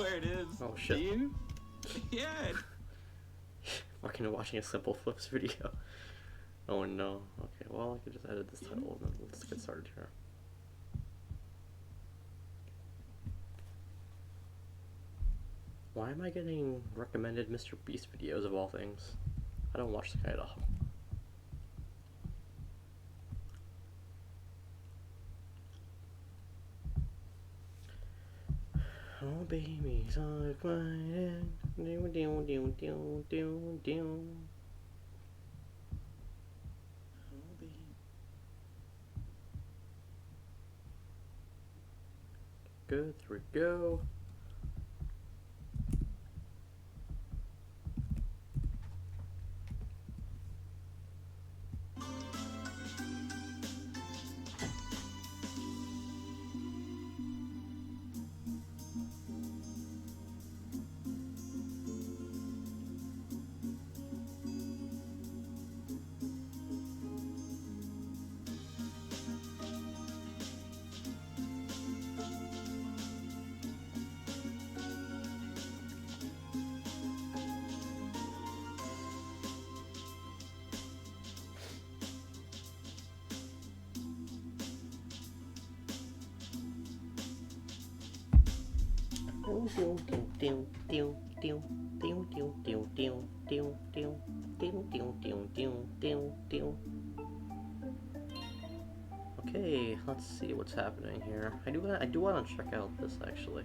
where it is. Oh shit. Do you? Yeah. Fucking watching a simple flips video. Oh no. Okay, well I could just edit this title and then let's get started here. Why am I getting recommended Mr. Beast videos of all things? I don't watch the guy at all. Oh baby, so quiet. Oh baby. Good, there we go. Okay, let's see what's happening here. I do want to check out this actually.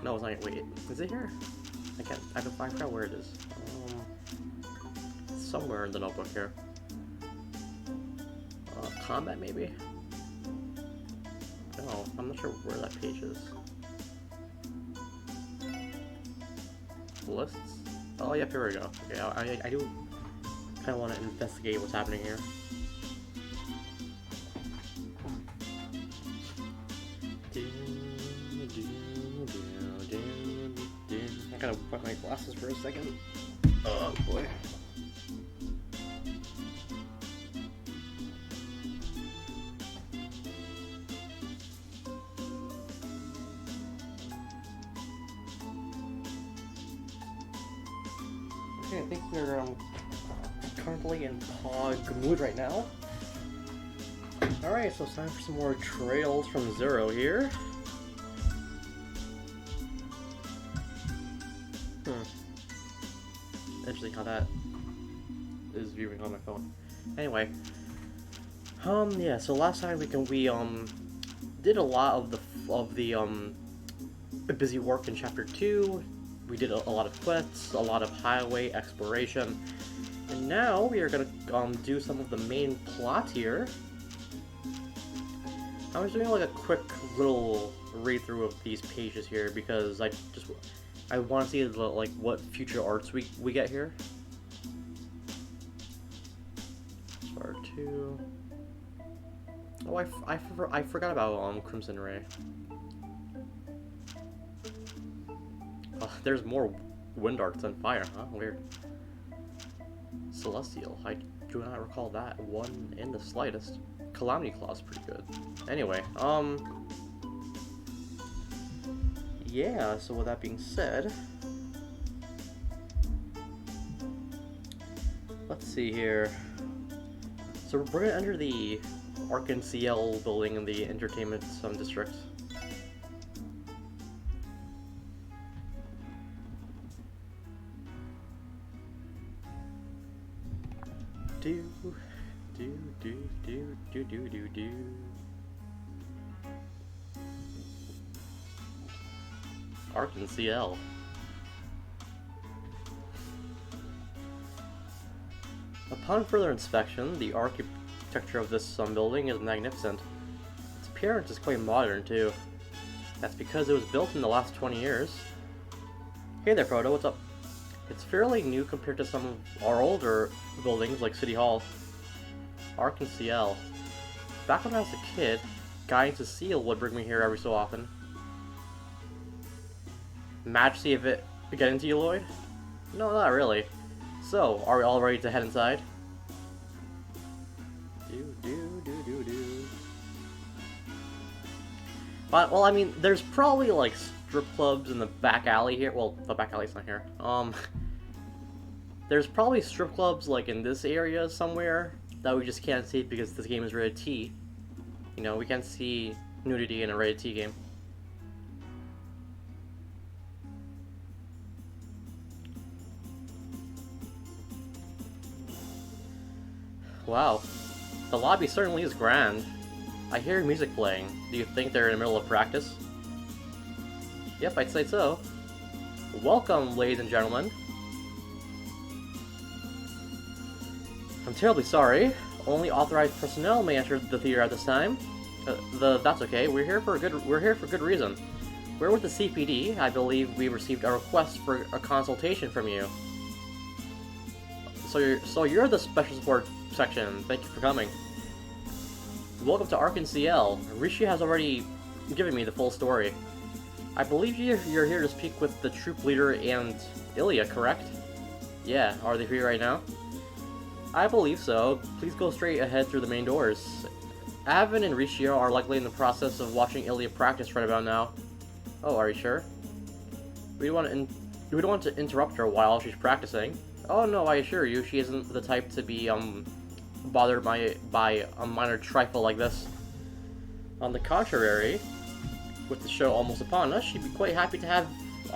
No, it's not. Wait, is it here? I forgot where it is. Somewhere in the notebook here. Combat maybe? No, I'm not sure where that page is. Lists? Oh, yeah, here we go. Okay, I do kind of want to investigate what's happening here. I gotta put my glasses for a second. Oh boy. Okay, I think we're currently in Pog mood right now. Alright, so it's time for some more trails from Zero here. Interesting how that is viewing on my phone. Anyway, yeah. So last time we did a lot of the busy work in Chapter 2. We did a lot of quests, a lot of highway exploration, and now we are gonna do some of the main plot here. I was doing like a quick little read through of these pages here because I want to see like what future arts we get here. Part 2. Oh, I forgot about Crimson Ray. Oh, there's more wind arts than fire, huh? Weird. Celestial. I do not recall that one in the slightest. Calamity Claw's pretty good. Anyway, yeah, so with that being said, let's see here. So we're gonna enter the Arkan CL building in the entertainment district. Do. Arkan CL. Upon further inspection, the architecture of this building is magnificent. Its appearance is quite modern, too. That's because it was built in the last 20 years. Hey there, Proto, what's up? It's fairly new compared to some of our older buildings, like City Hall. Arkan CL. Back when I was a kid, Guiding to Seal would bring me here every so often. Majesty of it getting to you, Lloyd? No, not really. So, are we all ready to head inside? But, well, I mean, there's probably, like, strip clubs in the back alley here. Well, the back alley's not here. There's probably strip clubs, like, in this area somewhere that we just can't see because this game is rated T. You know, we can't see nudity in a rated T game. Wow. The lobby certainly is grand. I hear music playing. Do you think they're in the middle of practice? Yep, I'd say so. Welcome, ladies and gentlemen. I'm terribly sorry. Only authorized personnel may enter the theater at this time. That's okay. We're here for good reason. We're with the CPD. I believe we received a request for a consultation from you. So you're the special support section. Thank you for coming. Welcome to Ark NCL. Rishi has already given me the full story. I believe you're here to speak with the troop leader and Ilya, correct? Yeah, are they here right now? I believe so. Please go straight ahead through the main doors. Avin and Rishi are likely in the process of watching Ilya practice right about now. Oh, are you sure? We don't want to interrupt her while she's practicing. Oh no, I assure you, she isn't the type to be bothered by a minor trifle like this. On the contrary, with the show almost upon us, she'd be quite happy to have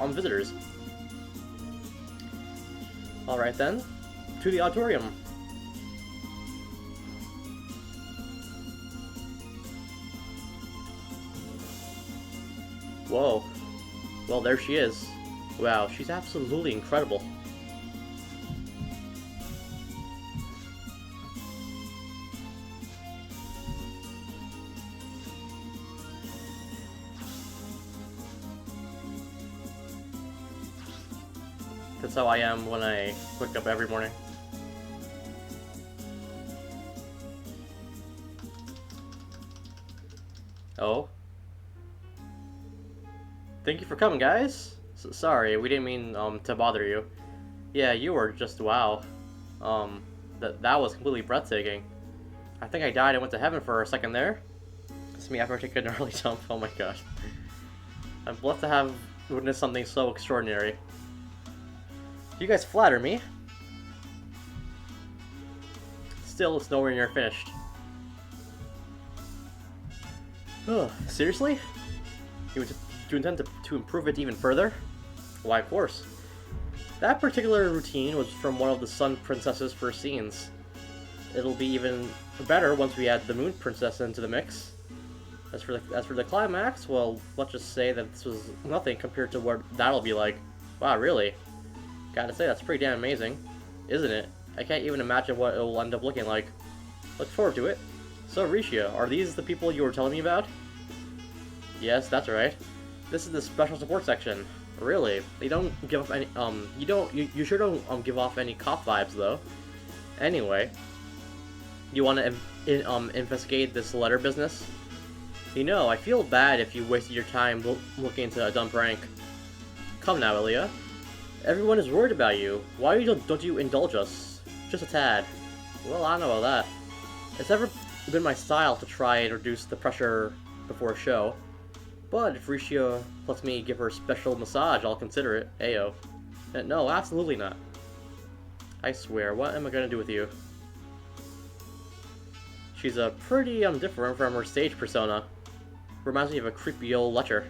visitors. Alright then, to the auditorium. Whoa. Well, there she is. Wow, she's absolutely incredible. That's how I am when I wake up every morning. Oh. Thank you for coming, guys. Sorry, we didn't mean to bother you. Yeah, you were just wow. That was completely breathtaking. I think I died and went to heaven for a second there. It's me after taking an early jump. Oh my gosh. I'm blessed to have witnessed something so extraordinary. You guys flatter me. Still, it's nowhere near finished. Oh, seriously? Do you intend to improve it even further? Why, of course. That particular routine was from one of the Sun Princess's first scenes. It'll be even better once we add the Moon Princess into the mix. As for the climax, well, let's just say that this was nothing compared to what that'll be like. Wow, really? Gotta say, that's pretty damn amazing, isn't it? I can't even imagine what it'll end up looking like. Look forward to it. So, Risha, are these the people you were telling me about? Yes, that's right. This is the special support section. Really? They don't give off any, you sure don't, give off any cop vibes, though. Anyway, you want to, investigate this letter business? You know, I feel bad if you wasted your time looking into a dumb prank. Come now, Ilya. Everyone is worried about you. Why don't you indulge us? Just a tad. Well, I don't know about that. It's never been my style to try and reduce the pressure before a show. But if Rishi lets me give her a special massage, I'll consider it. Ayo. No, absolutely not. I swear, what am I gonna do with you? She's pretty different from her stage persona. Reminds me of a creepy old lecher.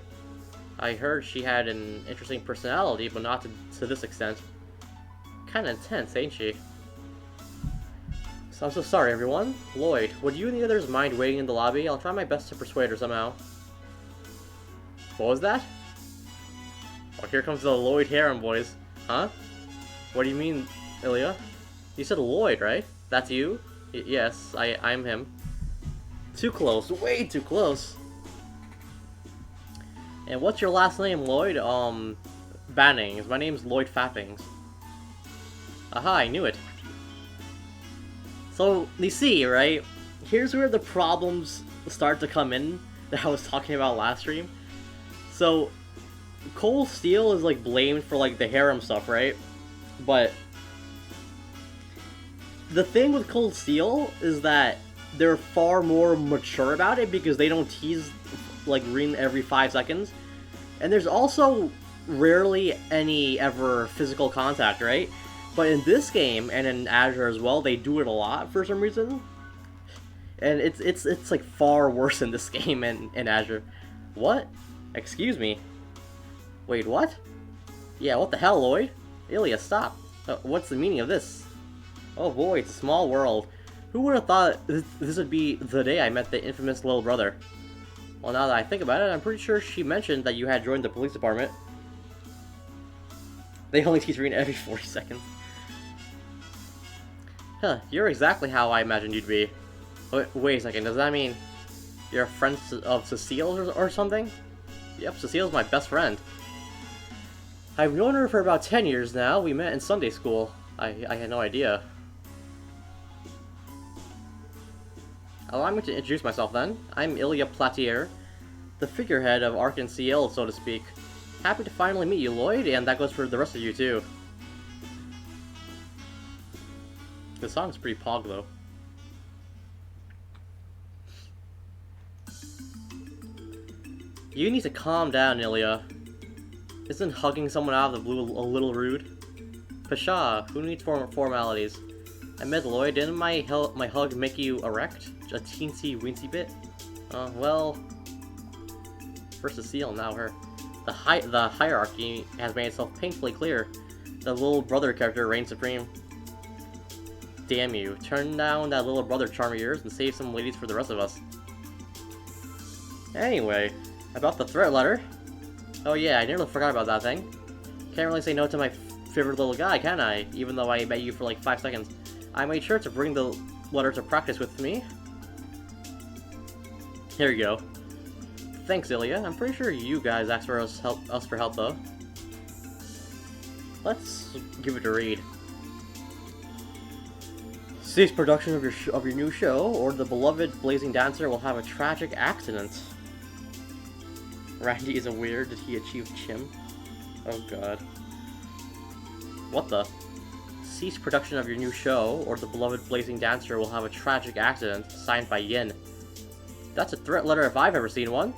I heard she had an interesting personality, but not to this extent. Kinda intense, ain't she? So I'm so sorry, everyone. Lloyd, would you and the others mind waiting in the lobby? I'll try my best to persuade her somehow. What was that? Oh, here comes the Lloyd harem, boys. Huh? What do you mean, Ilya? You said Lloyd, right? That's you? Yes, I'm him. Too close. Way too close. And what's your last name, Lloyd? Bannings. My name's Lloyd Fappings. Aha, I knew it. So, you see, right? Here's where the problems start to come in that I was talking about last stream. So, Cole Steele is, like, blamed for, like, the harem stuff, right? But the thing with Cold Steel is that they're far more mature about it because they don't tease like green every 5 seconds. And there's also rarely any ever physical contact, right? But in this game and in Azure as well, they do it a lot for some reason. And it's like far worse in this game and in Azure. What? Excuse me. Wait, what? Yeah, what the hell, Lloyd? Ilya, stop. What's the meaning of this? Oh boy, it's a small world. Who would have thought this would be the day I met the infamous little brother? Well, now that I think about it, I'm pretty sure she mentioned that you had joined the police department. They only teach reading every 40 seconds. Huh, you're exactly how I imagined you'd be. Wait a second, does that mean you're a friend of Cecile's or something? Yep, Cecile's my best friend. I've known her for about 10 years now. We met in Sunday school. I had no idea. Allow me to introduce myself then. I'm Ilya Platier, the figurehead of Ark and CL, so to speak. Happy to finally meet you, Lloyd, and that goes for the rest of you too. The song's pretty pog though. You need to calm down, Ilya. Isn't hugging someone out of the blue a little rude? Pshaw, who needs formalities? I met Lloyd, didn't my hug make you erect? A teensy-weensy bit? Well... First Cecile, now her. The hierarchy has made itself painfully clear. The little brother character reigns supreme. Damn you, turn down that little brother charm of yours and save some ladies for the rest of us. Anyway, about the threat letter. Oh yeah, I nearly forgot about that thing. Can't really say no to my favorite little guy, can I? Even though I met you for like 5 seconds. I made sure to bring the letter to practice with me. Here you go. Thanks, Ilya. I'm pretty sure you guys asked for us for help though. Let's give it a read. Cease production of your new show, or the beloved Blazing Dancer will have a tragic accident. Randy isn't weird. Did he achieve Chim? Oh god. What the? Cease production of your new show, or the beloved Blazing Dancer will have a tragic accident. Signed by Yin. That's a threat letter if I've ever seen one.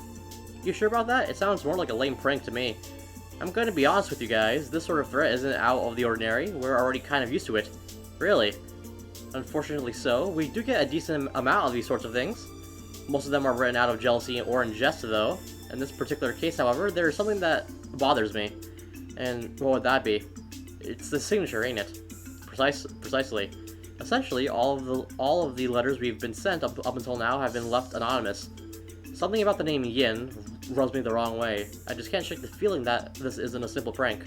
You sure about that? It sounds more like a lame prank to me. I'm gonna be honest with you guys, this sort of threat isn't out of the ordinary. We're already kind of used to it. Really. Unfortunately so, we do get a decent amount of these sorts of things. Most of them are written out of jealousy or in jest though. In this particular case, however, there is something that bothers me. And what would that be? It's the signature, ain't it? Precisely. Essentially, all of the letters we've been sent up until now have been left anonymous. Something about the name Yin rubs me the wrong way. I just can't shake the feeling that this isn't a simple prank.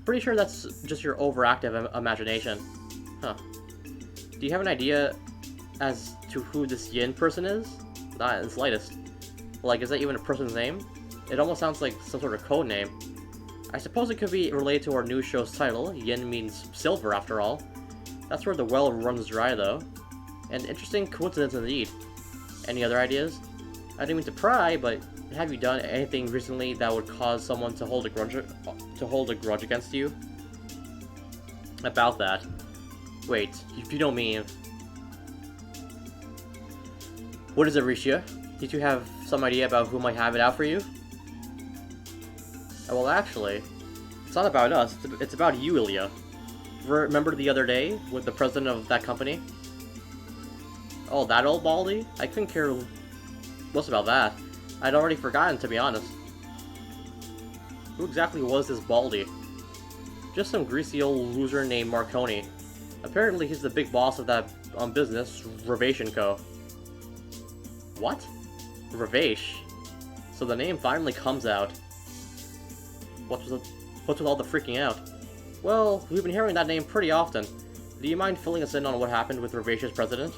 Pretty sure that's just your overactive imagination. Huh. Do you have an idea as to who this Yin person is? Not in the slightest. Like, is that even a person's name? It almost sounds like some sort of code name. I suppose it could be related to our new show's title. Yin means silver, after all. That's where the well runs dry, though. An interesting coincidence indeed. Any other ideas? I didn't mean to pry, but have you done anything recently that would cause someone to hold a grudge against you? About that. Wait, you don't mean... What is it, Risha? Did you have some idea about who might have it out for you? Well, actually, it's not about us, it's about you, Ilya. Remember the other day, with the president of that company? Oh, that old baldy? I couldn't care less about that. I'd already forgotten, to be honest. Who exactly was this baldy? Just some greasy old loser named Marconi. Apparently he's the big boss of that business, Ravation Co. What? Ravache? So the name finally comes out. What's with all the freaking out? Well, we've been hearing that name pretty often. Do you mind filling us in on what happened with Ravache's president?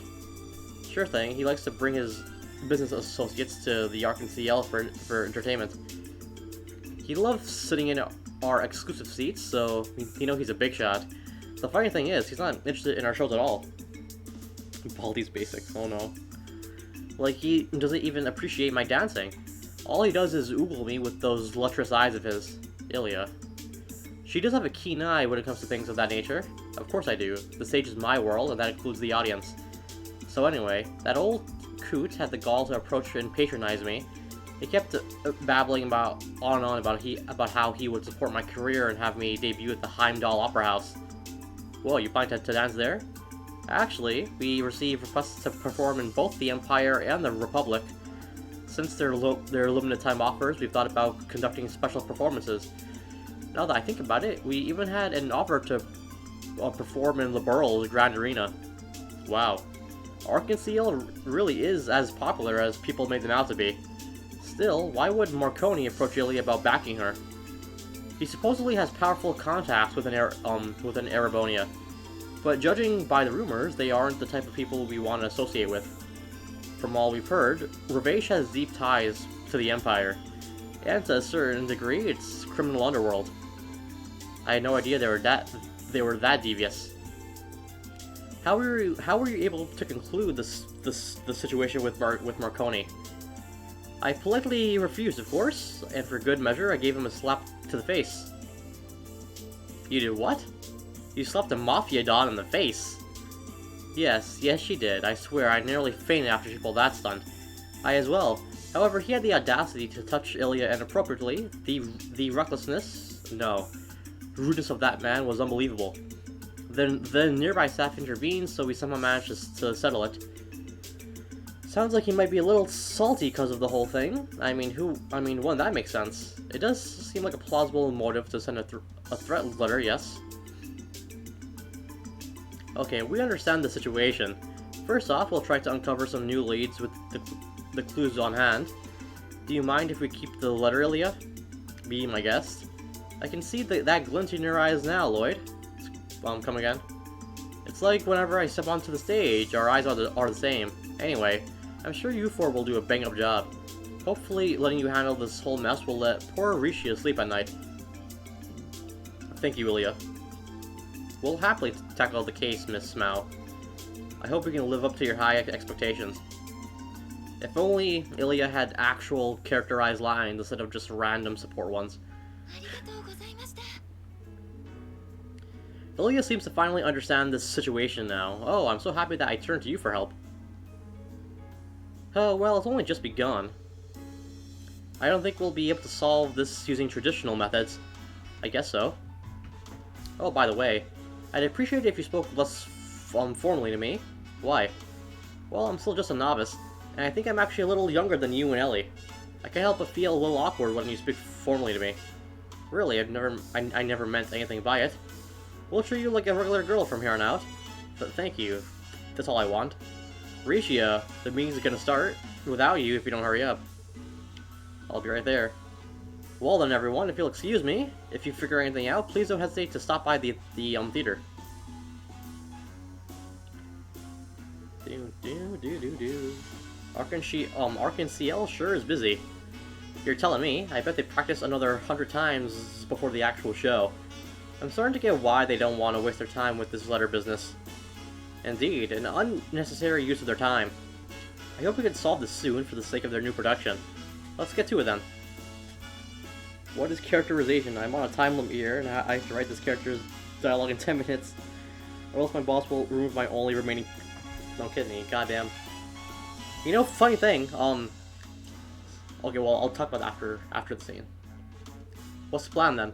Sure thing, he likes to bring his business associates to the Ark and CL for entertainment. He loves sitting in our exclusive seats, so you know he's a big shot. The funny thing is, he's not interested in our shows at all. Baldy's basics, oh no. Like, he doesn't even appreciate my dancing. All he does is oogle me with those lustrous eyes of his. Ilya. She does have a keen eye when it comes to things of that nature. Of course I do. The stage is my world, and that includes the audience. So anyway, that old coot had the gall to approach and patronize me. He kept babbling about on and on about how he would support my career and have me debut at the Heimdall Opera House. Whoa, you plan to dance there? Actually, we received requests to perform in both the Empire and the Republic. Since they're limited time offers, we've thought about conducting special performances. Now that I think about it, we even had an offer to perform in Liberl's Grand Arena. Wow. Arc-and-Ciel really is as popular as people made them out to be. Still, why would Marconi approach Ilya about backing her? He supposedly has powerful contacts with within Erebonia, but judging by the rumors, they aren't the type of people we want to associate with. From all we've heard, Reveish has deep ties to the Empire, and to a certain degree, it's criminal underworld. I had no idea they were that devious. How were you able to conclude the situation with Marconi? I politely refused, of course, and for good measure, I gave him a slap to the face. You did what? You slapped a Mafia Don in the face? Yes, she did. I swear, I nearly fainted after she pulled that stunt. I as well. However, he had the audacity to touch Ilya inappropriately. The recklessness, no, rudeness of that man was unbelievable. The nearby staff intervened, so we somehow managed to settle it. Sounds like he might be a little salty because of the whole thing. I mean, one, that makes sense. It does seem like a plausible motive to send a threat letter, yes. Okay, we understand the situation. First off, we'll try to uncover some new leads with the clues on hand. Do you mind if we keep the letter, Ilya? Be my guest. I can see that glint in your eyes now, Lloyd. Come again? It's like whenever I step onto the stage, our eyes are the same. Anyway, I'm sure you four will do a bang-up job. Hopefully, letting you handle this whole mess will let poor Rishi sleep at night. Thank you, Ilya. We'll happily tackle the case, Miss Mao. I hope we can live up to your high expectations. If only Ilya had actual characterized lines instead of just random support ones. Ilya seems to finally understand this situation now. Oh, I'm so happy that I turned to you for help. Oh, well, it's only just begun. I don't think we'll be able to solve this using traditional methods. I guess so. Oh, by the way, I'd appreciate it if you spoke less formally to me. Why? Well, I'm still just a novice, and I think I'm actually a little younger than you and Ellie. I can't help but feel a little awkward when you speak formally to me. Really, I never meant anything by it. We'll treat you like a regular girl from here on out. Thank you. That's all I want. Risha, the meeting's gonna start without you if you don't hurry up. I'll be right there. Well then, everyone, if you'll excuse me, if you figure anything out, please don't hesitate to stop by the theater. Arc-and-Ciel sure is busy. You're telling me, I bet they practice another 100 times before the actual show. I'm starting to get why they don't want to waste their time with this letter business. Indeed, an unnecessary use of their time. I hope we can solve this soon for the sake of their new production. Let's get to it then. What is characterization? I'm on a time limit here, and I have to write this character's dialogue in 10 minutes. Or else my boss will remove my only remaining... Don't kid me, goddamn. You know, funny thing, Okay, well, I'll talk about that after the scene. What's the plan then?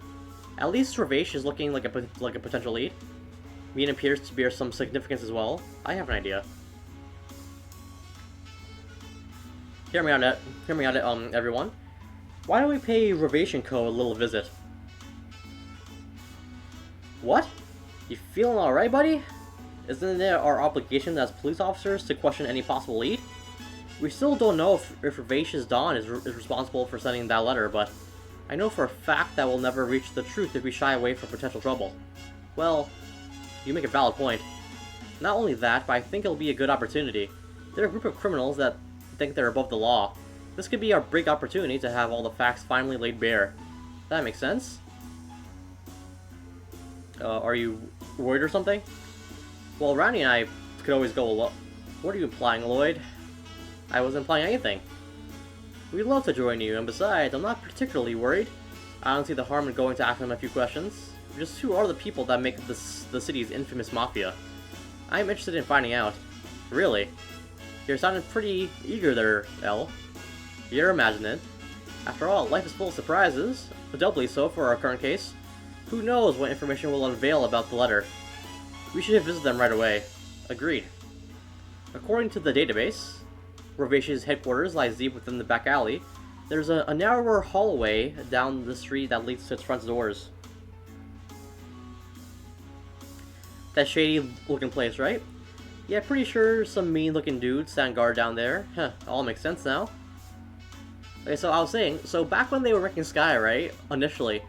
At least Reveish is looking like a potential lead. Mean appears to bear some significance as well. I have an idea. Hear me on it, everyone. Why don't we pay Reveish & Co. a little visit? What? You feeling alright, buddy? Isn't it our obligation as police officers to question any possible lead? We still don't know if Reveish's Dawn is responsible for sending that letter, but I know for a fact that we'll never reach the truth if we shy away from potential trouble. Well, you make a valid point. Not only that, but I think it'll be a good opportunity. They're a group of criminals that think they're above the law. This could be our big opportunity to have all the facts finally laid bare. That makes sense? Are you worried or something? Well, Randy and I could always go alone. What are you implying, Lloyd? I wasn't implying anything. We'd love to join you, and besides, I'm not particularly worried. I don't see the harm in going to ask them a few questions. Just who are the people that make the city's infamous mafia? I'm interested in finding out. Really? You're sounding pretty eager there, Elle. You're imagining it. After all, life is full of surprises, doubly so for our current case. Who knows what information will unveil about the letter? We should visit them right away. Agreed. According to the database, Roveshi's headquarters lies deep within the back alley. There's a narrower hallway down the street that leads to its front doors. That shady looking place, right? Yeah, pretty sure some mean looking dudes stand guard down there. Huh, all makes sense now. Okay, so I was saying, so back when they were making Sky, right, initially,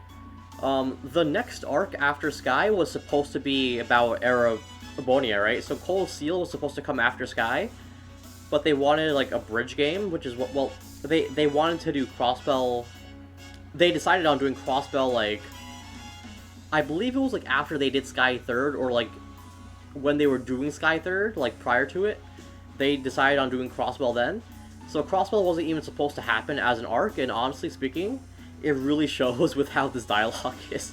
the next arc after Sky was supposed to be about Erebonia, right? So Cold Steel was supposed to come after Sky, but they wanted, like, a bridge game, which is what, well, they wanted to do Crossbell. They decided on doing Crossbell, like, I believe it was, like, after they did Sky 3rd, or, like, when they were doing Sky 3rd, like, prior to it, they decided on doing Crossbell then. So Crossbell wasn't even supposed to happen as an arc, and honestly speaking, it really shows with how this dialogue is.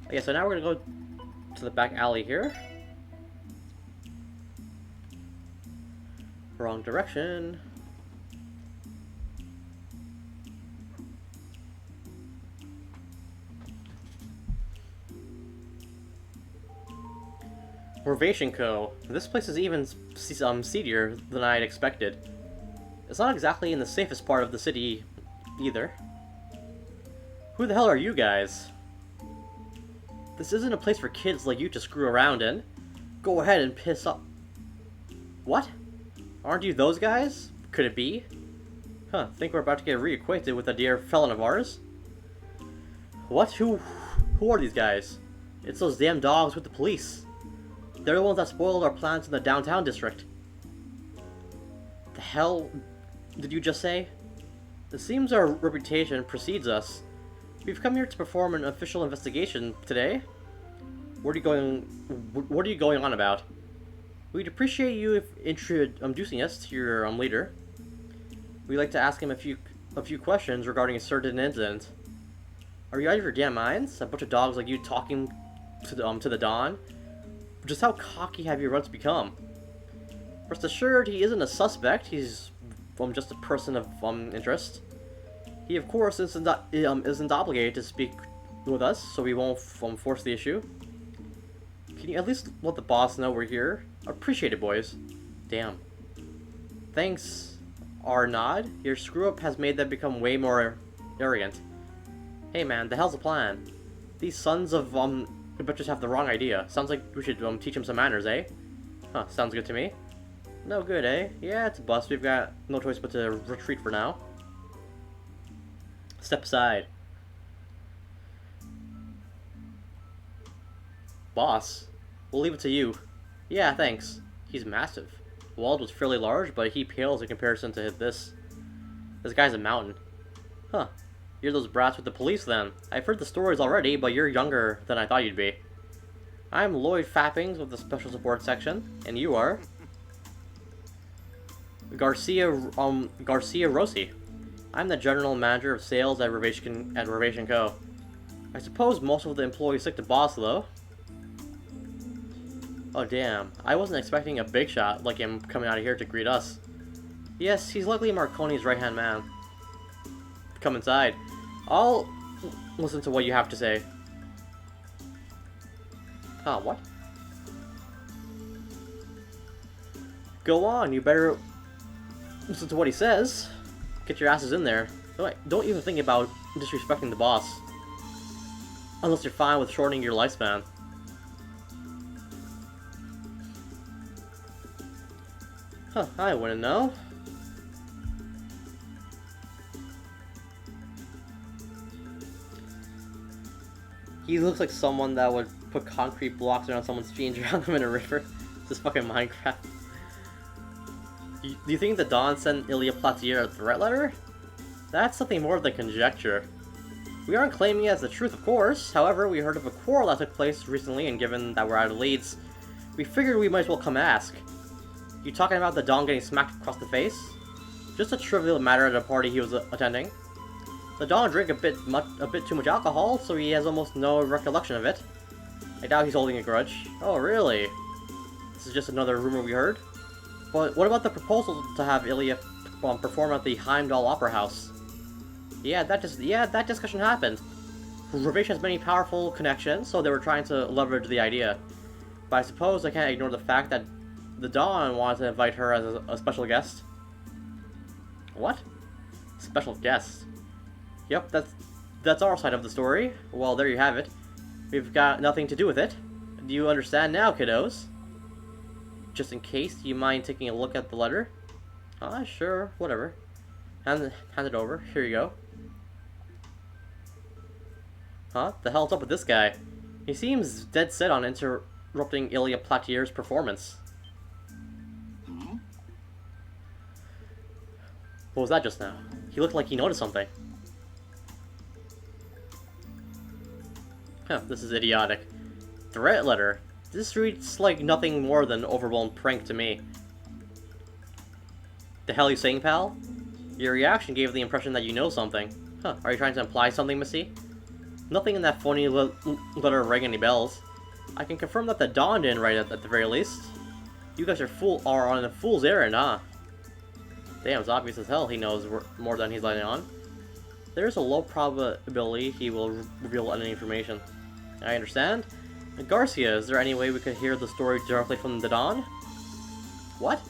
Okay, so now we're gonna go to the back alley here. Wrong direction. Rovation Co. This place is even seedier than I had expected. It's not exactly in the safest part of the city, either. Who the hell are you guys? This isn't a place for kids like you to screw around in. Go ahead and piss up. What? Aren't you those guys? Could it be? Huh, think we're about to get reacquainted with a dear felon of ours? What? Who are these guys? It's those damn dogs with the police. They're the ones that spoiled our plans in the downtown district. The hell did you just say? It seems our reputation precedes us. We've come here to perform an official investigation today. What are you going on about? We'd appreciate you introducing us to your leader. We'd like to ask him a few questions regarding a certain incident. Are you out of your damn minds? A bunch of dogs like you talking to the Dawn? Just how cocky have your runs become? Rest assured, he isn't a suspect. He's just a person of interest. He, of course, isn't obligated to speak with us, so we won't force the issue. Can you at least let the boss know we're here? Appreciate it, boys. Damn. Thanks, Arnaud. Your screw-up has made them become way more arrogant. Hey man, the hell's the plan? These sons of bitches have the wrong idea. Sounds like we should teach them some manners, eh? Huh, sounds good to me. No good, eh? Yeah, it's a bust. We've got no choice but to retreat for now. Step aside. Boss, we'll leave it to you. Yeah, thanks. He's massive. Wald was fairly large, but he pales in comparison to this. This guy's a mountain. Huh. You're those brats with the police then. I've heard the stories already, but you're younger than I thought you'd be. I'm Lloyd Fappings with the Special Support Section, and you are? Garcia Rossi. I'm the General Manager of Sales at Rovation Co. I suppose most of the employees stick to boss, though. Oh damn, I wasn't expecting a big shot like him coming out of here to greet us. Yes, he's luckily Marconi's right-hand man. Come inside. I'll listen to what you have to say. Huh, what? Go on, you better listen to what he says. Get your asses in there. Don't even think about disrespecting the boss. Unless you're fine with shortening your lifespan. Huh, I wouldn't know. He looks like someone that would put concrete blocks around someone's feet and drown them in a river. This is fucking Minecraft. Do you think the Dawn sent Ilya Platier a threat letter? That's something more than conjecture. We aren't claiming it as the truth, of course. However, we heard of a quarrel that took place recently, and given that we're out of leads, we figured we might as well come ask. You talking about the Dawn getting smacked across the face? Just a trivial matter at a party he was attending. The Dawn drank a bit too much alcohol, so he has almost no recollection of it. I doubt he's holding a grudge. Oh, really? This is just another rumor we heard? But what about the proposal to have Ilya perform at the Heimdall Opera House? Yeah, that discussion happened. Ravesh has many powerful connections, so they were trying to leverage the idea. But I suppose I can't ignore the fact that the Dawn wanted to invite her as a special guest. What? Special guest? Yep, that's our side of the story. Well, there you have it. We've got nothing to do with it. Do you understand now, kiddos? Just in case, do you mind taking a look at the letter? Sure, whatever. Hand it over. Here you go. Huh? The hell's up with this guy? He seems dead set on interrupting Ilya Platier's performance. What was that just now? He looked like he noticed something. Huh, this is idiotic. Threat letter? This reads like nothing more than overblown prank to me. The hell are you saying, pal? Your reaction gave the impression that you know something. Huh, are you trying to imply something, Missy? Nothing in that phony letter rang any bells. I can confirm that the Dawn didn't write it at the very least. You guys are on a fool's errand, huh? Damn, it's obvious as hell he knows more than he's letting on. There's a low probability he will reveal any information. I understand. Garcia, is there any way we could hear the story directly from the Dawn? What?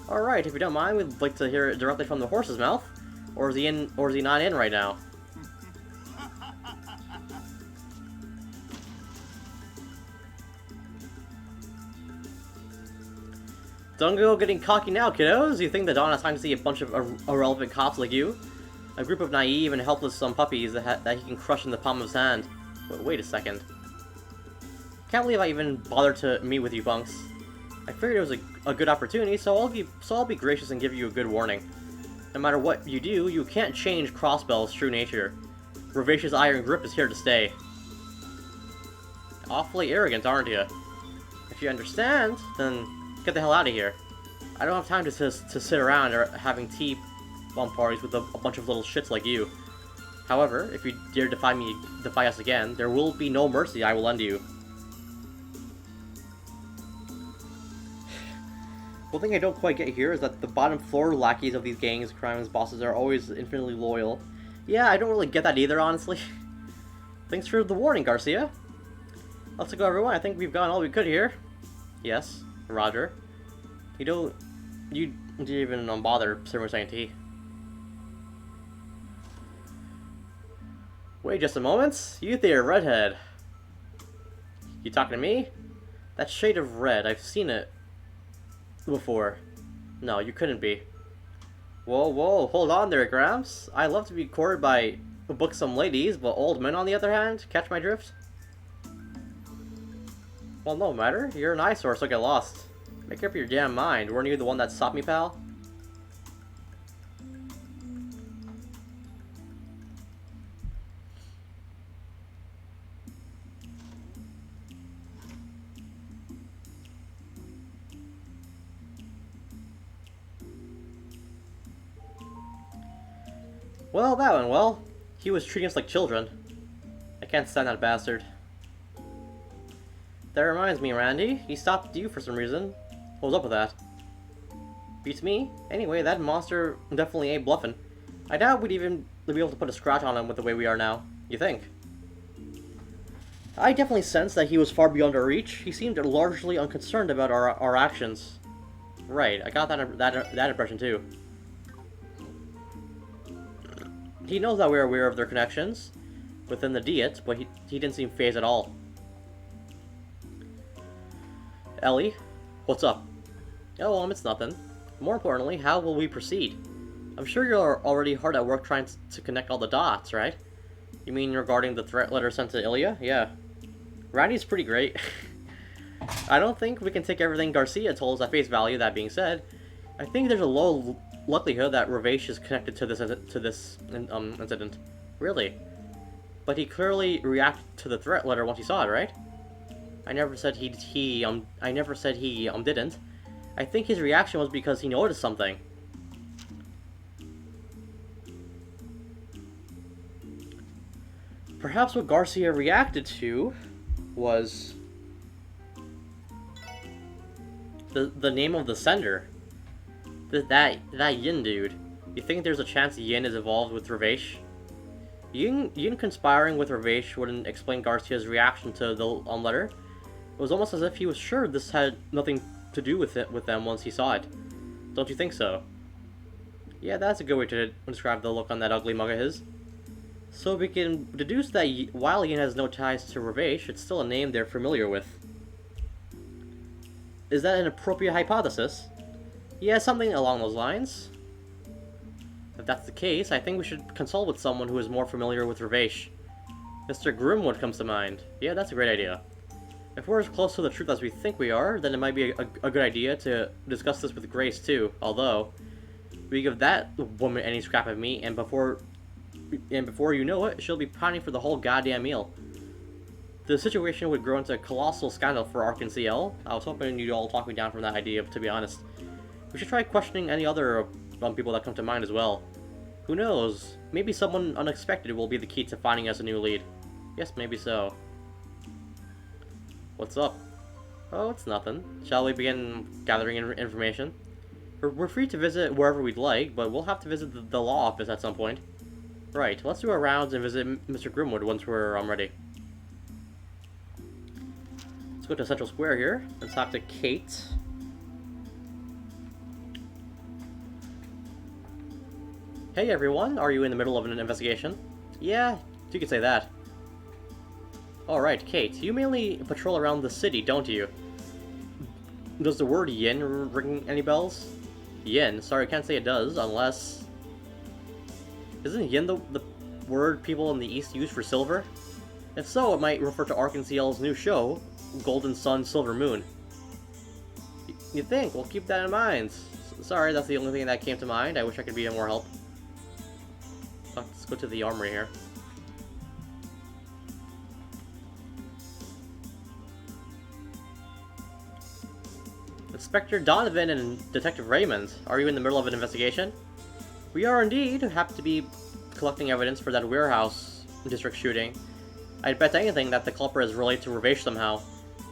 Alright, if you don't mind, we'd like to hear it directly from the horse's mouth. Or is he not in right now? Don't go getting cocky now, kiddos! You think the Dawn has time to see a bunch of irrelevant cops like you? A group of naive and helpless puppies that he can crush in the palm of his hand. Wait a second. Can't believe I even bothered to meet with you, punks. I figured it was a good opportunity, so I'll be gracious and give you a good warning. No matter what you do, you can't change Crossbell's true nature. Ravash's iron grip is here to stay. Awfully arrogant, aren't you? If you understand, then get the hell out of here. I don't have time to sit around or having tea parties with a bunch of little shits like you. However, if you dare defy us again, there will be no mercy I will lend you. One thing I don't quite get here is that the bottom floor lackeys of these gangs, crimes, bosses are always infinitely loyal. Yeah, I don't really get that either, honestly. Thanks for the warning, Garcia. Let's go, everyone. I think we've gotten all we could here. Yes, Roger. You didn't even bother serving us any tea. Wait just a moment. You there, redhead. You talking to me? That shade of red, I've seen it before. No, you couldn't be. Whoa, hold on there, Gramps. I love to be courted by buxom ladies, but old men on the other hand, catch my drift? Well, no matter. You're an eyesore, so get lost. Make up your damn mind. Weren't you the one that stopped me, pal? Well, that went well. He was treating us like children. I can't stand that bastard. That reminds me, Randy. He stopped you for some reason. What was up with that? Beats me. Anyway, that monster definitely ain't bluffing. I doubt we'd even be able to put a scratch on him with the way we are now. You think? I definitely sensed that he was far beyond our reach. He seemed largely unconcerned about our actions. Right, I got that impression too. He knows that we're aware of their connections within the Diet, but he didn't seem fazed at all. Ellie, what's up? Oh, it's nothing. More importantly, how will we proceed? I'm sure you're already hard at work trying to connect all the dots, right? You mean regarding the threat letter sent to Ilya? Yeah. Randy's pretty great. I don't think we can take everything Garcia told us at face value, that being said. I think there's a low likelihood that Ravesh is connected to this incident. Really? But he clearly reacted to the threat letter once he saw it, right? I never said he didn't. I think his reaction was because he noticed something. Perhaps what Garcia reacted to was the name of the sender. That Yin dude. You think there's a chance Yin is involved with Ravesh? Yin conspiring with Ravesh wouldn't explain Garcia's reaction to the letter. It was almost as if he was sure this had nothing to do with them once he saw it. Don't you think so? Yeah, that's a good way to describe the look on that ugly mug of his. So we can deduce that while Yin has no ties to Ravesh, it's still a name they're familiar with. Is that an appropriate hypothesis? Yeah, something along those lines. If that's the case, I think we should consult with someone who is more familiar with Ravesh. Mr. Grimwood comes to mind. Yeah, that's a great idea. If we're as close to the truth as we think we are, then it might be a good idea to discuss this with Grace too, although we give that woman any scrap of meat, and before you know it, she'll be pining for the whole goddamn meal. The situation would grow into a colossal scandal for Ark and CL. I was hoping you'd all talk me down from that idea, to be honest. We should try questioning any other people that come to mind as well. Who knows? Maybe someone unexpected will be the key to finding us a new lead. Yes, maybe so. What's up? Oh, it's nothing. Shall we begin gathering information? We're free to visit wherever we'd like, but we'll have to visit the law office at some point. Right, let's do our rounds and visit Mr. Grimwood once we're ready. Let's go to Central Square here and talk to Kate. Hey everyone, are you in the middle of an investigation? Yeah, you could say that. Alright, Kate, you mainly patrol around the city, don't you? Does the word yin ring any bells? Yin? Sorry, I can't say it does, unless... Isn't yin the word people in the East use for silver? If so, it might refer to Ark and CL's new show, Golden Sun, Silver Moon. You think? We'll keep that in mind. Sorry, that's the only thing that came to mind. I wish I could be of more help. Let's go to the armory here. Inspector Donovan and Detective Raymond, are you in the middle of an investigation? We are indeed. Happen to be collecting evidence for that warehouse district shooting. I'd bet anything that the culprit is related to Ravesh somehow.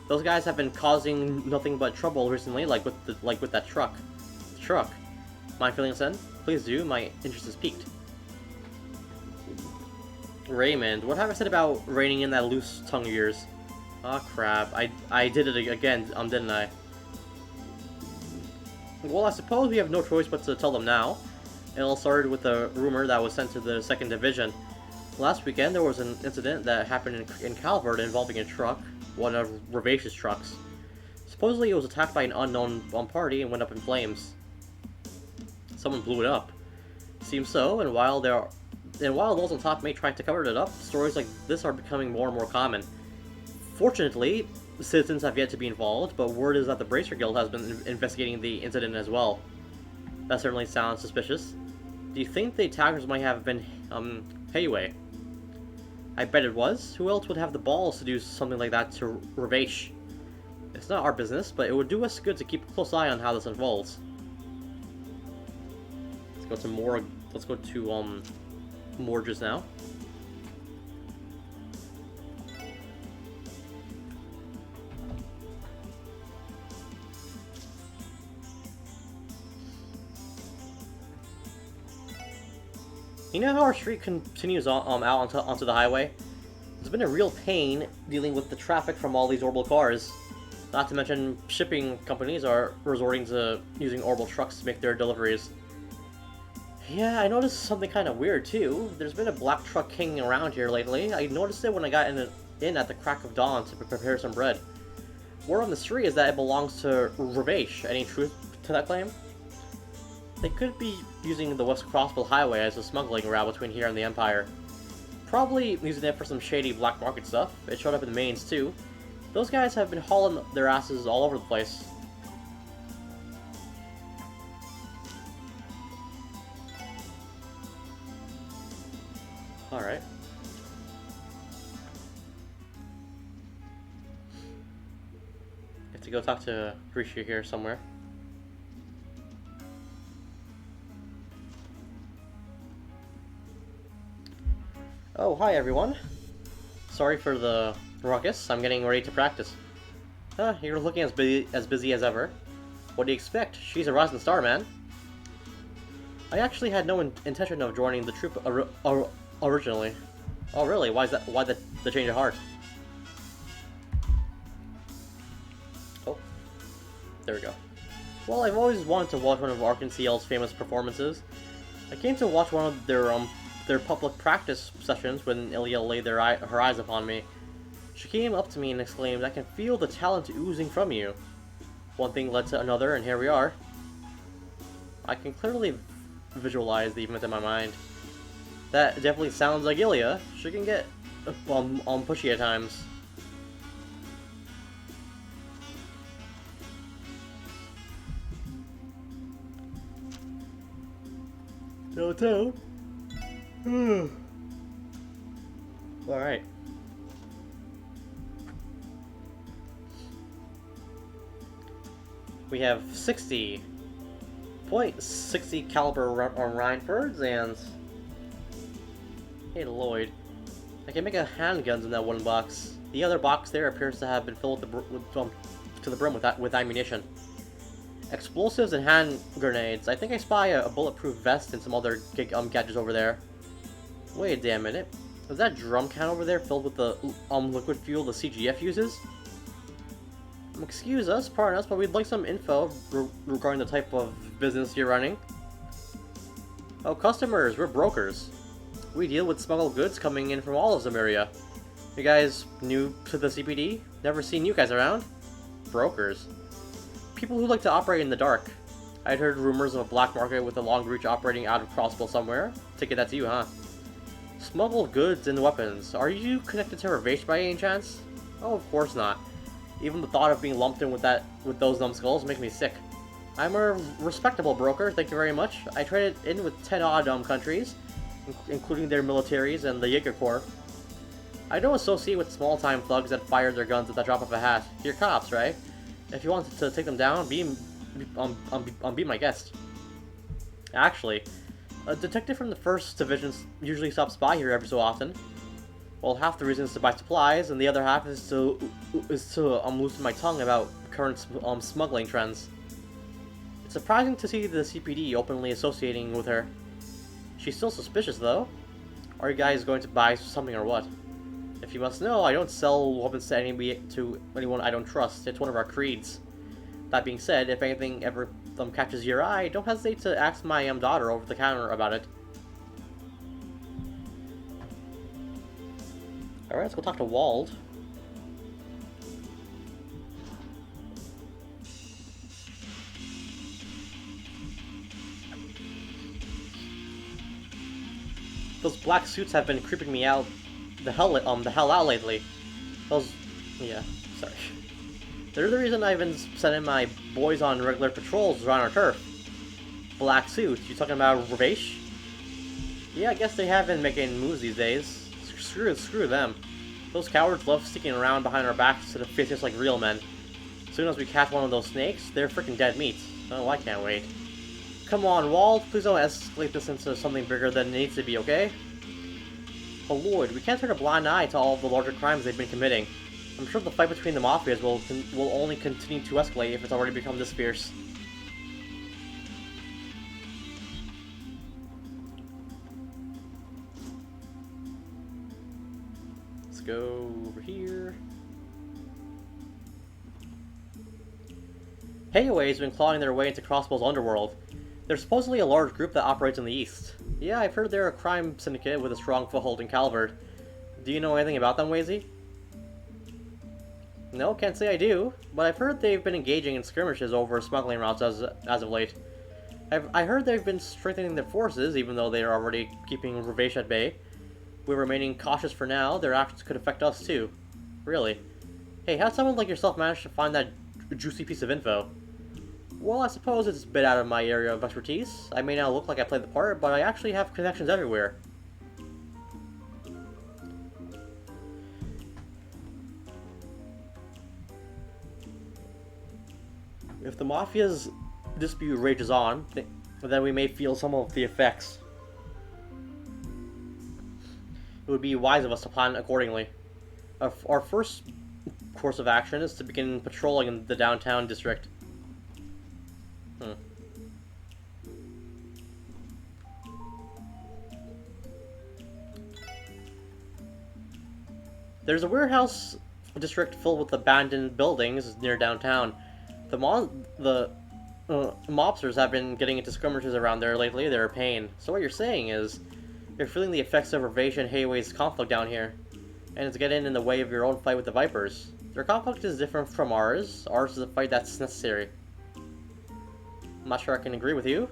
Those guys have been causing nothing but trouble recently, like with that truck. Truck. Mind filling us in? Please do. My interest is piqued. Raymond, what have I said about reining in that loose tongue of yours? Oh crap, I did it again, didn't I? Well, I suppose we have no choice but to tell them now. It all started with a rumor that was sent to the 2nd Division. Last weekend, there was an incident that happened in Calvert involving a truck, one of Ravesh's trucks. Supposedly, it was attacked by an unknown party and went up in flames. Someone blew it up. Seems so, and while those on top may try to cover it up, stories like this are becoming more and more common. Fortunately, citizens have yet to be involved, but word is that the Bracer Guild has been investigating the incident as well. That certainly sounds suspicious. Do you think the attackers might have been, Heiwei? I bet it was. Who else would have the balls to do something like that to Ravesh? It's not our business, but it would do us good to keep a close eye on how this unfolds. Let's go to Morges now. You know how our street continues out onto the highway? It's been a real pain dealing with the traffic from all these orbital cars. Not to mention, shipping companies are resorting to using orbital trucks to make their deliveries. Yeah, I noticed something kind of weird too. There's been a black truck hanging around here lately. I noticed it when I got in at the crack of dawn to prepare some bread. Word on the street is that it belongs to Ravesh. Any truth to that claim? They could be using the West Crossville Highway as a smuggling route between here and the Empire. Probably using it for some shady black market stuff. It showed up in the mains too. Those guys have been hauling their asses all over the place. Alright. Have to go talk to Grisha here somewhere. Oh, hi everyone. Sorry for the ruckus. I'm getting ready to practice. You're looking as busy as ever. What do you expect? She's a rising star, man. I actually had no intention of joining the troop originally. Oh really? Why is that? Why the change of heart? Oh, there we go. Well, I've always wanted to watch one of Ark and CL's famous performances. I came to watch one of their public practice sessions when Ilya laid her eyes upon me. She came up to me and exclaimed, "I can feel the talent oozing from you." One thing led to another, and here we are. I can clearly visualize the event in my mind. That definitely sounds like Ilya. She can get pushy at times. No. Alright. We have 60.60 caliber Reinfords and... Hey Lloyd. I can make a handguns in that one box. The other box there appears to have been filled to the brim with ammunition. Explosives and hand grenades. I think I spy a bulletproof vest and some other gadgets over there. Wait a damn minute. Is that drum can over there filled with the liquid fuel the CGF uses? Excuse us, pardon us, but we'd like some info regarding the type of business you're running. Oh, customers, we're brokers. We deal with smuggled goods coming in from all of Zemuria. You guys new to the CPD? Never seen you guys around? Brokers. People who like to operate in the dark. I'd heard rumors of a black market with a long reach operating out of Crossbow somewhere. Take it that's you, huh? Smuggled goods and weapons. Are you connected to Ravesh by any chance? Oh, of course not. Even the thought of being lumped in with those numbskulls makes me sick. I'm a respectable broker, thank you very much. I traded in with 10 odd countries, including their militaries and the Jaeger Corps. I don't associate with small-time thugs that fire their guns at the drop of a hat. You're cops, right? If you want to take them down, be my guest. Actually, a detective from the 1st Division usually stops by here every so often. Well, half the reason is to buy supplies, and the other half is to loosen my tongue about current smuggling trends. It's surprising to see the CPD openly associating with her. She's still suspicious, though. Are you guys going to buy something or what? If you must know, I don't sell weapons to anyone I don't trust. It's one of our creeds. That being said, if anything ever catches your eye, don't hesitate to ask my daughter over the counter about it. Alright, let's go talk to Wald. Those black suits have been creeping me out the hell out lately. Yeah, sorry. They're the reason I've been sending my boys on regular patrols around our turf. Black suits, you talking about Ravesh? Yeah, I guess they have been making moves these days. Screw them. Those cowards love sticking around behind our backs instead of facing us like real men. As soon as we catch one of those snakes, they're freaking dead meat. Oh, I can't wait. Come on, Wald, please don't escalate this into something bigger than it needs to be, okay? Oh Lord, we can't turn a blind eye to all of the larger crimes they've been committing. I'm sure the fight between the mafias will only continue to escalate if it's already become this fierce. Let's go over here. Hayway's been clawing their way into Crossbow's underworld. They're supposedly a large group that operates in the east. Yeah, I've heard they're a crime syndicate with a strong foothold in Calvert. Do you know anything about them, Wazy? No, can't say I do, but I've heard they've been engaging in skirmishes over smuggling routes as of late. I heard they've been strengthening their forces, even though they are already keeping Ravesh at bay. We're remaining cautious for now. Their actions could affect us too. Really? Hey, how'd someone like yourself manage to find that juicy piece of info? Well, I suppose it's a bit out of my area of expertise. I may not look like I played the part, but I actually have connections everywhere. If the Mafia's dispute rages on, then we may feel some of the effects. It would be wise of us to plan accordingly. Our first course of action is to begin patrolling in the downtown district. There's a warehouse district filled with abandoned buildings near downtown. The mobsters have been getting into skirmishes around there lately. They're a pain. So what you're saying is, you're feeling the effects of Ravation Hayway's conflict down here, and it's getting in the way of your own fight with the Vipers. Their conflict is different from ours. Ours is a fight that's necessary. I'm not sure I can agree with you.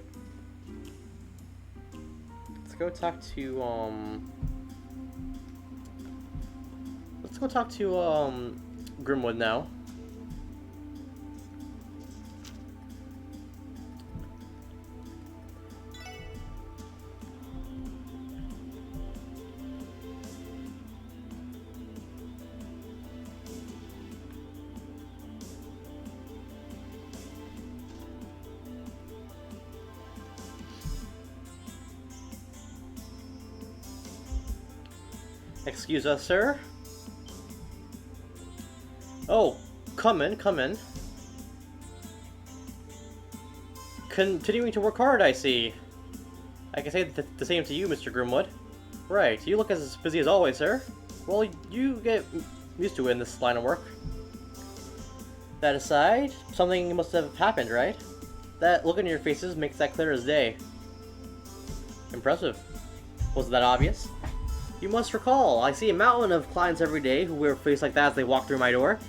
Let's go talk to, Let's go talk to, Grimwood now. Excuse us, sir? Oh, come in, come in. Continuing to work hard, I see. I can say the same to you, Mr. Grimwood. Right, you look as busy as always, sir. Well, you get used to it in this line of work. That aside, something must have happened, right? That look on your faces makes that clear as day. Impressive. Wasn't that obvious? You must recall, I see a mountain of clients every day who wear a face like that as they walk through my door.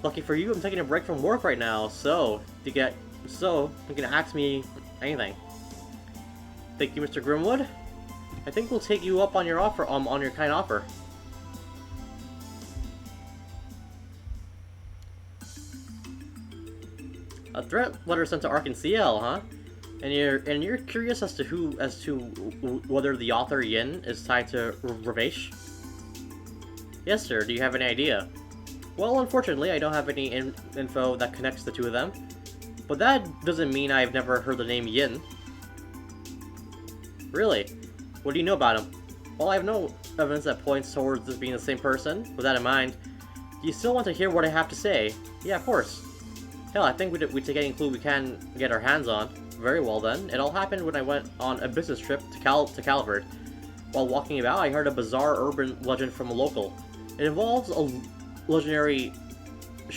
Lucky for you, I'm taking a break from work right now, so you can ask me anything. Thank you, Mr. Grimwood. I think we'll take you up on your offer, on your kind offer. A threat letter sent to Ark and CL, huh? And you're curious as to whether the author Yin is tied to Ravesh? Yes, sir. Do you have any idea? Well, unfortunately, I don't have any info that connects the two of them. But that doesn't mean I've never heard the name Yin. Really? What do you know about him? Well, I have no evidence that points towards this being the same person. With that in mind, do you still want to hear what I have to say? Yeah, of course. Hell, I think we'd take any clue we can get our hands on. Very well then. It all happened when I went on a business trip to Calvert. While walking about, I heard a bizarre urban legend from a local. It involves a legendary I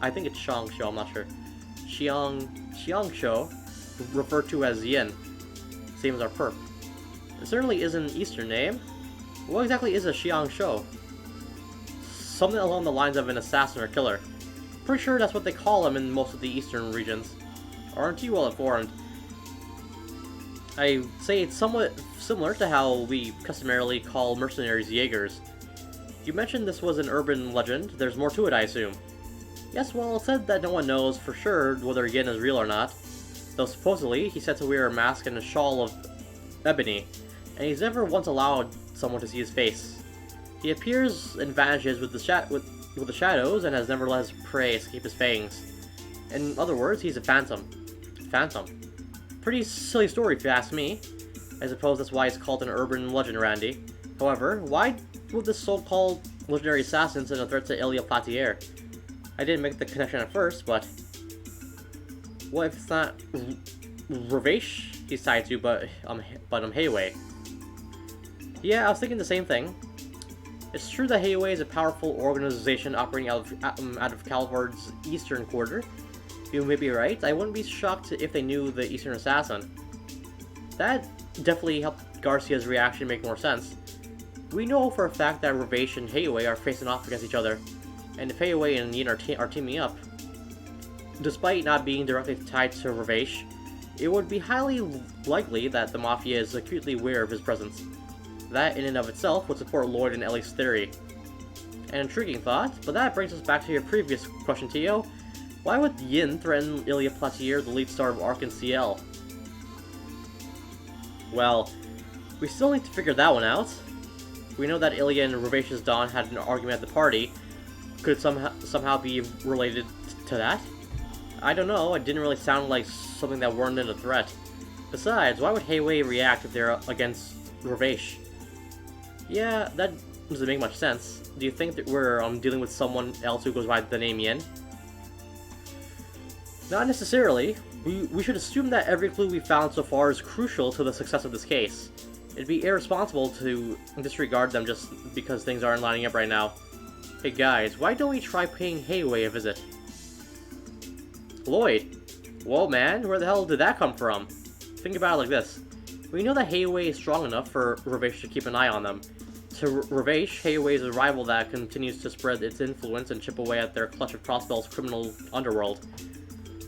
think it's Xiang Shou, I'm not sure. Xiang Shou, referred to as Yin. Same as our perp. It certainly is an Eastern name. What exactly is a Xiang Shou? Something along the lines of an assassin or killer. Pretty sure that's what they call them in most of the eastern regions. Aren't you well informed? I say it's somewhat similar to how we customarily call mercenaries Jaegers. You mentioned this was an urban legend. There's more to it, I assume. Yes, well, it said that no one knows for sure whether Yin is real or not. Though supposedly, he's said to wear a mask and a shawl of ebony, and he's never once allowed someone to see his face. He appears and vanishes with the shadows and has never let his prey escape his fangs. In other words, he's a phantom. Pretty silly story if you ask me. I suppose that's why it's called an urban legend, Randy. However, why would this so-called legendary assassin send a threat to Elia Platier? I didn't make the connection at first, but what if it's not Ravesh he's tied to, but Hayway? Yeah, I was thinking the same thing. It's true that Hayway is a powerful organization operating out of Calvard's eastern quarter. You may be right. I wouldn't be shocked if they knew the Eastern Assassin. That definitely helped Garcia's reaction make more sense. We know for a fact that Ravesh and Hayway are facing off against each other, and if Hayway and Yin are teaming up, despite not being directly tied to Ravesh, it would be highly likely that the Mafia is acutely aware of his presence. That in and of itself would support Lloyd and Ellie's theory. An intriguing thought, but that brings us back to your previous question, Tio. Why would Yin threaten Ilya Platier, the lead star of Ark and CL? Well, we still need to figure that one out. We know that Ilya and Ravesh's Dawn had an argument at the party. Could it somehow be related to that? I don't know, it didn't really sound like something that warranted a threat. Besides, why would Hayway react if they're against Ravesh? Yeah, that doesn't make much sense. Do you think that we're dealing with someone else who goes by the name Yin? Not necessarily. We should assume that every clue we found so far is crucial to the success of this case. It'd be irresponsible to disregard them just because things aren't lining up right now. Hey guys, why don't we try paying Hayway a visit? Lloyd! Whoa man, where the hell did that come from? Think about it like this. We know that Hayway is strong enough for Ravesh to keep an eye on them. To Ravesh, Hayway is a rival that continues to spread its influence and chip away at their clutch of Crossbell's criminal underworld.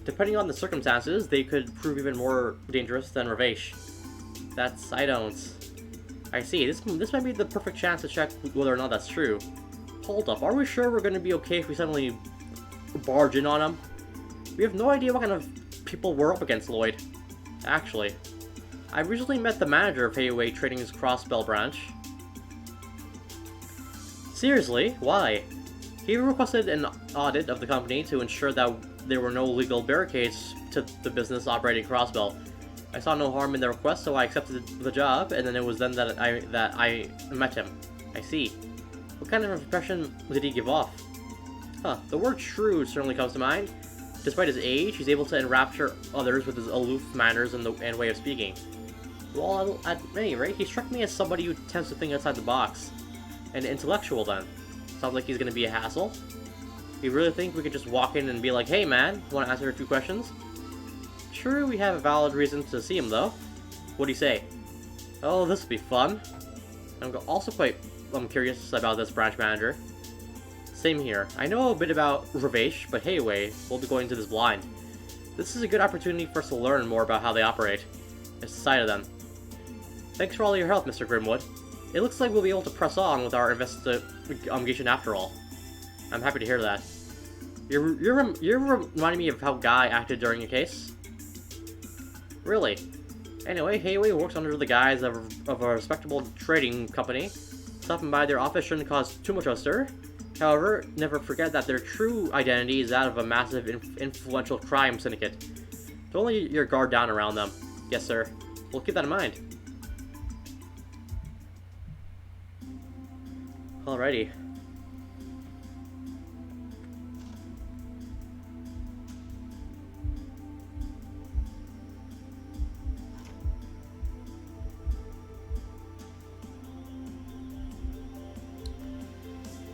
Depending on the circumstances, they could prove even more dangerous than Ravesh. I see, this might be the perfect chance to check whether or not that's true. Hold up, are we sure we're gonna be okay if we suddenly barge in on them? We have no idea what kind of people we're up against, Lloyd. Actually, I recently met the manager of Hayway Trading's Crossbell branch. Seriously? Why? He requested an audit of the company to ensure that there were no legal barricades to the business operating Crossbell. I saw no harm in the request, so I accepted the job, and then it was then that I met him. I see. What kind of impression did he give off? The word shrewd certainly comes to mind. Despite his age, he's able to enrapture others with his aloof manners and way of speaking. Well, at any rate, he struck me as somebody who tends to think outside the box. An intellectual, then. Sounds like he's gonna be a hassle. You really think we could just walk in and be like, hey man, wanna answer a few questions? True, we have a valid reason to see him, though. What do you say? Oh, this will be fun. I'm also quite curious about this branch manager. Same here. I know a bit about Ravesh, but Hayway, we'll be going into this blind. This is a good opportunity for us to learn more about how they operate. It's the sight of them. Thanks for all your help, Mr. Grimwood. It looks like we'll be able to press on with our investigation after all. I'm happy to hear that. You're reminding me of how Guy acted during a case? Really? Anyway, Hayway works under the guise of a respectable trading company. Stopping by their office shouldn't cause too much of a stir. However, never forget that their true identity is that of a massive influential crime syndicate. Don't let your guard down around them. Yes, sir. We'll keep that in mind. Alrighty.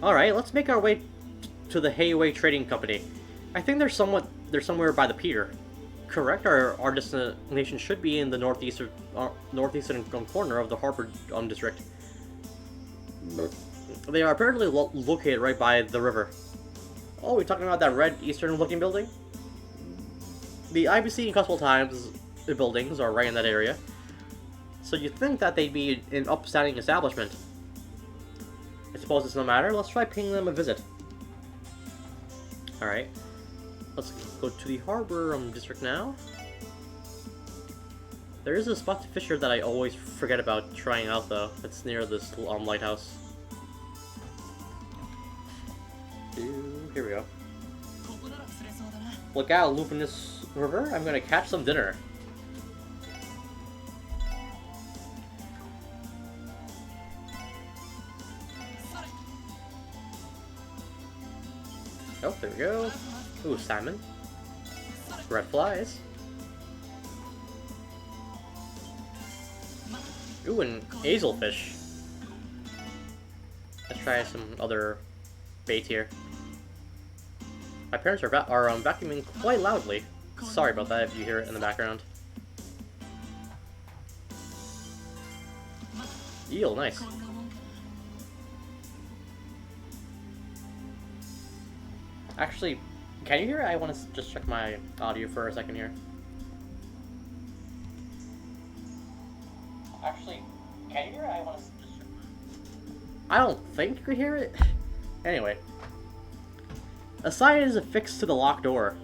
Alright, let's make our way to the Hayway Trading Company. I think they're somewhere by the pier. Correct? Our destination should be in the northeastern corner of the Harbor District. They are apparently located right by the river. Oh, we're talking about that red eastern-looking building? The IBC and Constable Times buildings are right in that area. So you'd think that they'd be an upstanding establishment. I suppose it's no matter. Let's try paying them a visit. Alright. Let's go to the Harbor District now. There is a spot to fish here that I always forget about trying out, though. It's near this lighthouse. Here we go. Look out, loop in this river. I'm gonna catch some dinner. Oh, there we go. Ooh, salmon. Red flies. Ooh, an hazelfish. Let's try some other bait here. My parents are vacuuming quite loudly. Sorry about that if you hear it in the background. Eel, nice. Actually, can you hear it? I want to just check my audio for a second here. Actually, can you hear it? I want to just check. I don't think you could hear it. Anyway. A sign is affixed to the locked door.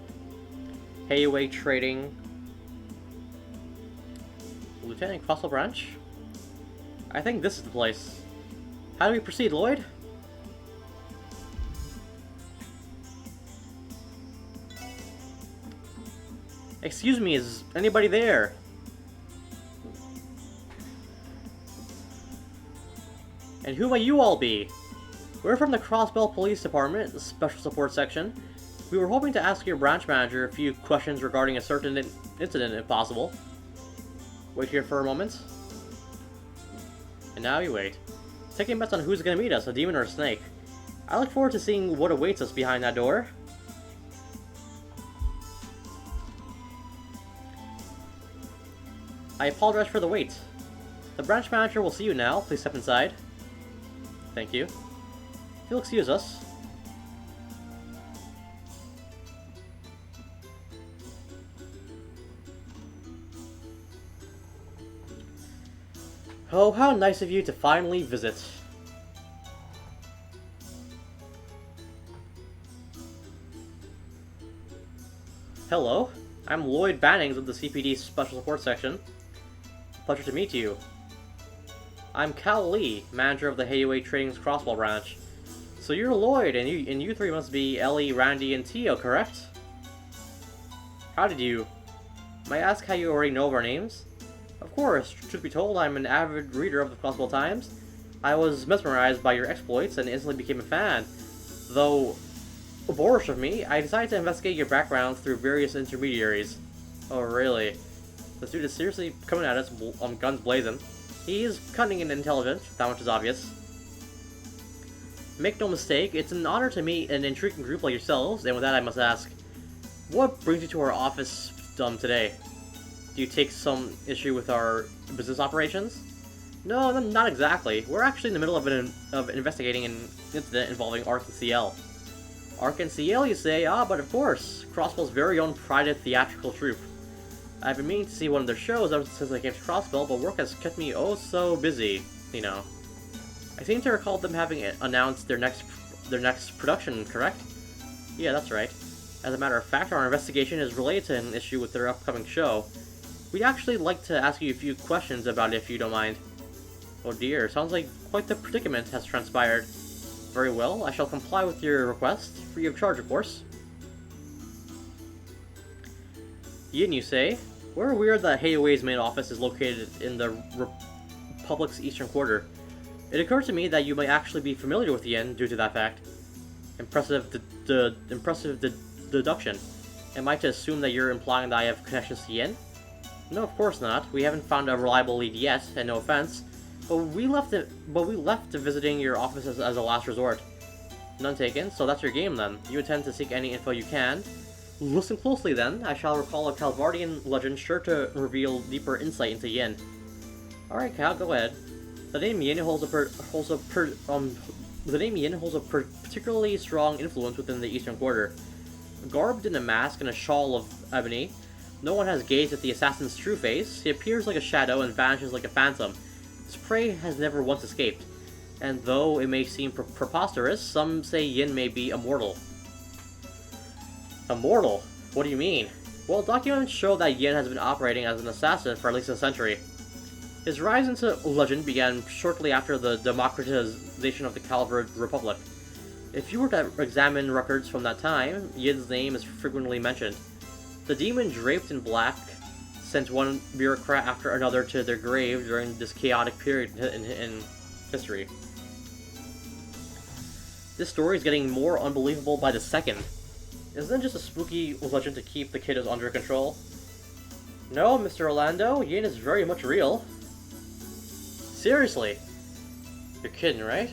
Hayway Trading. Lieutenant Crossbell Branch? I think this is the place. How do we proceed, Lloyd? Excuse me, is anybody there? And who might you all be? We're from the Crossbell Police Department, the Special Support Section. We were hoping to ask your branch manager a few questions regarding a certain incident, if possible. Wait here for a moment. And now you wait. Taking bets on who's gonna meet us, a demon or a snake. I look forward to seeing what awaits us behind that door. I apologize for the wait. The branch manager will see you now. Please step inside. Thank you. If you'll excuse us. Oh, how nice of you to finally visit. Hello, I'm Lloyd Bannings of the CPD Special Support Section. Pleasure to meet you. I'm Cal Lee, manager of the Hayway Trading's Crossball branch. So you're Lloyd, and you three must be Ellie, Randy, and Tio, correct? How did you... May I ask how you already know of our names? Of course, truth be told, I'm an avid reader of the Crossball Times. I was mesmerized by your exploits and instantly became a fan. Though, boorish of me, I decided to investigate your background through various intermediaries. Oh really? This dude is seriously coming at us guns blazing. He's cunning and intelligent, that much is obvious. Make no mistake, it's an honor to meet an intriguing group like yourselves, and with that I must ask, what brings you to our office today? Do you take some issue with our business operations? No, not exactly. We're actually in the middle of investigating an incident involving Ark and CL. Ark and CL, you say? Ah, but of course, Crossbell's very own private theatrical troupe. I've been meaning to see one of their shows ever since I came to Crossbell, but work has kept me oh so busy, you know. I seem to recall them having announced their next production, correct? Yeah, that's right. As a matter of fact, our investigation is related to an issue with their upcoming show. We'd actually like to ask you a few questions about it if you don't mind. Oh dear, sounds like quite the predicament has transpired. Very well, I shall comply with your request, free of charge of course. Yin, you say? We're aware that Hayway's main office is located in the Republic's eastern quarter. It occurred to me that you might actually be familiar with Yin due to that fact. Impressive deduction. Am I to assume that you're implying that I have connections to Yin? No, of course not. We haven't found a reliable lead yet, and no offense. But we left to visiting your office as a last resort. None taken, so that's your game then. You intend to seek any info you can. Listen closely then. I shall recall a Calvardian legend sure to reveal deeper insight into Yin. Alright, Cal, go ahead. The name Yin holds a particularly strong influence within the Eastern Quarter. Garbed in a mask and a shawl of ebony, no one has gazed at the assassin's true face. He appears like a shadow and vanishes like a phantom. His prey has never once escaped, and though it may seem preposterous, some say Yin may be immortal. Immortal? What do you mean? Well, documents show that Yin has been operating as an assassin for at least a century. His rise into legend began shortly after the democratization of the Calvard Republic. If you were to examine records from that time, Yin's name is frequently mentioned. The demon draped in black sent one bureaucrat after another to their grave during this chaotic period in history. This story is getting more unbelievable by the second. Isn't it just a spooky legend to keep the kiddos under control? No, Mr. Orlando, Yin is very much real. Seriously? You're kidding, right?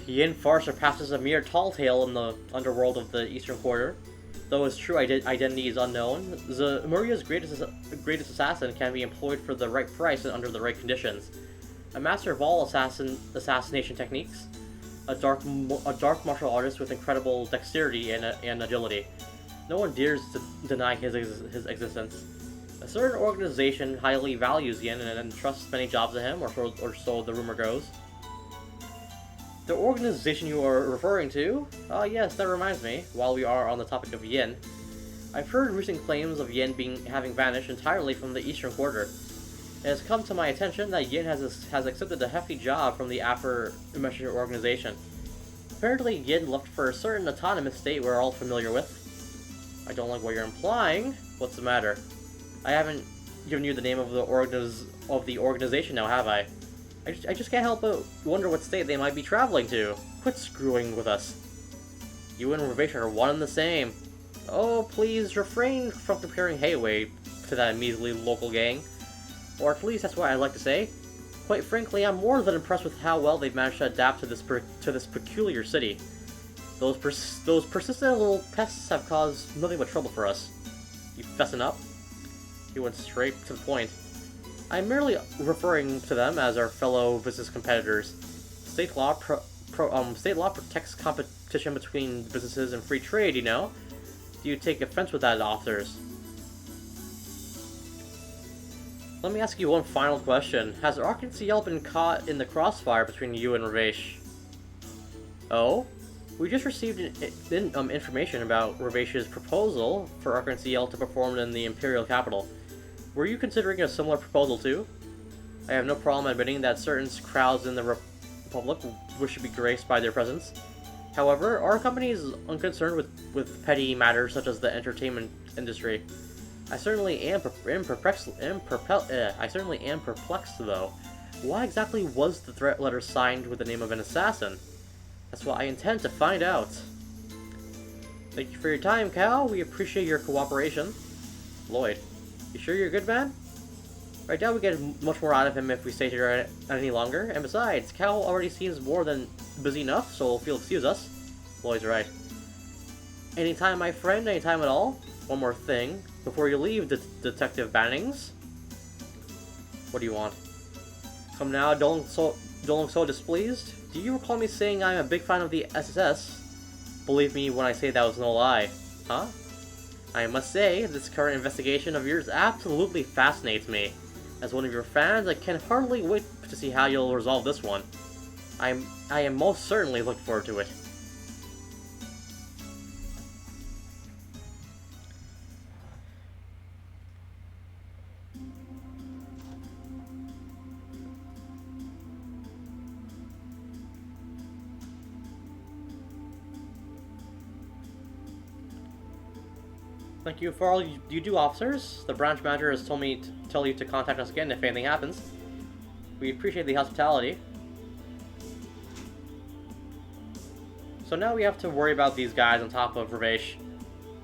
Yin far surpasses a mere tall tale in the underworld of the Eastern Quarter. Though his true identity is unknown, Zamuria's greatest assassin can be employed for the right price and under the right conditions. A master of all assassination techniques, a dark martial artist with incredible dexterity and agility. No one dares to deny his existence. A certain organization highly values Yin and entrusts many jobs to him, or so the rumor goes. The organization you are referring to? Yes, that reminds me, while we are on the topic of Yin. I've heard recent claims of Yin having vanished entirely from the Eastern Quarter. It has come to my attention that Yin has accepted a hefty job from the aforementioned organization. Apparently Yin left for a certain autonomous state we're all familiar with. I don't like what you're implying. What's the matter? I haven't given you the name of the organization now, have I? I just can't help but wonder what state they might be traveling to. Quit screwing with us. You and Renovation are one and the same. Oh, please refrain from comparing Hayway to that measly local gang. Or at least that's what I'd like to say. Quite frankly, I'm more than impressed with how well they've managed to adapt to this peculiar city. Those persistent little pests have caused nothing but trouble for us. You fessing up? He went straight to the point. I'm merely referring to them as our fellow business competitors. State law protects competition between businesses and free trade, you know? Do you take offense with that, officers? Let me ask you one final question. Has Arkansas been caught in the crossfire between you and Ravesh? Oh? We just received information about Ravesh's proposal for Arkansas to perform in the Imperial capital. Were you considering a similar proposal too? I have no problem admitting that certain crowds in the Republic wish to be graced by their presence. However, our company is unconcerned with petty matters such as the entertainment industry. I certainly am perplexed though. Why exactly was the threat letter signed with the name of an assassin? That's what I intend to find out. Thank you for your time, Cal. We appreciate your cooperation. Lloyd, you sure you're a good man? Right now we get much more out of him if we stay here any longer, and besides, Cal already seems more than busy enough, so if you'll excuse us. Lloyd's right. Anytime, my friend, anytime at all. One more thing, before you leave, Detective Bannings. What do you want? Come now, don't look so displeased. Do you recall me saying I'm a big fan of the SSS? Believe me when I say that was no lie. Huh? I must say, this current investigation of yours absolutely fascinates me. As one of your fans, I can hardly wait to see how you'll resolve this one. I am most certainly looking forward to it. Thank you for all you do, officers. The branch manager has told me to tell you to contact us again if anything happens. We appreciate the hospitality. So now we have to worry about these guys on top of Ravesh.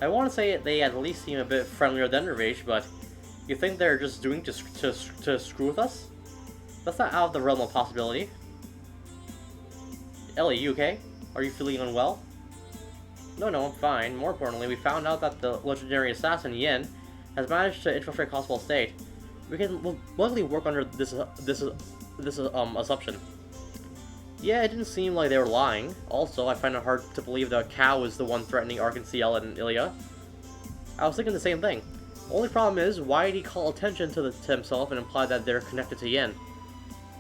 I want to say they at least seem a bit friendlier than Ravesh, but you think they're just doing to screw with us? That's not out of the realm of possibility. Ellie, you okay? Are you feeling unwell? No, I'm fine. More importantly, we found out that the legendary assassin Yin has managed to infiltrate Cosmo State. We can luckily work under this assumption. Yeah, it didn't seem like they were lying. Also, I find it hard to believe that Cow is the one threatening Arkansas and Ilya. I was thinking the same thing. Only problem is, why did he call attention to himself and imply that they're connected to Yin?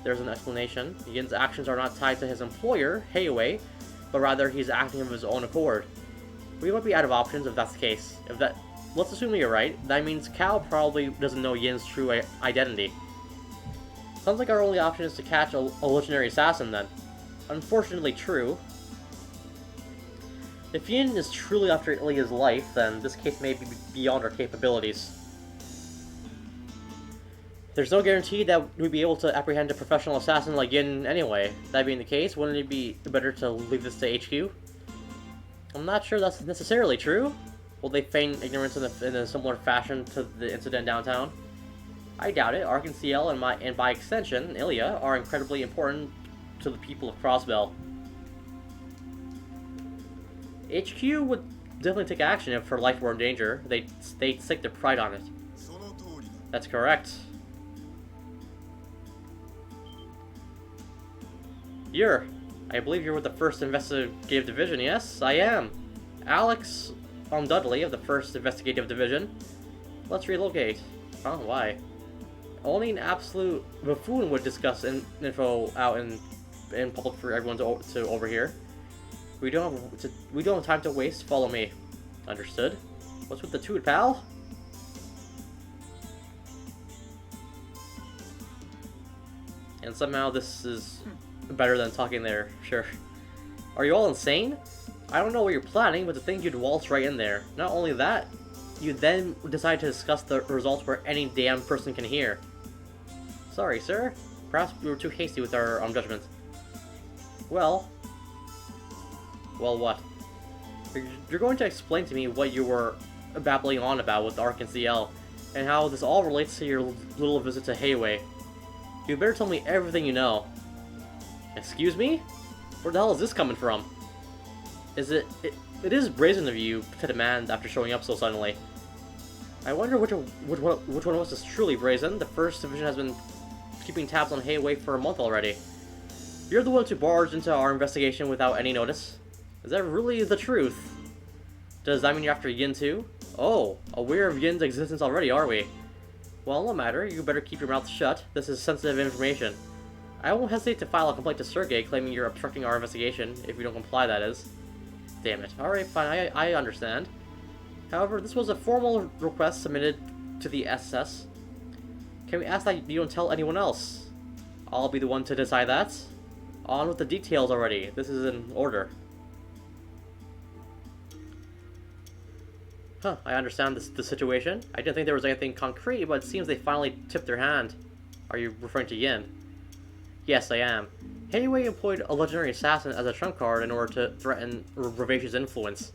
There's an explanation. Yin's actions are not tied to his employer, Heiwei, but rather he's acting of his own accord. We might be out of options if that's the case. Let's assume you're right. That means Cal probably doesn't know Yin's true identity. Sounds like our only option is to catch a legendary assassin then. Unfortunately true. If Yin is truly after Ilya's life, then this case may be beyond our capabilities. There's no guarantee that we'd be able to apprehend a professional assassin like Yin anyway. That being the case, wouldn't it be better to leave this to HQ? I'm not sure that's necessarily true. Will they feign ignorance in a similar fashion to the incident downtown? I doubt it. Arkansas and by extension, Ilya, are incredibly important to the people of Crossbell. HQ would definitely take action if her life were in danger. They'd stake their pride on it. That's correct. I believe you're with the 1st Investigative Division, yes? I am. Alex Dudley of the 1st Investigative Division. Let's relocate. Oh, why? Only an absolute buffoon would discuss info out in public for everyone to overhear. We don't have time to waste. Follow me. Understood. What's with the toot, pal? And somehow this is better than talking there. Sure. Are you all insane? I don't know what you're planning, but the thing you'd waltz right in there. Not only that, you then decide to discuss the results where any damn person can hear. Sorry, sir. Perhaps we were too hasty with our judgment. Well, what? You're going to explain to me what you were babbling on about with Arkansas and how this all relates to your little visit to Heiwei. You better tell me everything you know. Excuse me? Where the hell is this coming from? It is brazen of you to demand after showing up so suddenly. I wonder which one of us is truly brazen. The First Division has been keeping tabs on Hayway for a month already. You're the one who barged into our investigation without any notice. Is that really the truth? Does that mean you're after Yin too? Oh, aware of Yin's existence already, are we? Well, no matter. You better keep your mouth shut. This is sensitive information. I won't hesitate to file a complaint to Sergei claiming you're obstructing our investigation, if you don't comply, that is. Damn it. Alright, fine, I understand. However, this was a formal request submitted to the SS. Can we ask that you don't tell anyone else? I'll be the one to decide that. On with the details already. This is in order. Huh, I understand the situation. I didn't think there was anything concrete, but it seems they finally tipped their hand. Are you referring to Yin? Yes, I am. Hayway employed a legendary assassin as a trump card in order to threaten Ravacia's influence.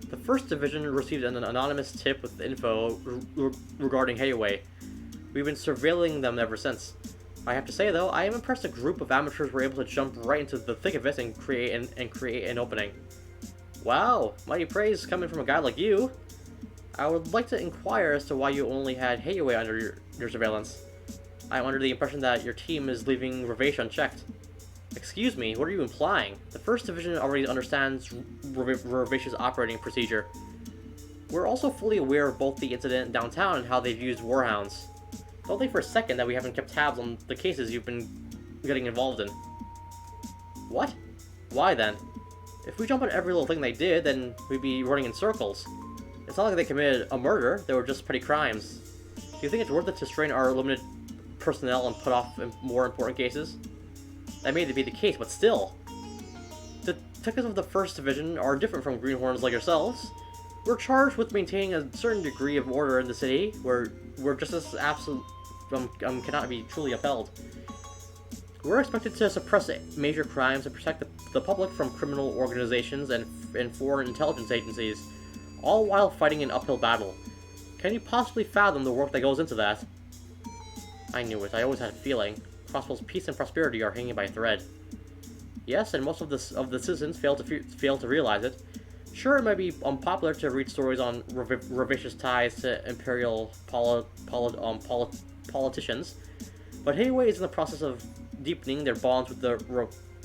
The First Division received an anonymous tip with info regarding Hayway. We've been surveilling them ever since. I have to say, though, I am impressed a group of amateurs were able to jump right into the thick of it and create an opening. Wow, mighty praise coming from a guy like you. I would like to inquire as to why you only had Hayway under your surveillance. I'm under the impression that your team is leaving Ravacia unchecked. Excuse me, what are you implying? The First Division already understands Ravacia's operating procedure. We're also fully aware of both the incident downtown and how they've used warhounds. Don't think for a second that we haven't kept tabs on the cases you've been getting involved in. What? Why then? If we jump on every little thing they did, then we'd be running in circles. It's not like they committed a murder, they were just petty crimes. Do you think it's worth it to strain our limited personnel and put off more important cases? That may be the case, but still. Detectives of the First Division are different from greenhorns like yourselves. We're charged with maintaining a certain degree of order in the city, where justice absolute cannot be truly upheld. We're expected to suppress major crimes and protect the public from criminal organizations and foreign intelligence agencies, all while fighting an uphill battle. Can you possibly fathom the work that goes into that? I knew it. I always had a feeling. Crossbow's peace and prosperity are hanging by a thread. Yes, and most of the citizens fail to realize it. Sure, it might be unpopular to read stories on Ravacia's ties to imperial politicians, but Hayway is in the process of deepening their bonds with the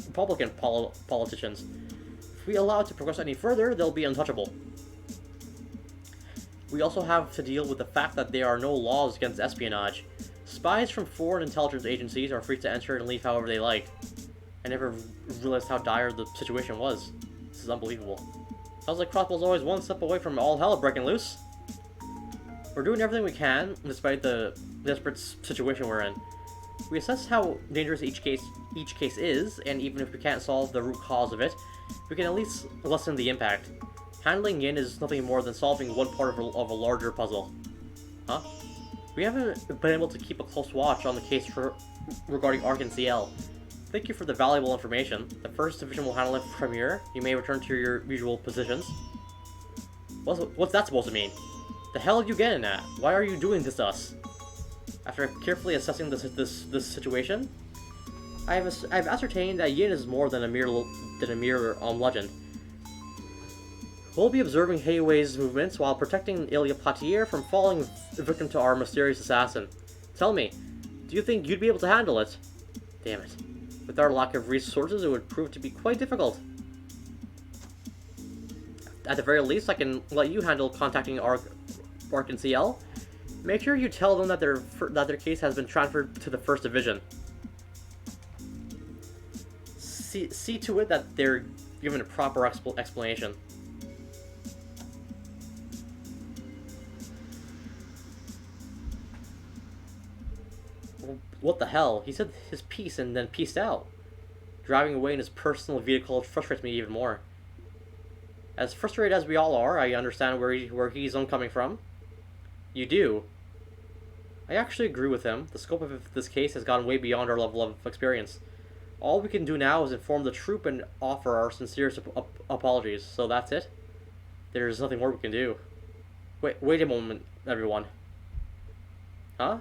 Republican politicians. If we allow it to progress any further, they'll be untouchable. We also have to deal with the fact that there are no laws against espionage. Spies from foreign intelligence agencies are free to enter and leave however they like. I never realized how dire the situation was. This is unbelievable. Sounds like Crossbow's always one step away from all hell breaking loose. We're doing everything we can, despite the desperate situation we're in. We assess how dangerous each case is, and even if we can't solve the root cause of it, we can at least lessen the impact. Handling Yin is nothing more than solving one part of a larger puzzle. Huh? We haven't been able to keep a close watch on the case regarding Ark and CL. Thank you for the valuable information. The First Division will handle it from here. You may return to your usual positions. What's that supposed to mean? The hell are you getting at? Why are you doing this to us? After carefully assessing this situation, I've ascertained that Yin is more than a mere legend. We'll be observing Hayway's movements while protecting Ilya Patier from falling victim to our mysterious assassin. Tell me, do you think you'd be able to handle it? Damn it. With our lack of resources, it would prove to be quite difficult. At the very least, I can let you handle contacting Ark and CL. Make sure you tell them that their case has been transferred to the First Division. See to it that they're given a proper explanation. What the hell? He said his piece and then pieced out. Driving away in his personal vehicle frustrates me even more. As frustrated as we all are, I understand where he's coming from. You do. I actually agree with him. The scope of this case has gone way beyond our level of experience. All we can do now is inform the troop and offer our sincerest apologies. So that's it? There's nothing more we can do. Wait a moment, everyone. Huh?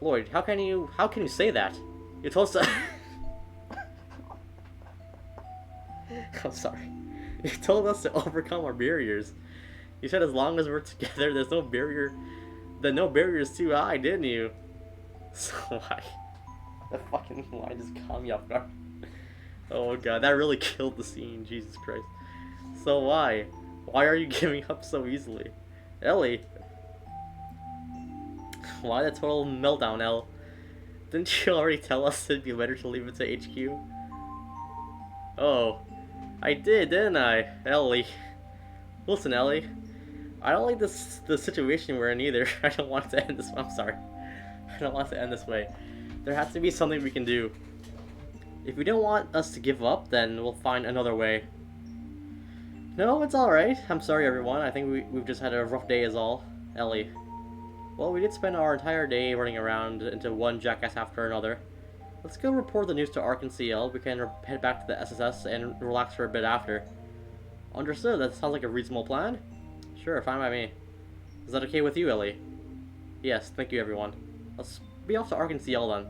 Lloyd, how can you say that? You told us to... I'm sorry. You told us to overcome our barriers. You said as long as we're together, there's no barrier... Then no barrier is too high, didn't you? So why? The fucking line just caught me off guard. Oh god, that really killed the scene, Jesus Christ. So why? Why are you giving up so easily? Ellie? Why the total meltdown, Elle? Didn't you already tell us it'd be better to leave it to HQ? Oh, I did, didn't I, Ellie? Listen, Ellie. I don't like the situation we're in either. I don't want it to end this way. I'm sorry. I don't want it to end this way. There has to be something we can do. If you don't want us to give up, then we'll find another way. No, it's alright. I'm sorry, everyone. I think we've just had a rough day is all. Ellie. Well, we did spend our entire day running around into one jackass after another. Let's go report the news to Ark and CL. We can head back to the SSS and relax for a bit after. Understood. That sounds like a reasonable plan. Sure, fine by me. Is that okay with you, Ellie? Yes, thank you, everyone. Let's be off to Ark and CL then.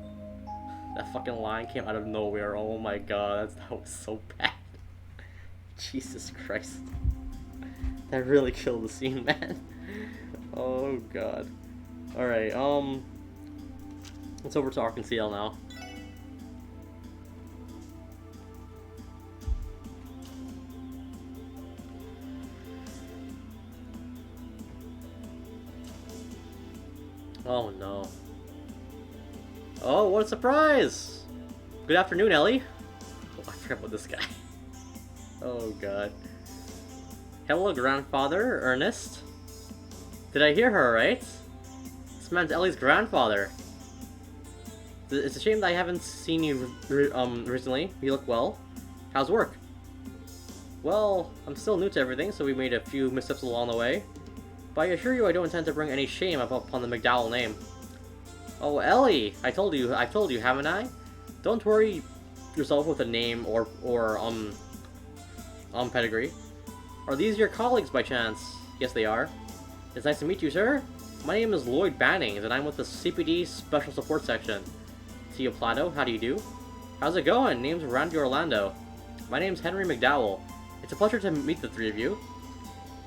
That fucking line came out of nowhere. Oh my god, that was so bad. Jesus Christ. That really killed the scene, man. Oh god. Alright, let's over to Ark and CL now. Oh no. Oh, what a surprise! Good afternoon, Ellie. Oh, I forgot about this guy. Oh god. Hello, grandfather, Ernest. Did I hear her right? This man's Ellie's grandfather. It's a shame that I haven't seen you recently. You look well. How's work? Well, I'm still new to everything, so we made a few missteps along the way. But I assure you I don't intend to bring any shame upon the McDowell name. Oh, Ellie! I've told you, haven't I? Don't worry yourself with a name or pedigree. Are these your colleagues by chance? Yes, they are. It's nice to meet you, sir. My name is Lloyd Bannings, and I'm with the CPD Special Support Section. Tio Plato, how do you do? How's it going? Name's Randy Orlando. My name's Henry McDowell. It's a pleasure to meet the three of you.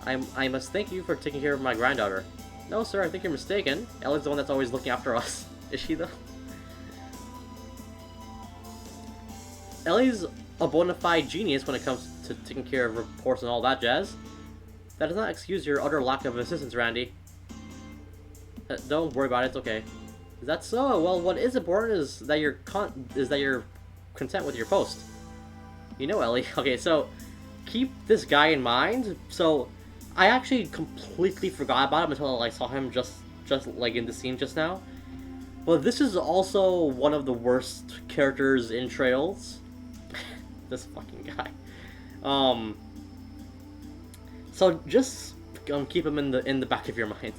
I must thank you for taking care of my granddaughter. No, sir, I think you're mistaken. Ellie's the one that's always looking after us. Is she, though? Ellie's a bona fide genius when it comes to taking care of reports and all that jazz. That does not excuse your utter lack of assistance, Randy. Don't worry about it, it's okay. Is that so? Well, what is important is that you're content with your post. You know, Ellie. Okay, so keep this guy in mind. So I actually completely forgot about him until I saw him just like in the scene just now. But this is also one of the worst characters in Trails. This fucking guy. So just keep him in the back of your mind.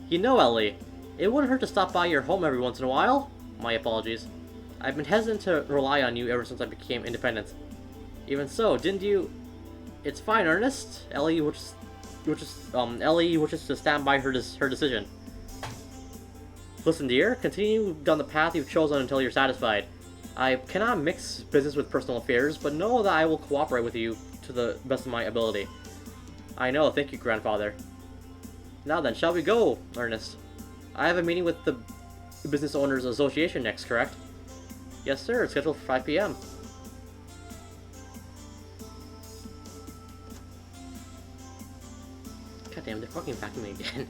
You know, Ellie, it wouldn't hurt to stop by your home every once in a while. My apologies. I've been hesitant to rely on you ever since I became independent. Even so, didn't you? It's fine, Ernest. Ellie wishes to stand by her decision. Listen, dear, continue down the path you've chosen until you're satisfied. I cannot mix business with personal affairs, but know that I will cooperate with you to the best of my ability. I know, thank you, grandfather. Now then, shall we go, Ernest? I have a meeting with the Business Owners Association next, correct? Yes, sir, it's scheduled for 5 p.m. God damn, they're fucking vacuuming again.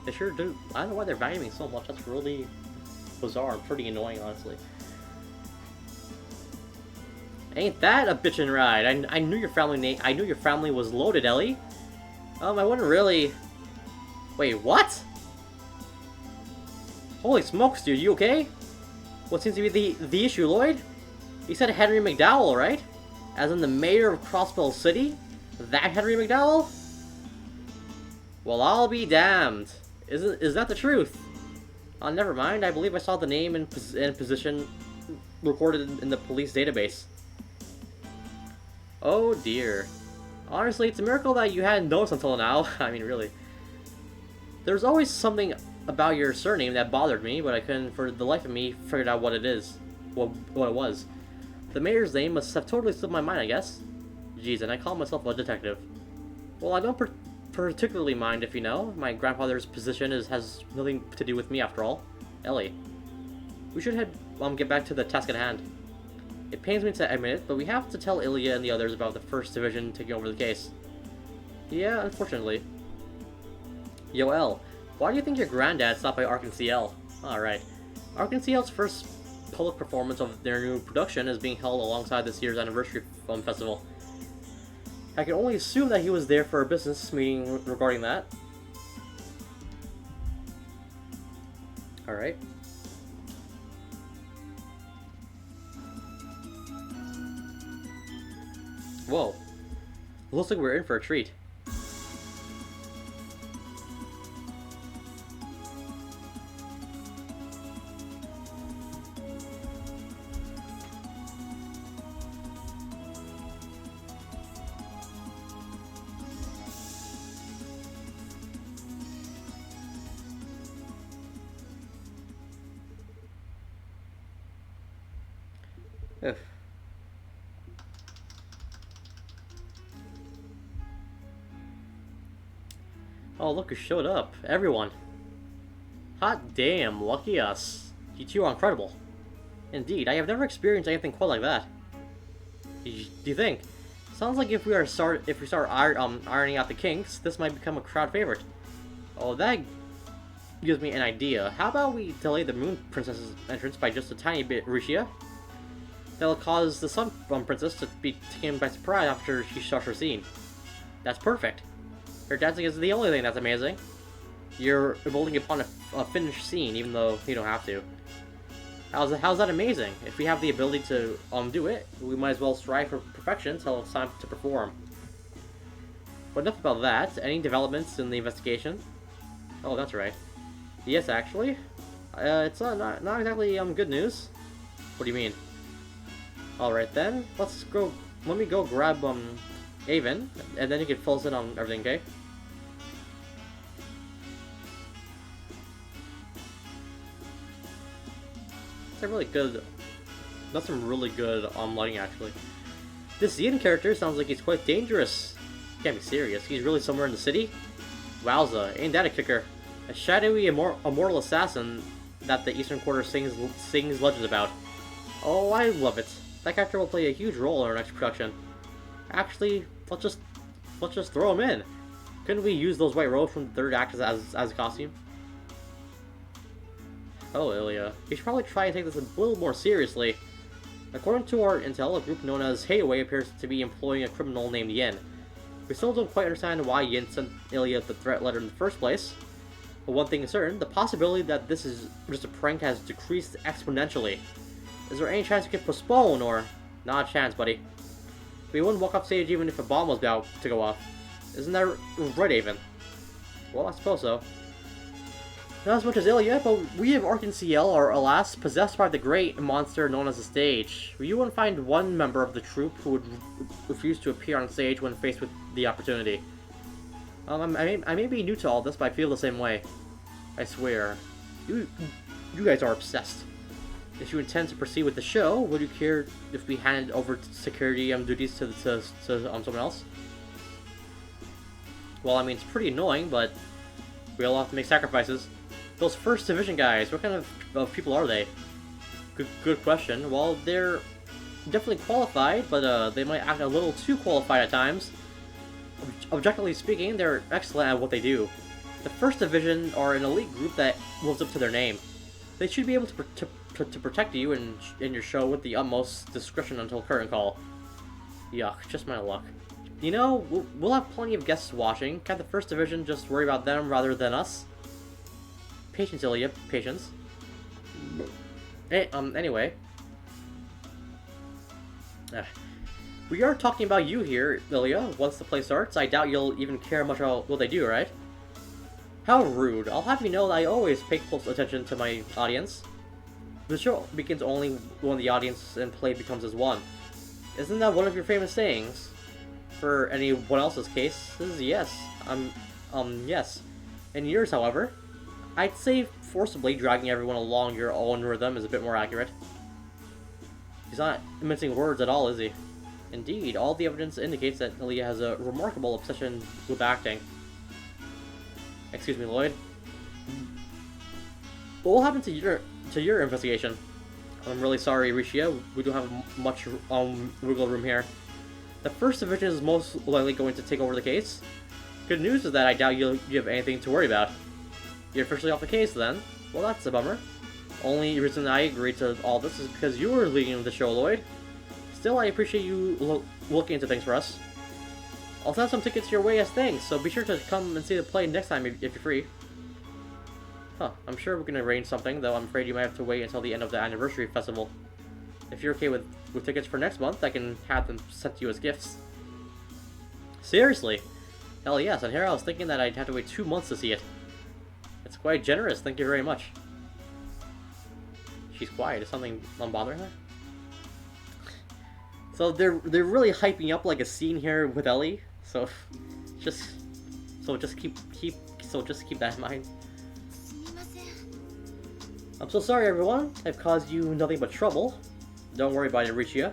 They sure do. I don't know why they're vacuuming so much. That's really bizarre. Pretty annoying, honestly. Ain't that a bitchin' ride? I knew your family I knew your family was loaded, Ellie. I wouldn't really. Wait, what? Holy smokes, dude, you okay? What seems to be the issue, Lloyd? You said Henry McDowell, right? As in the mayor of Crossbell City? That Henry McDowell? Well, I'll be damned. Is that the truth? Never mind. I believe I saw the name and position recorded in the police database. Oh dear. Honestly, it's a miracle that you hadn't noticed until now. I mean, really. There's always something about your surname that bothered me, but I couldn't for the life of me figure out what it is. What it was. The mayor's name must have totally slipped my mind, I guess. Geez, and I call myself a detective. Well, I don't particularly mind if you know. My grandfather's position has nothing to do with me after all. Ellie. We should get back to the task at hand. It pains me to admit it, but we have to tell Ilya and the others about the 1st Division taking over the case. Yeah, unfortunately. Yo, El, why do you think your granddad stopped by Ark and CL? Alright. Ark and CL's first public performance of their new production is being held alongside this year's anniversary film festival. I can only assume that he was there for a business meeting regarding that. Alright. Whoa. Looks like we're in for a treat. Ugh. Oh, look who showed up. Everyone. Hot damn, lucky us. You two are incredible. Indeed, I have never experienced anything quite like that. Do you think? Sounds like if we start ironing out the kinks, this might become a crowd favorite. Oh, that gives me an idea. How about we delay the Moon Princess's entrance by just a tiny bit, Rishia? That'll cause the Sun Princess to be taken by surprise after she starts her scene. That's perfect. Her dancing is the only thing that's amazing. You're building upon a finished scene, even though you don't have to. How's that amazing? If we have the ability to do it, we might as well strive for perfection until it's time to perform. But enough about that. Any developments in the investigation? Oh, that's right. Yes, actually. It's not exactly good news. What do you mean? Alright then, let me go grab Avon, and then you can fill us in on everything, okay? That's some really good lighting actually. This Ian character sounds like he's quite dangerous. Can't be serious, he's really somewhere in the city? Wowza, ain't that a kicker. A shadowy immortal assassin that the Eastern Quarter sings legends about. Oh, I love it. That character will play a huge role in our next production. Actually, let's just throw him in. Couldn't we use those white robes from the 3rd act as a costume? Oh, Ilya. You should probably try and take this a little more seriously. According to our intel, a group known as Hayway appears to be employing a criminal named Yin. We still don't quite understand why Yin sent Ilya the threat letter in the first place. But one thing is certain, the possibility that this is just a prank has decreased exponentially. Is there any chance we could postpone, or... Not a chance, buddy. We wouldn't walk off stage even if a bomb was about to go off. Isn't that right, Avon? Well, I suppose so. Not as much as Ilya, but we of Ark and CL are, alas, possessed by the great monster known as the stage. You wouldn't find one member of the troupe who would refuse to appear on stage when faced with the opportunity. I may be new to all this, but I feel the same way. I swear. You guys are obsessed. If you intend to proceed with the show, would you care if we handed over security duties to someone else? Well, I mean, it's pretty annoying, but we all have to make sacrifices. Those 1st Division guys, what kind of people are they? Good question. Well, they're definitely qualified, but they might act a little too qualified at times. Objectively speaking, they're excellent at what they do. The 1st Division are an elite group that lives up to their name. They should be able to protect you in your show with the utmost discretion until curtain call. Yuck, just my luck. You know, we'll have plenty of guests watching. Can't the 1st Division just worry about them rather than us? Patience, Ilya, patience. Anyway. We are talking about you here, Ilya. Once the play starts, I doubt you'll even care much about what they do, right? How rude. I'll have you know that I always pay close attention to my audience. The show begins only when the audience and play becomes as one. Isn't that one of your famous sayings? For anyone else's case, this is yes. Yes. In yours, however, I'd say forcibly dragging everyone along your own rhythm is a bit more accurate. He's not mincing words at all, is he? Indeed, all the evidence indicates that Ilya has a remarkable obsession with acting. Excuse me, Lloyd. What will happen to your investigation? I'm really sorry, Rishia. We don't have much wiggle room here. The first division is most likely going to take over the case. Good news is that I doubt you have anything to worry about. You're officially off the case, then? Well, that's a bummer. Only reason I agreed to all this is because you were leading the show, Lloyd. Still, I appreciate you looking into things for us. I'll send some tickets your way as thanks, so be sure to come and see the play next time if you're free. Huh, I'm sure we can arrange something, though I'm afraid you might have to wait until the end of the anniversary festival. If you're okay with tickets for next month, I can have them sent to you as gifts. Seriously? Hell yes, and here I was thinking that I'd have to wait 2 months to see it. It's quite generous, thank you very much. She's quiet, is something bothering her? So they're really hyping up like a scene here with Ellie, so just keep that in mind. I'm so sorry, everyone. I've caused you nothing but trouble. Don't worry about it, Richia.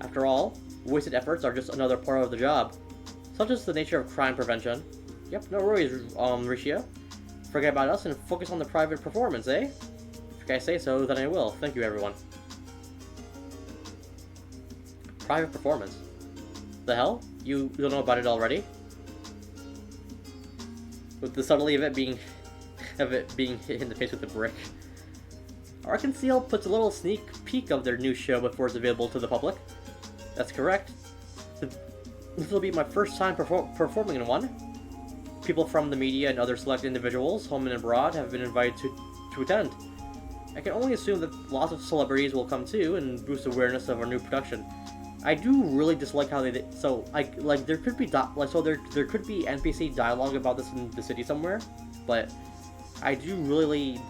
After all, wasted efforts are just another part of the job. Such is the nature of crime prevention. Yep, no worries, Richia. Forget about us and focus on the private performance, eh? If I say so, then I will. Thank you, everyone. Private performance? The hell? You don't know about it already? With the subtlety of it being hit in the face with a brick. Arkansas puts a little sneak peek of their new show before it's available to the public. That's correct. This will be my first time performing in one. People from the media and other select individuals, home and abroad, have been invited to attend. I can only assume that lots of celebrities will come too and boost awareness of our new production. I do really dislike how they did, so there could be there could be NPC dialogue about this in the city somewhere, but I do really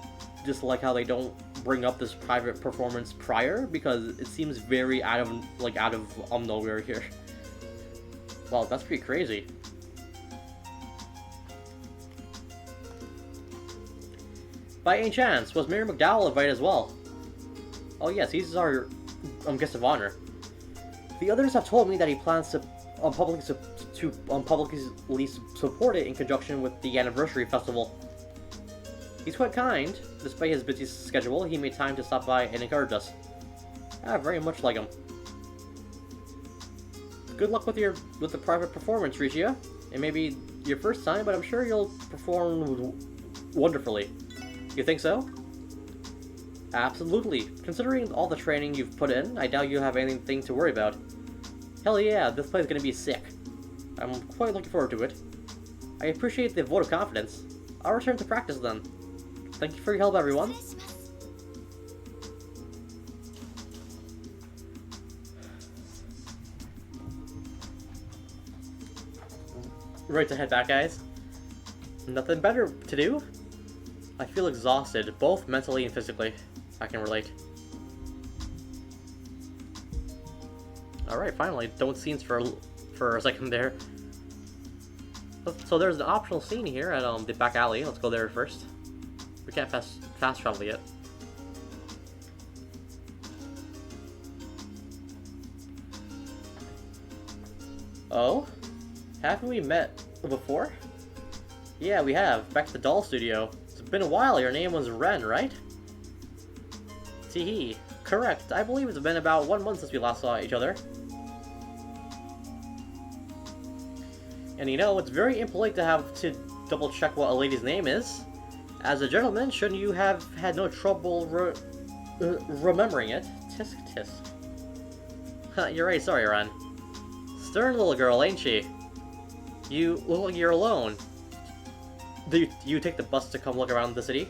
dislike how they don't bring up this private performance prior, because it seems very out of nowhere here. Wow, that's pretty crazy. By any chance, was Mary McDowell invited as well? Oh yes, he's our guest of honor. The others have told me that he plans to publicly support it in conjunction with the anniversary festival. He's quite kind. Despite his busy schedule, he made time to stop by and encourage us. I very much like him. Good luck with the private performance, Rigia. It may be your first time, but I'm sure you'll perform wonderfully. You think so? Absolutely. Considering all the training you've put in, I doubt you'll have anything to worry about. Hell yeah, this play's gonna be sick. I'm quite looking forward to it. I appreciate the vote of confidence. I'll return to practice then. Thank you for your help, everyone. Right to head back, guys. Nothing better to do? I feel exhausted, both mentally and physically. I can relate. Alright, finally, don't scenes for a second there. So there's an optional scene here at the back alley. Let's go there first. We can't fast travel yet. Oh? Haven't we met before? Yeah, we have. Back to the doll studio. It's been a while. Your name was Ren, right? Teehee. Correct. I believe it's been about 1 month since we last saw each other. And you know, it's very impolite to have to double check what a lady's name is. As a gentleman, shouldn't you have had no trouble remembering it? Tisk tisk. Huh, you're right, sorry, Ren. Stern little girl, ain't she? You look like you're alone. Do you take the bus to come look around the city?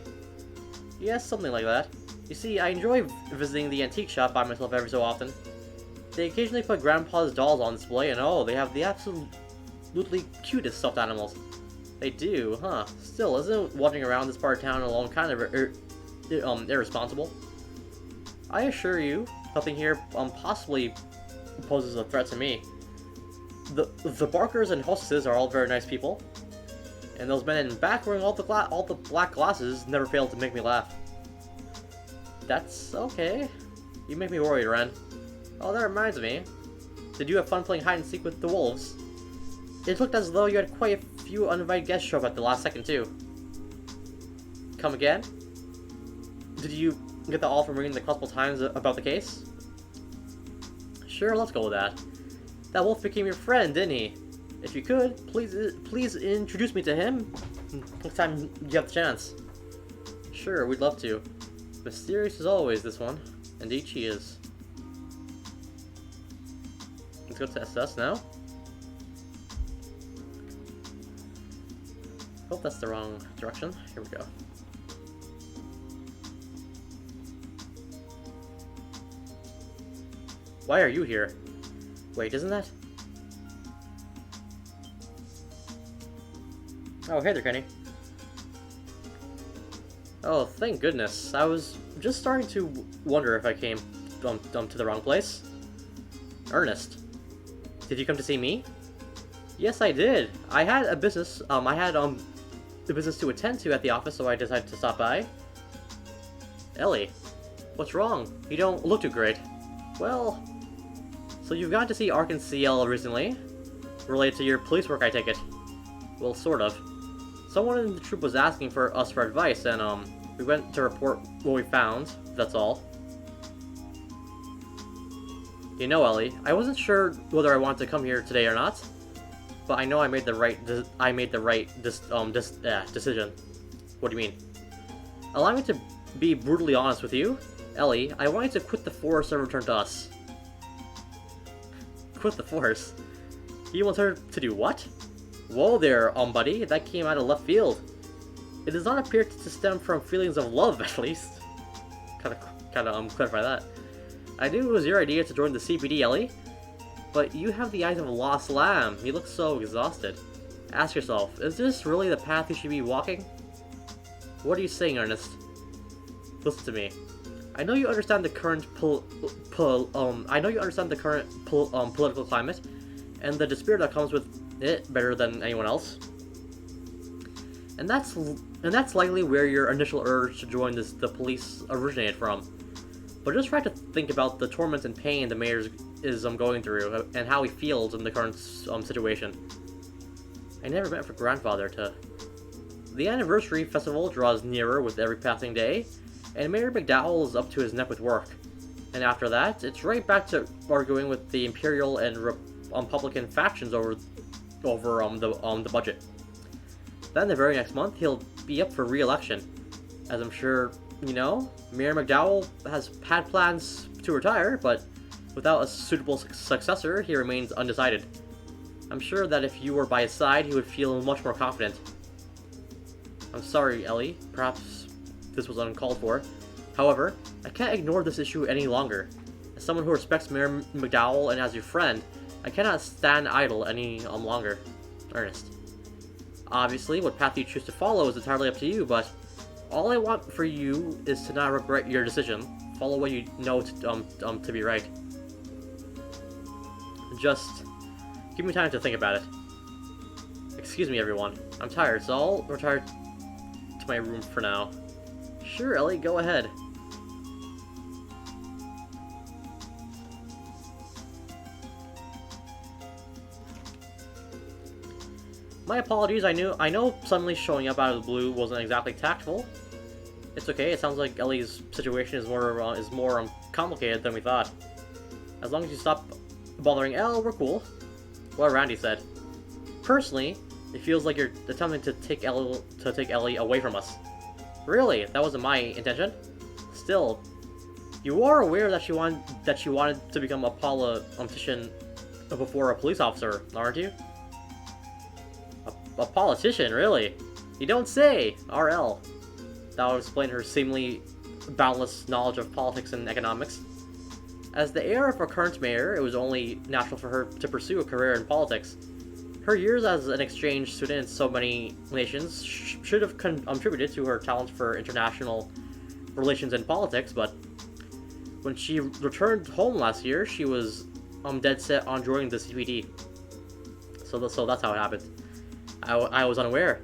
Yes, something like that. You see, I enjoy visiting the antique shop by myself every so often. They occasionally put Grandpa's dolls on display, and oh, they have the absolutely cutest stuffed animals. They do, huh? Still, isn't wandering around this part of town alone kind of irresponsible? I assure you, nothing here possibly poses a threat to me. The Barkers and hostesses are all very nice people. And those men in back wearing all the black glasses never failed to make me laugh. That's okay. You make me worried, Ren. Oh, that reminds me. Did you have fun playing hide and seek with the wolves? It looked as though you had quite a few uninvited guests show up at the last second, too. Come again? Did you get the all from reading the multiple times about the case? Sure, let's go with that. That wolf became your friend, didn't he? If you could, please introduce me to him next time you have the chance. Sure, we'd love to. Mysterious as always, this one. Indeed she is. Let's go to SS now. Hope that's the wrong direction. Here we go. Why are you here? Wait, isn't that? Oh, hey there, Kenny. Oh, thank goodness. I was just starting to wonder if I came to the wrong place. Ernest, did you come to see me? Yes, I did. I had a business. The business to attend to at the office, so I decided to stop by. Ellie, what's wrong? You don't look too great. Well, so you've gone to see Ark and CL recently? Related to your police work, I take it. Well, sort of. Someone in the troop was asking for us for advice, and we went to report what we found. That's all. You know, Ellie, I wasn't sure whether I wanted to come here today or not, but I know I made the right decision. What do you mean? Allow me to be brutally honest with you, Ellie. I wanted to quit the force and return to us. Quit the force? You want her to do what? Whoa there, buddy. That came out of left field. It does not appear to stem from feelings of love, at least. Kinda clarify that. I knew it was your idea to join the CPD, Ellie, but you have the eyes of a lost lamb. You look so exhausted. Ask yourself, is this really the path you should be walking? What are you saying, Ernest? Listen to me. I know you understand the current political climate and the despair that comes with it better than anyone else. And that's likely where your initial urge to join the police originated from. But just try to think about the torment and pain the mayor is going through, and how he feels in the current situation. I never meant for grandfather to. The anniversary festival draws nearer with every passing day, and Mayor McDowell is up to his neck with work. And after that, it's right back to arguing with the Imperial and Republican factions over the budget. Then the very next month, he'll be up for re-election. As I'm sure you know, Mayor McDowell has had plans to retire, but without a suitable successor, he remains undecided. I'm sure that if you were by his side, he would feel much more confident. I'm sorry, Ellie. Perhaps this was uncalled for. However, I can't ignore this issue any longer. As someone who respects Mayor McDowell and as your friend, I cannot stand idle any longer. Ernest. Obviously, what path you choose to follow is entirely up to you, but all I want for you is to not regret your decision. Follow what you know to be right. Just give me time to think about it. Excuse me, everyone. I'm tired, so I'll retire to my room for now. Sure, Ellie, go ahead. My apologies, I know suddenly showing up out of the blue wasn't exactly tactful. It's okay, it sounds like Ellie's situation is more complicated than we thought. As long as you stop bothering Elle, we're cool. What Randy said. Personally, it feels like you're attempting to take Ellie away from us. Really? That wasn't my intention? Still, you are aware that she wanted to become a politician before a police officer, aren't you? A politician, really? You don't say! RL. That would explain her seemingly boundless knowledge of politics and economics. As the heir of our current mayor, it was only natural for her to pursue a career in politics. Her years as an exchange student in so many nations should have contributed to her talent for international relations and politics, but when she returned home last year, she was dead set on joining the CPD. So that's how it happened. I was unaware.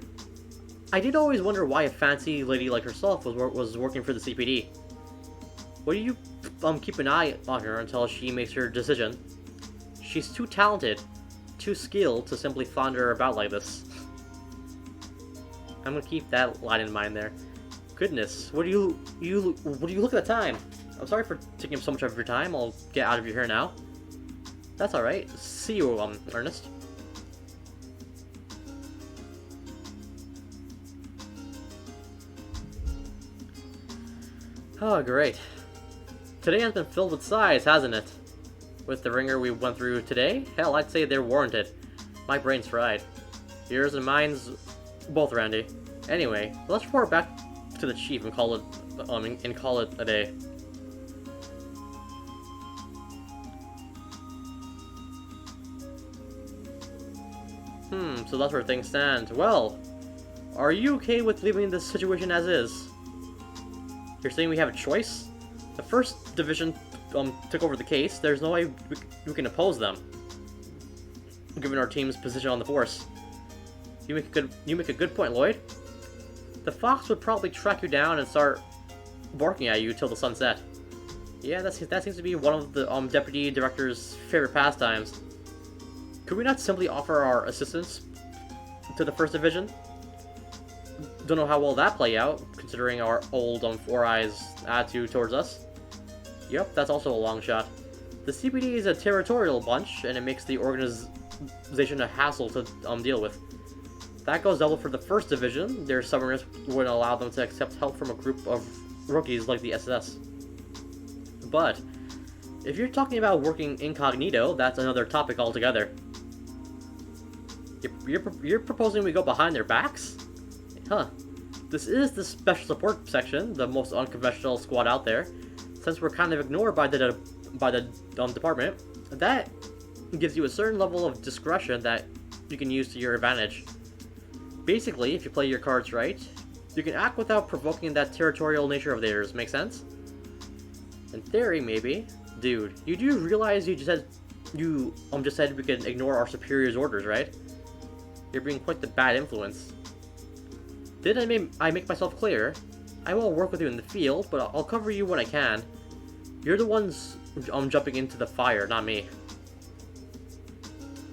I did always wonder why a fancy lady like herself was working for the CPD. Why do you keep an eye on her until she makes her decision? She's too talented, too skilled to simply flounder about like this. I'm gonna keep that line in mind there. Goodness, what do you look at the time? I'm sorry for taking up so much of your time. I'll get out of your hair now. That's alright. See you, Ernest. Oh, great. Today has been filled with sighs, hasn't it? With the ringer we went through today, hell, I'd say they're warranted. My brain's fried. Yours and mine's both, Randy. Anyway, let's report back to the chief and call it a day. So that's where things stand. Well, are you okay with leaving this situation as is? You're saying we have a choice? The first division took over the case. There's no way we can oppose them, given our team's position on the force. You make a good point, Lloyd. The Fox would probably track you down and start barking at you till the sun set. Yeah, that seems to be one of the deputy director's favorite pastimes. Could we not simply offer our assistance to the first division? Don't know how well that play out, considering our old Four Eyes attitude towards us. Yep, that's also a long shot. The CPD is a territorial bunch, and it makes the organization a hassle to deal with. That goes double for the first division. Their stubbornness wouldn't allow them to accept help from a group of rookies like the SS. But if you're talking about working incognito, that's another topic altogether. You're proposing we go behind their backs? Huh. This is the special support section, the most unconventional squad out there. Since we're kind of ignored by the department, that gives you a certain level of discretion that you can use to your advantage. Basically, if you play your cards right, you can act without provoking that territorial nature of theirs. Make sense? In theory, maybe. Dude, you do realize you just said we can ignore our superior's orders, right? You're being quite the bad influence. Didn't I make myself clear? I won't work with you in the field, but I'll cover you when I can. You're the ones jumping into the fire, not me.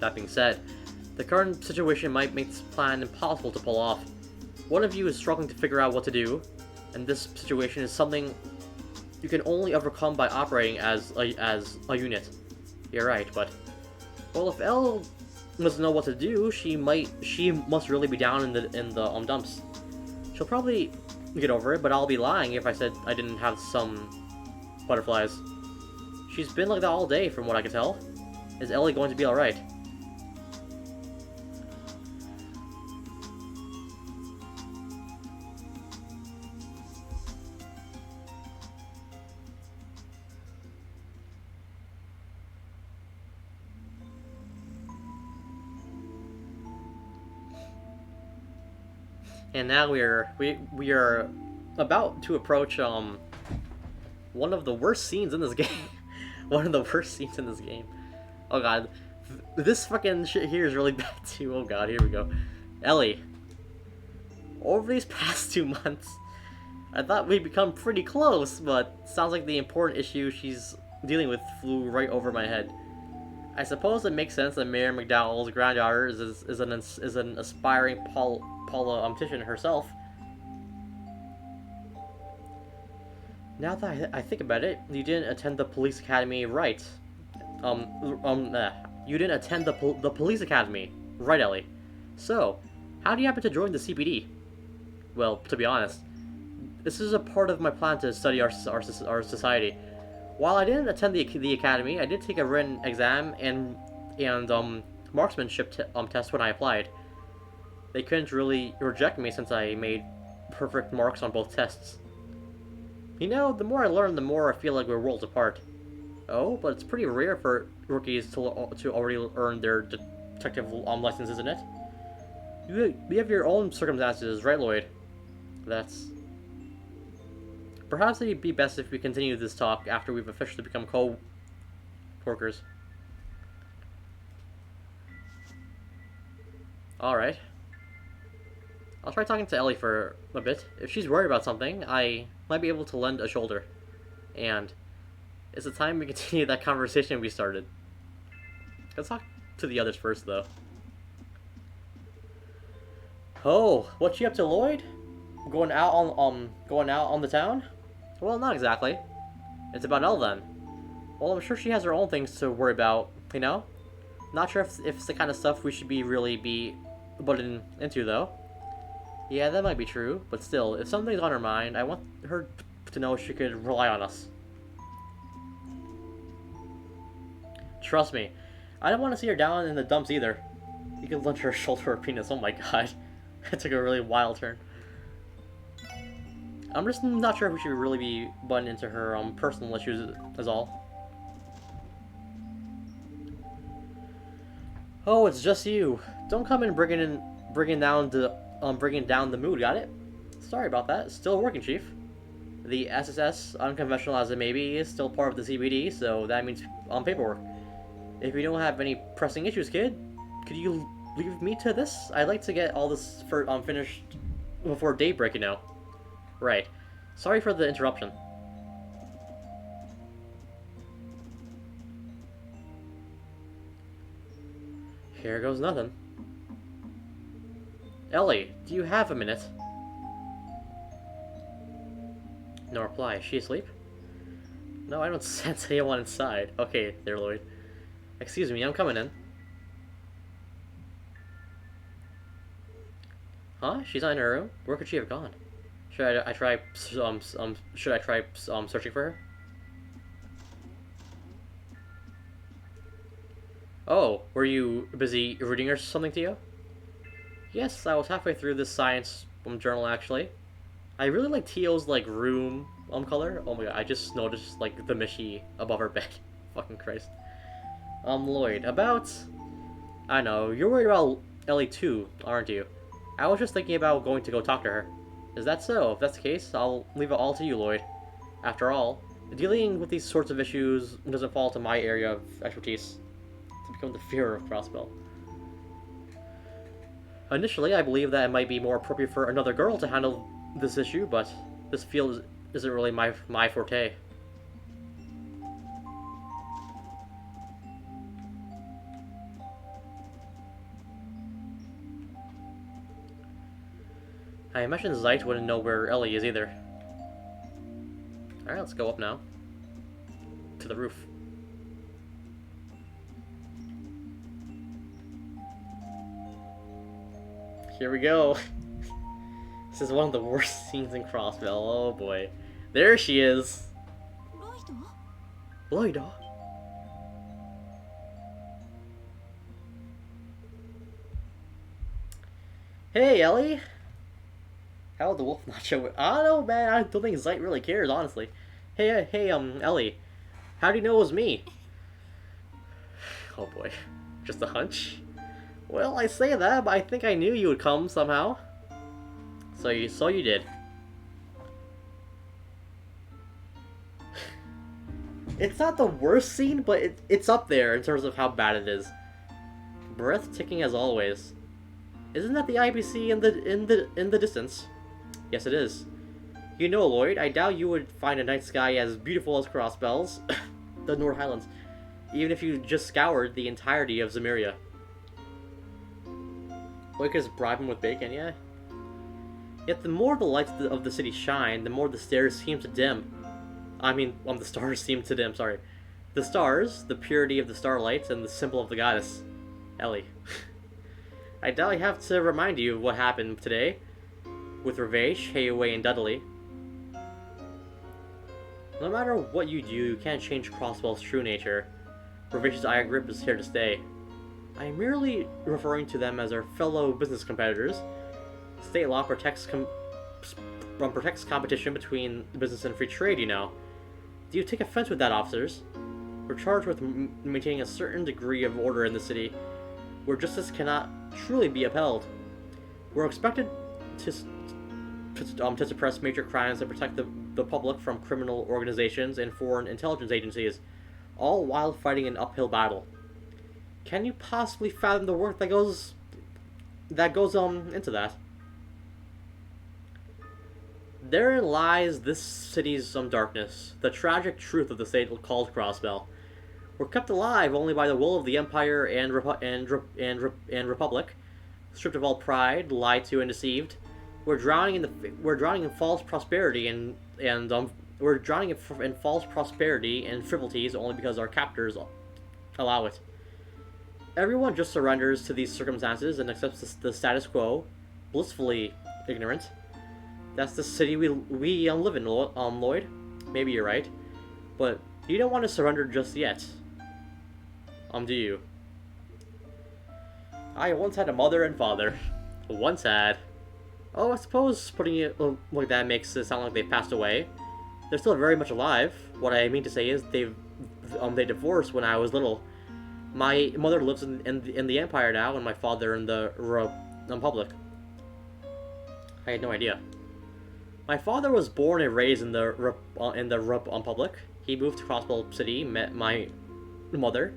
That being said, the current situation might make this plan impossible to pull off. One of you is struggling to figure out what to do, and this situation is something you can only overcome by operating as a unit. You're right, but well, if Elle doesn't know what to do, she must really be down in the dumps. She'll probably get over it, but I'll be lying if I said I didn't have some butterflies. She's been like that all day, from what I can tell. Is Ellie going to be alright? And now we are about to approach one of the worst scenes in this game. One of the worst scenes in this game. Oh god, this fucking shit here is really bad too. Oh god, here we go. Ellie, over these past 2 months, I thought we'd become pretty close, but sounds like the important issue she's dealing with flew right over my head. I suppose it makes sense that Mayor McDowell's granddaughter is an aspiring politician herself. Now that I think about it, you didn't attend the police academy, right? You didn't attend the police academy, right, Ellie? So, how do you happen to join the CPD? Well, to be honest, this is a part of my plan to study our society. While I didn't attend the academy, I did take a written exam and marksmanship test when I applied. They couldn't really reject me since I made perfect marks on both tests. You know, the more I learn, the more I feel like we're worlds apart. Oh, but it's pretty rare for rookies to already earn their detective license, isn't it? You have your own circumstances, right, Lloyd? That's... Perhaps it'd be best if we continue this talk after we've officially become co-workers. Alright. I'll try talking to Ellie for a bit. If she's worried about something, I might be able to lend a shoulder. And it's the time we continue that conversation we started. Let's talk to the others first, though. Oh, what you up to, Lloyd? Going out on the town? Well, not exactly. It's about Elle then. Well, I'm sure she has her own things to worry about, you know? Not sure if it's the kind of stuff we should really be butting into, though. Yeah, that might be true, but still, if something's on her mind, I want her to know she could rely on us. Trust me, I don't want to see her down in the dumps either. You could lend her a shoulder or penis, oh my god. That took a really wild turn. I'm just not sure if we should really be butting into her personal issues is all. Oh, it's just you. Don't come in bringing down the mood. Got it? Sorry about that. Still working, Chief. The SSS, unconventional as it may be, is still part of the CBD, so that means paperwork. If you don't have any pressing issues, kid, could you leave me to this? I'd like to get all this finished before daybreak, you know. Right. Sorry for the interruption. Here goes nothing. Ellie, do you have a minute? No reply. Is she asleep? No, I don't sense anyone inside. Okay, there, Lloyd. Excuse me, I'm coming in. Huh? She's not in her room? Where could she have gone? Should I try searching for her? Oh, were you busy reading or something, Theo? Yes, I was halfway through this science journal actually. I really like Theo's room color. Oh my god, I just noticed the Mishi above her bed. Fucking Christ. Lloyd, about I know, you're worried about Ellie too, aren't you? I was just thinking about going to go talk to her. Is that so? If that's the case, I'll leave it all to you, Lloyd. After all, dealing with these sorts of issues doesn't fall to my area of expertise. To become the fear of Crossbell. Initially, I believed that it might be more appropriate for another girl to handle this issue, but this field isn't really my forte. I imagine Zeit wouldn't know where Ellie is either. Alright, let's go up now. To the roof. Here we go. This is one of the worst scenes in Crossbell. Oh boy. There she is. Lloyd. Hey, Ellie. How would the wolf not show it? I don't know, man. I don't think Zeit really cares, honestly. Hey, Ellie. How do you know it was me? Oh boy. Just a hunch? Well, I say that, but I think I knew you would come somehow. So you did. It's not the worst scene, but it's up there in terms of how bad it is. Breathtaking as always. Isn't that the IBC in the distance? Yes, it is. You know, Lloyd, I doubt you would find a night sky as beautiful as Crossbell's, the North Highlands, even if you just scoured the entirety of Zemuria. Lloyd could just bribe him with bacon, yeah? Yet the more the lights of the city shine, the more the stars seem to dim. The stars seem to dim, sorry. The stars, the purity of the starlight, and the symbol of the goddess. Ellie. I doubt I have to remind you of what happened today with Ravesh, Heiwei, and Dudley. No matter what you do, you can't change Crossbell's true nature. Ravesh's iron grip is here to stay. I am merely referring to them as our fellow business competitors. State law protects competition between business and free trade, you know. Do you take offense with that, officers? We're charged with maintaining a certain degree of order in the city, where justice cannot truly be upheld. We're expected to suppress major crimes and protect the public from criminal organizations and foreign intelligence agencies, all while fighting an uphill battle. Can you possibly fathom the work that goes into that? Therein lies this city's darkness, the tragic truth of the state called Crossbell. We're kept alive only by the will of the Empire and Republic, stripped of all pride, lied to, and deceived. We're drowning in false prosperity and we're drowning in false prosperity and frivolities only because our captors allow it. Everyone just surrenders to these circumstances and accepts the status quo, blissfully ignorant. That's the city we live in, Lloyd. Maybe you're right, but you don't want to surrender just yet. Do you? I once had a mother and father. Once had. Oh, I suppose putting it like that makes it sound like they've passed away. They're still very much alive. What I mean to say is they divorced when I was little. My mother lives in the Empire now, and my father in the Republic. I had no idea. My father was born and raised in the Republic. He moved to Crossbell City, met my mother,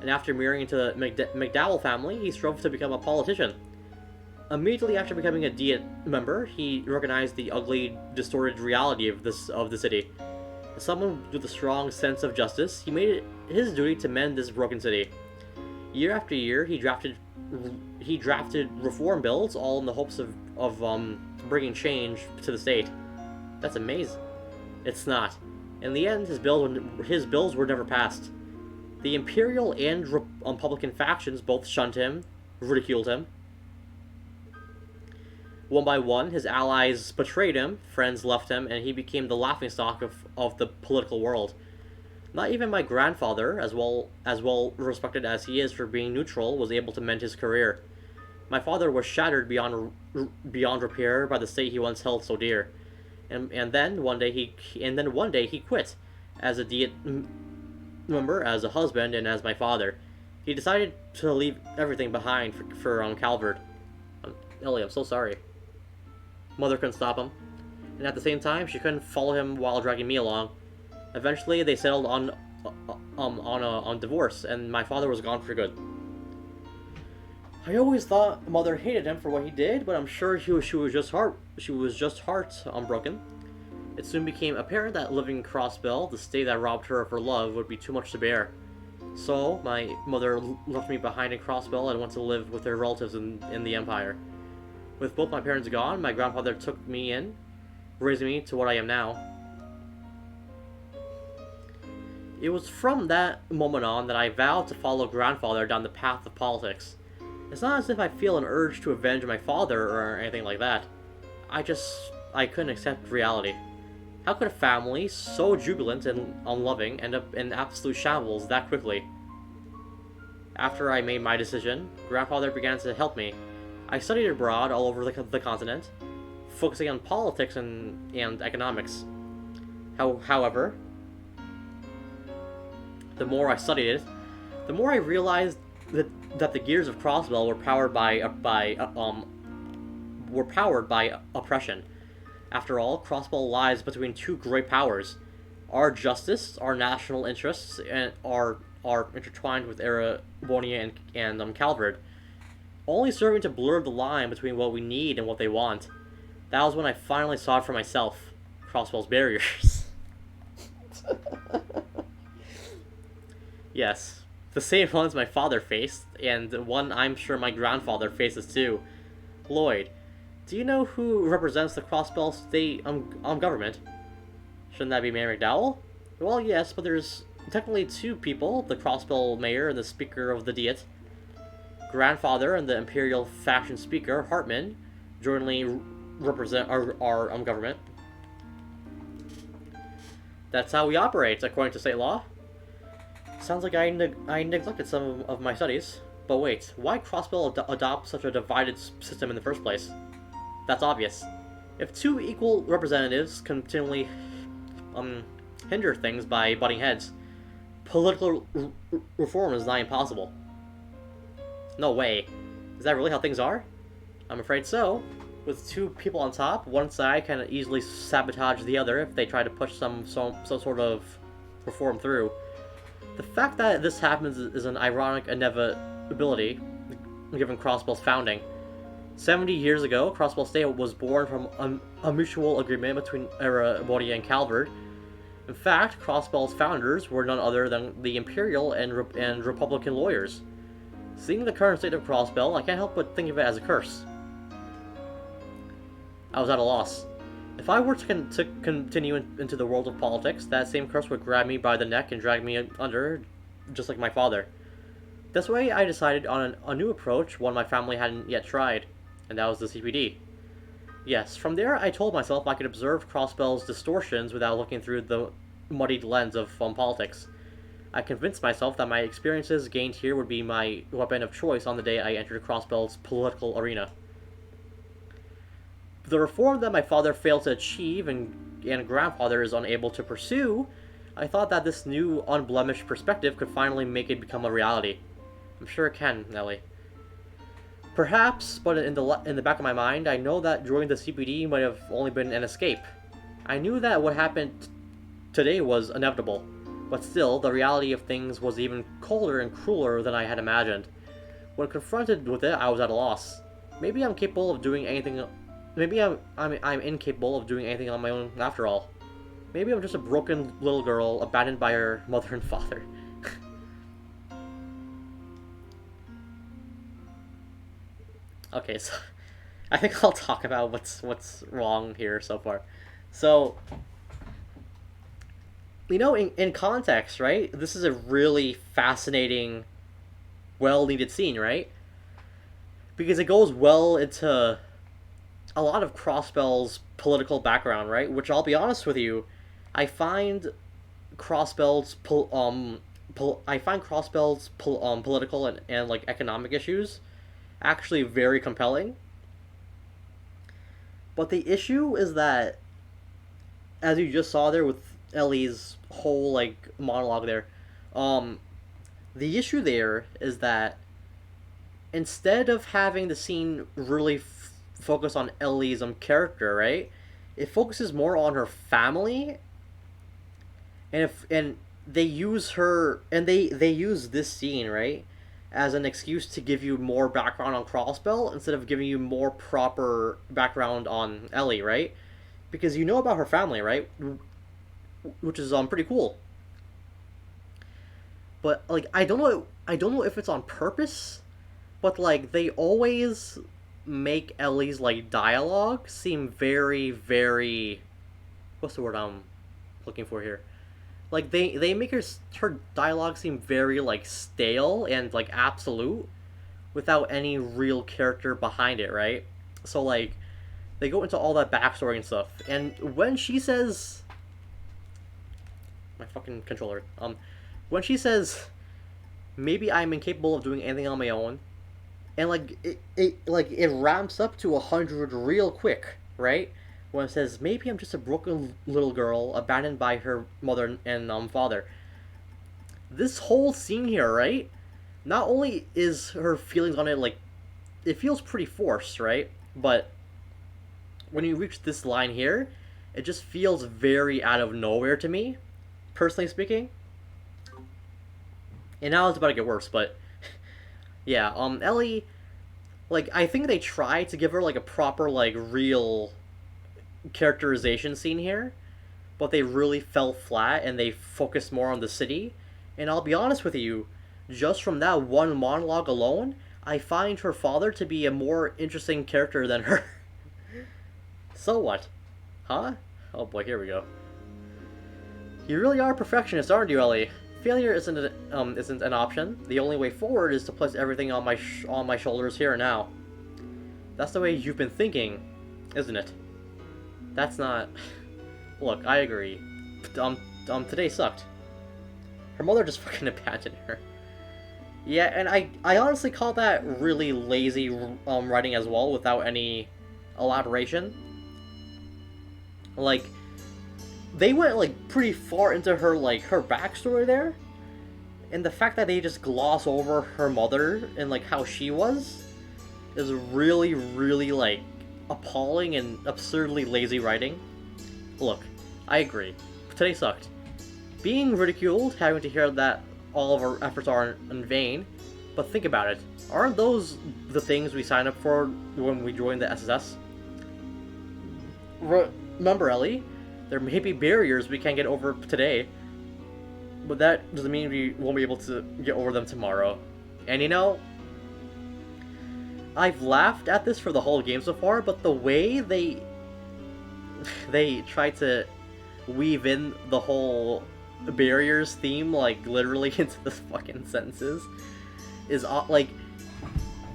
and after marrying into the McDowell family, he strove to become a politician. Immediately after becoming a Diet member, he recognized the ugly, distorted reality of the city. As someone with a strong sense of justice, he made it his duty to mend this broken city. Year after year, he drafted reform bills, all in the hopes of bringing change to the state. That's amazing. It's not. In the end, his bills were never passed. The Imperial and Republican factions both shunned him, ridiculed him. One by one, his allies betrayed him, friends left him, and he became the laughingstock of the political world. Not even my grandfather, as well respected as he is for being neutral, was able to mend his career. My father was shattered beyond repair by the state he once held so dear, and then one day he quit, as a Diet member, as a husband, and as my father. He decided to leave everything behind for Calvert. Ellie, I'm so sorry. Mother couldn't stop him, and at the same time, she couldn't follow him while dragging me along. Eventually, they settled on divorce, and my father was gone for good. I always thought Mother hated him for what he did, but I'm sure she was just heartbroken. It soon became apparent that living in Crossbell, the state that robbed her of her love, would be too much to bear. So, my mother left me behind in Crossbell and went to live with her relatives in the Empire. With both my parents gone, my grandfather took me in, raising me to what I am now. It was from that moment on that I vowed to follow grandfather down the path of politics. It's not as if I feel an urge to avenge my father or anything like that. I couldn't accept reality. How could a family so jubilant and unloving end up in absolute shambles that quickly? After I made my decision, grandfather began to help me. I studied abroad all over the continent, focusing on politics and economics. However, the more I studied it, the more I realized that the gears of Crossbell were powered by oppression. After all, Crossbell lies between two great powers. Our justice, our national interests, and are intertwined with Erebonia and Calvert, only serving to blur the line between what we need and what they want. That was when I finally saw it for myself. Crossbell's barriers. Yes, the same ones my father faced, and one I'm sure my grandfather faces too. Lloyd, do you know who represents the Crossbell state government? Shouldn't that be Mayor McDowell? Well, yes, but there's technically two people, the Crossbell mayor and the speaker of the Diet. Grandfather and the Imperial faction speaker, Hartman, jointly represent our government. That's how we operate, according to state law. Sounds like I neglected some of my studies. But wait, why Crossbell adopt such a divided system in the first place? That's obvious. If two equal representatives continually hinder things by butting heads, political reform is nigh impossible. No way. Is that really how things are? I'm afraid so. With two people on top, one side can easily sabotage the other if they try to push some sort of reform through. The fact that this happens is an ironic inevitability, given Crossbell's founding. 70 years ago, Crossbell State was born from a mutual agreement between Erebodi and Calvert. In fact, Crossbell's founders were none other than the Imperial and Republican lawyers. Seeing the current state of Crossbell, I can't help but think of it as a curse. I was at a loss. If I were to continue into the world of politics, that same curse would grab me by the neck and drag me under, just like my father. This way, I decided on a new approach, one my family hadn't yet tried, and that was the CPD. Yes, from there, I told myself I could observe Crossbell's distortions without looking through the muddied lens of politics. I convinced myself that my experiences gained here would be my weapon of choice on the day I entered Crossbell's political arena. The reform that my father failed to achieve and grandfather is unable to pursue, I thought that this new, unblemished perspective could finally make it become a reality. I'm sure it can, Nellie. Perhaps, but in the back of my mind, I know that joining the CPD might have only been an escape. I knew that what happened today was inevitable, but still, the reality of things was even colder and crueler than I had imagined. When confronted with it, I was at a loss. Maybe I'm capable of doing anything. Maybe I'm incapable of doing anything on my own after all. Maybe I'm just a broken little girl abandoned by her mother and father. Okay, so I think I'll talk about what's wrong here so far. So, in context, right? This is a really fascinating, well-needed scene, right? Because it goes well into a lot of Crossbell's political background, right? Which I'll be honest with you, I find Crossbell's political and like economic issues actually very compelling. But the issue is that, as you just saw there with Ellie's whole like monologue there, the issue there is that instead of having the scene really focus on Ellie's character, right, it focuses more on her family, and they use they use this scene, right, as an excuse to give you more background on Crossbell instead of giving you more proper background on Ellie, right? Because you know about her family, right? Which is pretty cool. But like I don't know if it's on purpose, but like they always make Ellie's like dialogue seem very what's the word I'm looking for here? Like they make her dialogue seem very like stale and like absolute without any real character behind it, right? So like they go into all that backstory and stuff. And when she says my fucking controller, when she says maybe I'm incapable of doing anything on my own, and like it ramps up to 100 real quick, right? When it says maybe I'm just a broken little girl abandoned by her mother and father. This whole scene here, right? Not only is her feelings on it like it feels pretty forced, right? But when you reach this line here, it just feels very out of nowhere to me, personally speaking. And now it's about to get worse, but yeah, Ellie, like I think they tried to give her like a proper like real characterization scene here, but they really fell flat and they focused more on the city. And I'll be honest with you, just from that one monologue alone, I find her father to be a more interesting character than her. So what? Huh? Oh boy, here we go. You really are a perfectionist, aren't you, Ellie? Failure isn't an option. The only way forward is to place everything on my shoulders here and now. That's the way you've been thinking, isn't it? That's not... Look, I agree. Today sucked. Her mother just fucking abandoned her. Yeah, and I honestly call that really lazy writing as well, without any elaboration. Like, they went like pretty far into her backstory there, and the fact that they just gloss over her mother and like how she was is really like appalling and absurdly lazy writing. Look, I agree. Today sucked. Being ridiculed, having to hear that all of our efforts are in vain, but think about it. Aren't those the things we signed up for when we joined the SSS? remember, Ellie, there may be barriers we can't get over today, but that doesn't mean we won't be able to get over them tomorrow. And you know, I've laughed at this for the whole game so far, but the way they try to weave in the whole barriers theme, like, literally into the fucking sentences, is, like,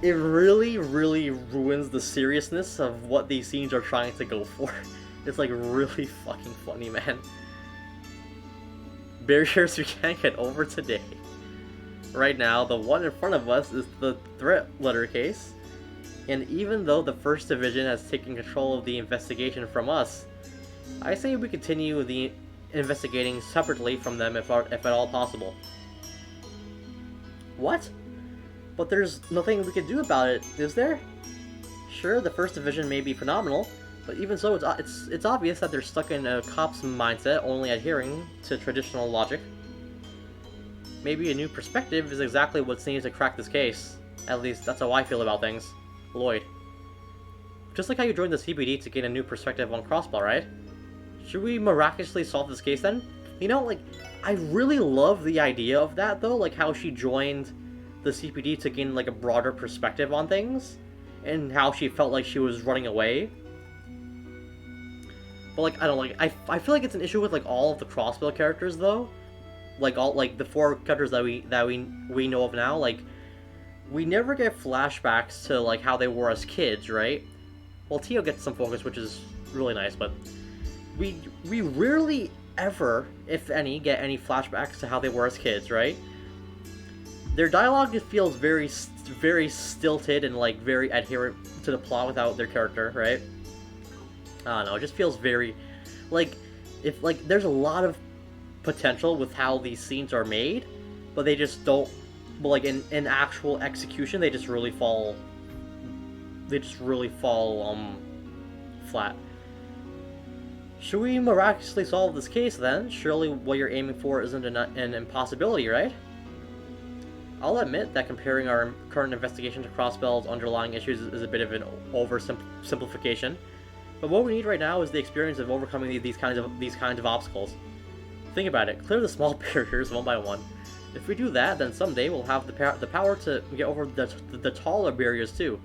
it really, really ruins the seriousness of what these scenes are trying to go for. It's, like, really fucking funny, man. Barriers we can't get over today. Right now, the one in front of us is the threat letter case, and even though the First Division has taken control of the investigation from us, I say we continue the investigating separately from them if at all possible. What? But there's nothing we can do about it, is there? Sure, the First Division may be phenomenal, but even so, it's obvious that they're stuck in a cop's mindset, only adhering to traditional logic. Maybe a new perspective is exactly what seems to crack this case. At least, that's how I feel about things. Lloyd. Just like how you joined the CPD to gain a new perspective on Crossbell, right? Should we miraculously solve this case then? You know, like, I really love the idea of that, though, like how she joined the CPD to gain, like, a broader perspective on things, and how she felt like she was running away. But, like, I don't like, I feel like it's an issue with, like, all of the Crossbell characters, though. Like, all, like, the 4 characters that we know of now, like, we never get flashbacks to, like, how they were as kids, right? Well, Tio gets some focus, which is really nice, but we rarely ever, if any, get any flashbacks to how they were as kids, right? Their dialogue just feels very stilted and, like, very adherent to the plot without their character, right? I don't know, it just feels very, like, if, like, there's a lot of potential with how these scenes are made, but they just don't, well, like, in actual execution, they just really fall flat. Should we miraculously solve this case, then? Surely what you're aiming for isn't an impossibility, right? I'll admit that comparing our current investigation to Crossbell's underlying issues is a bit of an oversimplification, but what we need right now is the experience of overcoming these kinds of obstacles. Think about it. Clear the small barriers one by one. If we do that, then someday we'll have the power to get over the taller barriers too.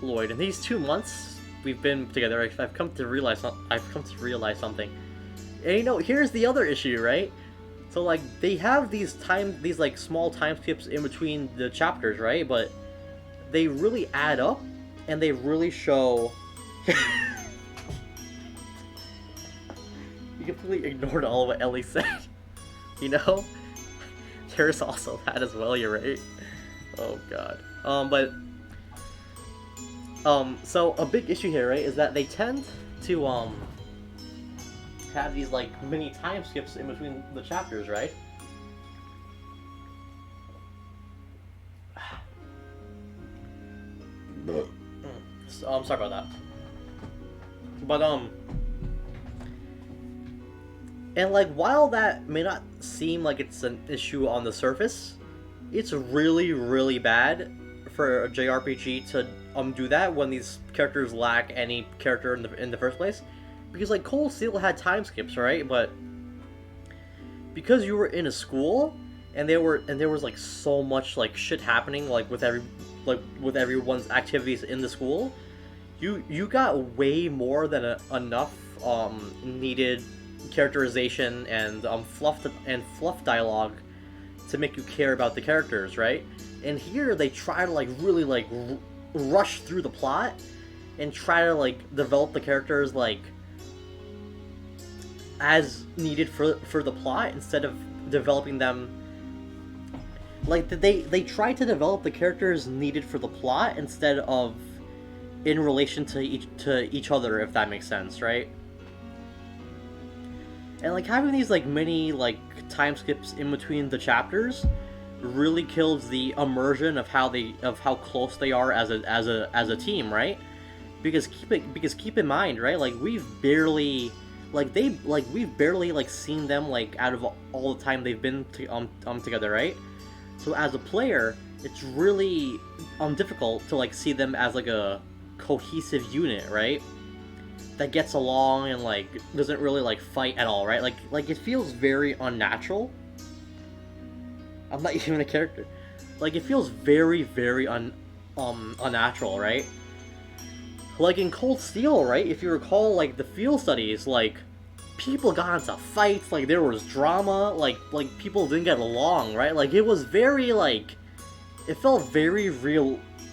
Lloyd, in these 2 months we've been together, I've come to realize something. And you know, here's the other issue, right? So, like, they have these like small time skips in between the chapters, right? But they really add up, and they really show. You completely ignored all of what Ellie said. You know? There's also that as well, you're right. Oh god. So a big issue here, right, is that they tend to, have these, like, mini time skips in between the chapters, right? So, I'm sorry about that. But, and, like, while that may not seem like it's an issue on the surface, it's really, really bad for a JRPG to do that when these characters lack any character in the first place. Because, like, Cold Steel had time skips, right? But because you were in a school and there was, like, so much, like, shit happening, like, with everyone's activities in the school, you got way more than enough needed characterization and fluff dialogue to make you care about the characters, right? And here they try to, like, really, like, rush through the plot and try to, like, develop the characters, like, as needed for the plot instead of developing them, like, they try to develop the characters needed for the plot instead of in relation to each other, if that makes sense, right? And, like, having these, like, mini, like, time skips in between the chapters really kills the immersion of how close they are as a team, right? Because keep in mind, right? Like, we've barely seen them, like, out of all the time they've been together, right? So as a player, it's really difficult to, like, see them as, like, a cohesive unit, right? That gets along and like doesn't really like fight at all, right? Like it feels very unnatural. I'm not even a character. Like it feels very unnatural, right? Like in Cold Steel, right? If you recall, like the field studies, like people got into fights, like there was drama, like people didn't get along, right? Like it was very like it felt very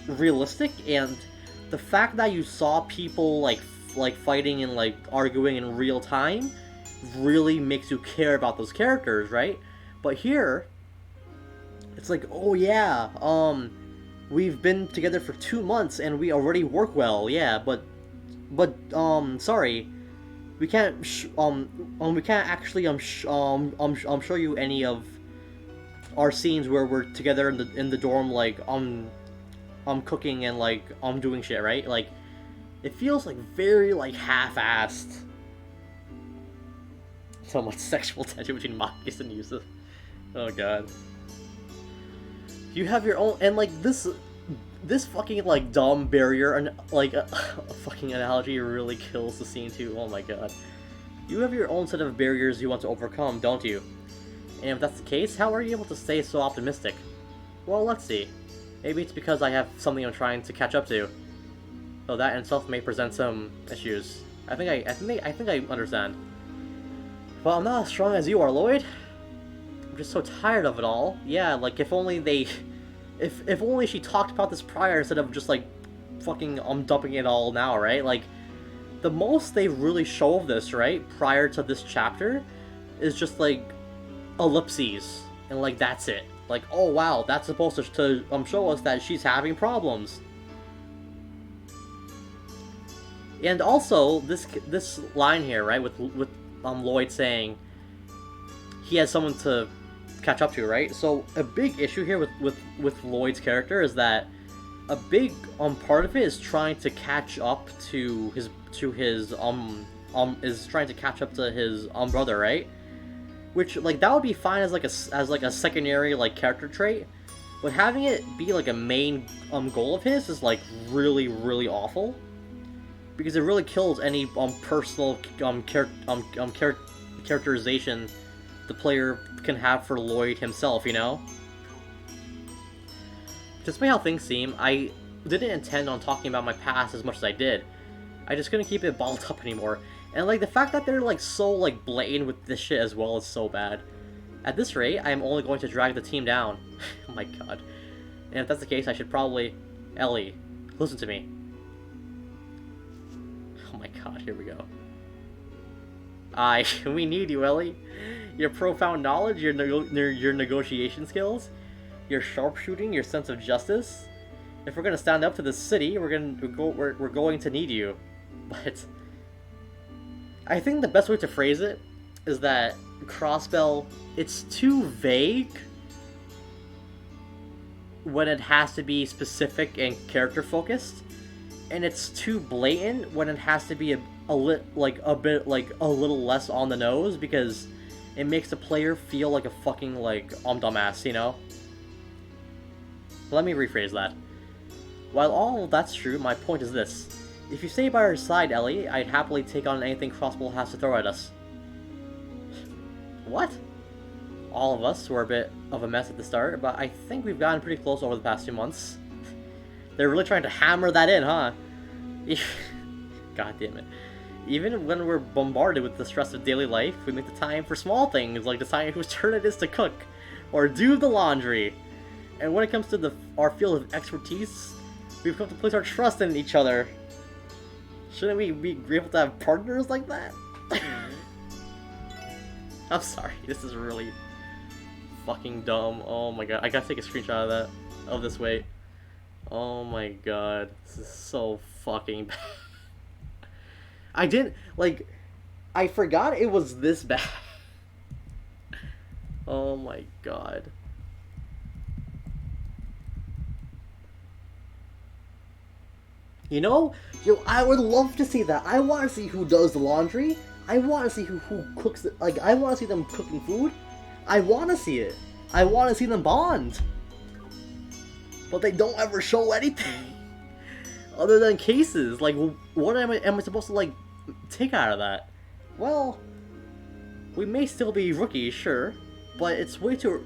realistic, and the fact that you saw people like fighting and like arguing in real time really makes you care about those characters, right? But here it's like, oh yeah, we've been together for 2 months and we already work well, yeah, but sorry, we can't we can't actually show you any of our scenes where we're together in the dorm, like cooking and like doing shit, right? Like it feels like very like half-assed. So much sexual tension between Marcus and Yusuf. Oh god. You have your own, and like this fucking like dumb barrier and like a fucking analogy really kills the scene too. Oh my god. You have your own set of barriers you want to overcome, don't you? And if that's the case, how are you able to stay so optimistic? Well, let's see. Maybe it's because I have something I'm trying to catch up to. Though that in itself may present some issues. I think I understand. Well, I'm not as strong as you are, Lloyd. I'm just so tired of it all. Yeah, like if only they... If only she talked about this prior instead of just like fucking dumping it all now, right? Like the most they really show of this, right, prior to this chapter is just like ellipses, and like that's it. Like, oh wow, that's supposed to show us that she's having problems. And also this line here, right, with Lloyd saying he has someone to catch up to, right? So a big issue here with Lloyd's character is that a big part of it is trying to catch up to his brother, right? Which like that would be fine as a secondary like character trait, but having it be like a main goal of his is like really awful, because it really kills any personal characterization the player can have for Lloyd himself, you know? Despite how things seem, I didn't intend on talking about my past as much as I did. I just couldn't keep it balled up anymore. And like the fact that they're like so like blatant with this shit as well is so bad. At this rate, I am only going to drag the team down. Oh my god. And if that's the case, I should probably... Ellie, listen to me. Oh my god, here we go. We need you, Ellie. Your profound knowledge, your negotiation skills, your sharpshooting, your sense of justice. If we're gonna stand up to this city, we're going to need you. But I think the best way to phrase it is that Crossbell, it's too vague when it has to be specific and character focused, and it's too blatant when it has to be a little less on the nose, because it makes the player feel like a fucking like dumbass, you know? Let me rephrase that. While all of that's true, my point is this. If you stay by our side, Ellie, I'd happily take on anything Crossbell has to throw at us. What? All of us were a bit of a mess at the start, but I think we've gotten pretty close over the past 2 months. They're really trying to hammer that in, huh? God damn it. Even when we're bombarded with the stress of daily life, we make the time for small things, like deciding whose turn it is to cook, or do the laundry. And when it comes to our field of expertise, we've come to place our trust in each other. Shouldn't we be grateful to have partners like that? I'm sorry, this is really fucking dumb. Oh my god, I gotta take a screenshot of that. Of this, wait. Oh my god, this is so fucking bad. I forgot it was this bad. Oh my god. You know, I would love to see that. I want to see who does the laundry. I want to see who cooks it. Like, I want to see them cooking food. I want to see it. I want to see them bond. But they don't ever show anything. other than cases? Like, what am I supposed to, like, take out of that? Well, we may still be rookies, sure, but it's way too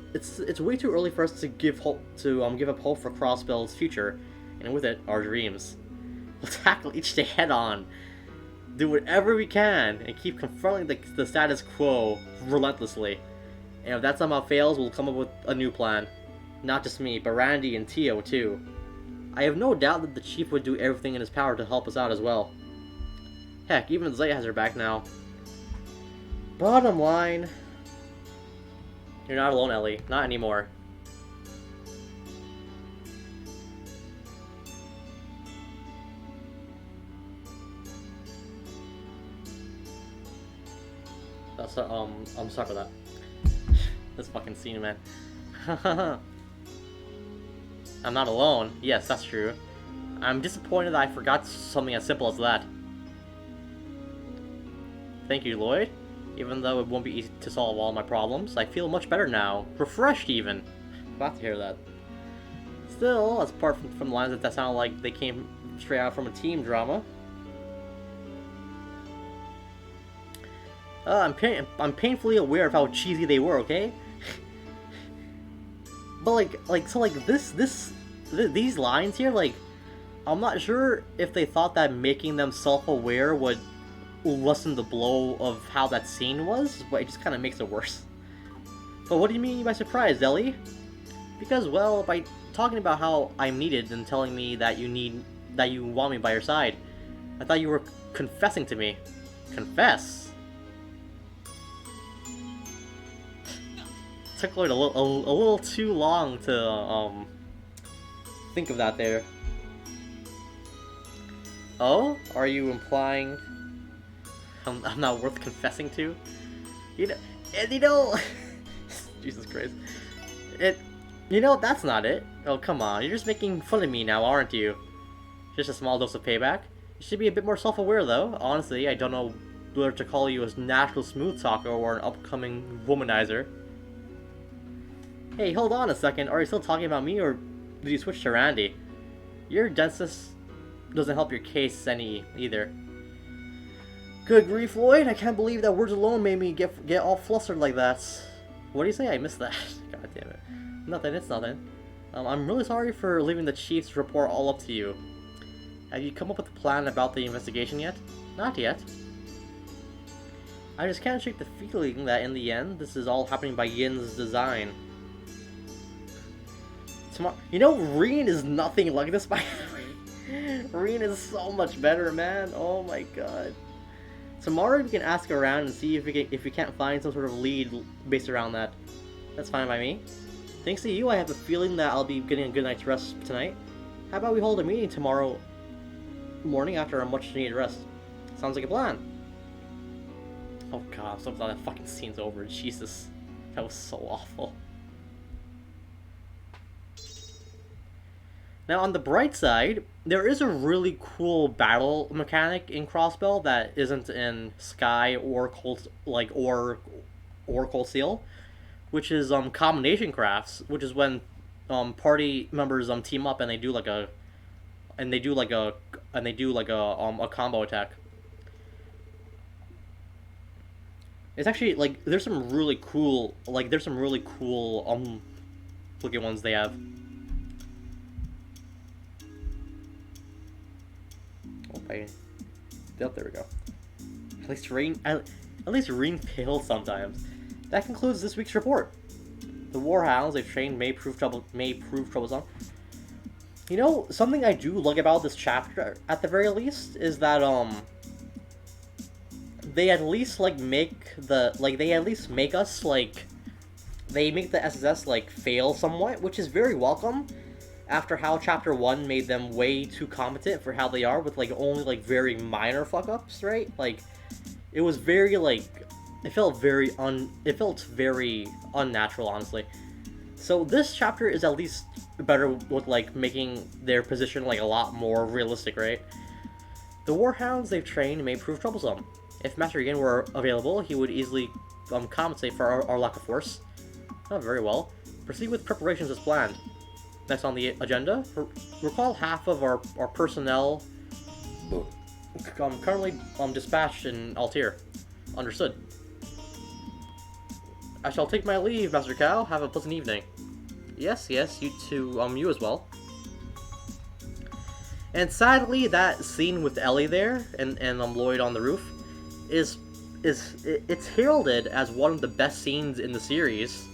early for us to give up hope for Crossbell's future, and with it, our dreams. We'll tackle each day head on, do whatever we can, and keep confronting the status quo relentlessly. And if that somehow fails, we'll come up with a new plan. Not just me, but Randy and Tio too. I have no doubt that the Chief would do everything in his power to help us out as well. Heck, even Zaya has her back now. Bottom line... You're not alone, Ellie. Not anymore. That's, I'm sorry for that. This fucking scene, man. I'm not alone. Yes, that's true. I'm disappointed that I forgot something as simple as that. Thank you, Lloyd. Even though it won't be easy to solve all my problems, I feel much better now. Refreshed, even. Glad to hear that. Still, apart from the lines that sound like they came straight out from a team drama. I'm painfully aware of how cheesy they were, okay? But these lines here, like, I'm not sure if they thought that making them self-aware would lessen the blow of how that scene was, but it just kind of makes it worse. But what do you mean by surprised, Ellie? Because, well, by talking about how I'm needed and telling me that you want me by your side, I thought you were confessing to me. Confess? Took Lloyd a little too long to think of that there. Oh, are you implying I'm not worth confessing to? Jesus Christ. That's not it. Oh, come on, you're just making fun of me now, aren't you? Just a small dose of payback. You should be a bit more self-aware, though. Honestly, I don't know whether to call you a natural smooth talker or an upcoming womanizer. Hey, hold on a second. Are you still talking about me, or did you switch to Randy? Your dentist doesn't help your case any either. Good grief, Lloyd! I can't believe that words alone made me get all flustered like that. What do you say? I missed that. God damn it. Nothing. It's nothing. I'm really sorry for leaving the Chief's report all up to you. Have you come up with a plan about the investigation yet? Not yet. I just can't shake the feeling that in the end, this is all happening by Yin's design. Reen is nothing like this, by the way. Reen is so much better, man. Oh my god. Tomorrow we can ask around and see if we can't find some sort of lead based around that. That's fine by me. Thanks to you, I have a feeling that I'll be getting a good night's rest tonight. How about we hold a meeting tomorrow morning after a much-needed rest? Sounds like a plan. Oh god, I'm so glad that fucking scene's over. Jesus. That was so awful. Now, on the bright side, there is a really cool battle mechanic in Crossbell that isn't in Sky or Cold Steel, which is combination crafts, which is when party members team up and they do a combo attack. It's actually there's some really cool looking ones they have. Okay. Yep, there we go. At least Reen fails sometimes. That concludes this week's report. The warhounds they've trained may prove troublesome. Something I do like about this chapter, at the very least, is that they at least make the SSS fail somewhat, which is very welcome. After how Chapter 1 made them way too competent for how they are with only very minor fuck-ups, right? It was very it felt very unnatural, honestly. So this chapter is at least better with making their position a lot more realistic, right? The warhounds they've trained may prove troublesome. If Master Yin were available, he would easily compensate for our lack of force. Oh, very well. Proceed with preparations as planned. next on the agenda. Recall half of our personnel currently dispatched in Altair. Understood. I shall take my leave, Master Cow. Have a pleasant evening. Yes, you too, you as well. And sadly, that scene with Ellie there and Lloyd on the roof it's heralded as one of the best scenes in the series,